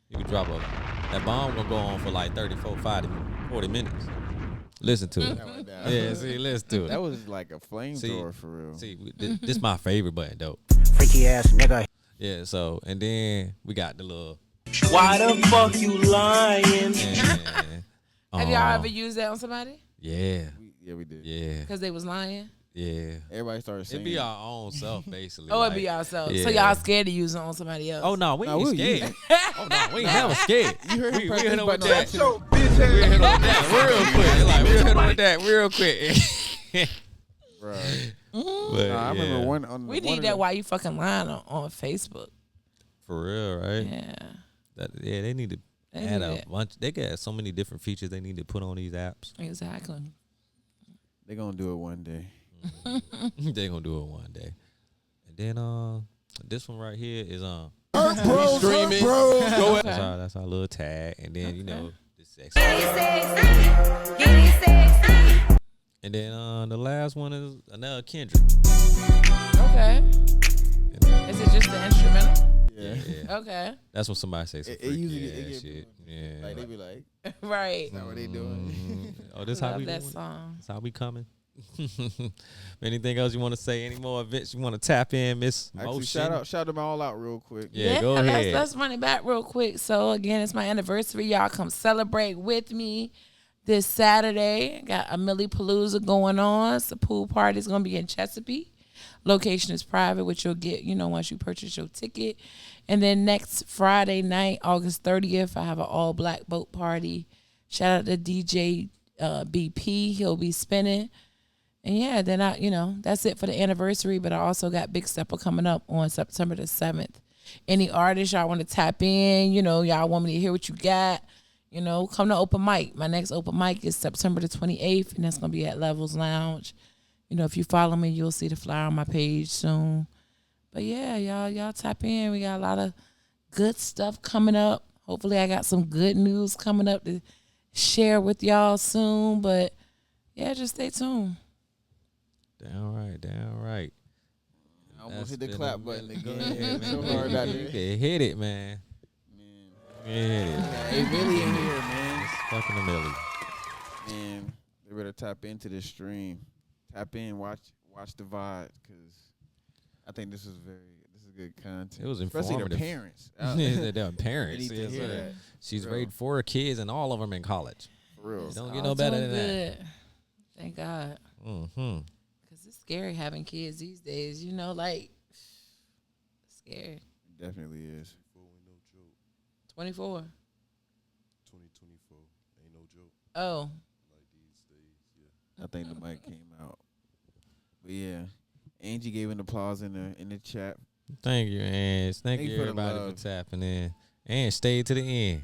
You can drop that bomb going to go on for like 34, 40 minutes. Listen to it. Yeah, see, listen to it. That was like a flamethrower for real. See, this my favorite button, though. Freaky ass nigga. Yeah, so, and then we got the little. Why the fuck you lying? Have y'all ever used that on somebody? Yeah. We did. Yeah. Because they was lying? Yeah. Everybody started saying It be our own self, basically. Oh, it be ourselves. Yeah. So y'all scared to use it on somebody else? Oh, no, we ain't scared. Oh, no, we ain't never scared. You heard we him hit him with press that. this We hit him with that real quick. Like, we hit him with that real quick. Right. But, I remember one on we need that while you fucking lying on Facebook. For real, right? Yeah. They need to add a bunch. They got so many different features they need to put on these apps. Exactly. They're going to do it one day. They're going to do it one day. And then this one right here is Hurtbros, streaming. Hurtbros. That's our little tag. And then, you know, the sex. And then the last one is another Kendrick. Okay. Is it just the instrumental? Yeah. Okay. That's when somebody says some It freaky usually ass shit. Yeah. Like, they be like, Right. that's what they doing. Oh, this how Love we that doing it? song. That's how we coming. Anything else you want to say? Any more events you want to tap in, Miss Actually, Motion? shout them all out real quick. Yeah, go ahead. Let's run it back real quick. So again, it's my anniversary. Y'all come celebrate with me this Saturday. Got Amilly Palooza going on. It's a pool party. It's gonna be in Chesapeake. Location is private, which you'll get, once you purchase your ticket. And then next Friday night, August 30th, I have an all black boat party. Shout out to DJ BP. He'll be spinning. And yeah, then that's it for the anniversary. But I also got Big Stepper coming up on September the 7th. Any artists y'all want to tap in, y'all want me to hear what you got, come to open mic. My next open mic is September the 28th, and that's going to be at Levels Lounge. If you follow me, you'll see the flyer on my page soon. But yeah, y'all tap in. We got a lot of good stuff coming up. Hopefully I got some good news coming up to share with y'all soon. But yeah, just stay tuned. Down right. I almost hit the clap button Go again. ahead, So man. hard out You there. can hit it, man. Hit it. Amilly in here, man. It's fucking Amilly. Man, they better tap into this stream. Tap in, watch the vibe, because I think this is good content. It was especially informative. the parents. They're parents. They need to hear that. She's Real. raised 4 kids, and all of them in college. For real. Don't All get no better doing than good. Thank God. that. Mm-hmm. Because it's scary having kids these days, scary. Definitely is. 24. 2024 ain't no joke. Oh. Like these days, I think the mic came out. But yeah, Angie gave an applause in the chat. Thank you, Ange. Thank you, you for the everybody, love. for tapping in. And stayed to the end.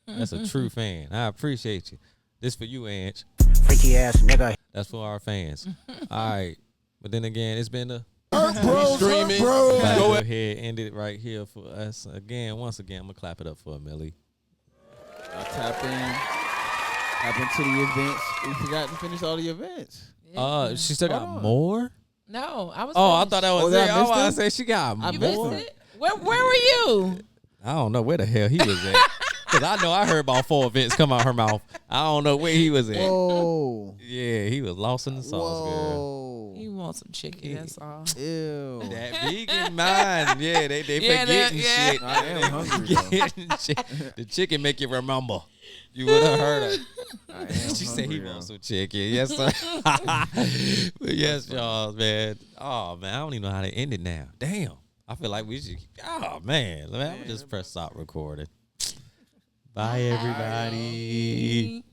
That's a true fan. I appreciate you. This for you, Ange. Freaky ass nigga. That's for our fans. All right. But then again, it's been a Streaming. go ahead, end it right here for us. Once again, I'm going to clap it up for Amilly. Tap into the events. We forgot to finish all the events. Yeah. She still got Hold on. more? No, I was. Oh, I finished. thought that was that it. I Oh, missed I it? said she got You more. missed it. Where were you? I don't know where the hell he was at. Because I know I heard about 4 events come out her mouth. I don't know where he was at. Whoa. Yeah, he was lost in the sauce, girl. Whoa. You want some chicken? That's all. Ew. That vegan mind. Yeah, they Yeah, forgetting yeah. shit. I am hungry, though. Forgetting shit. The chicken make you remember. You would have heard her. I am She said he hungry, wants though. some chicken. Yes, sir. But yes, y'all, man. Oh, man, I don't even know how to end it now. Damn. I feel like we should. Oh, man. I'm going to just press stop recording. Bye, everybody.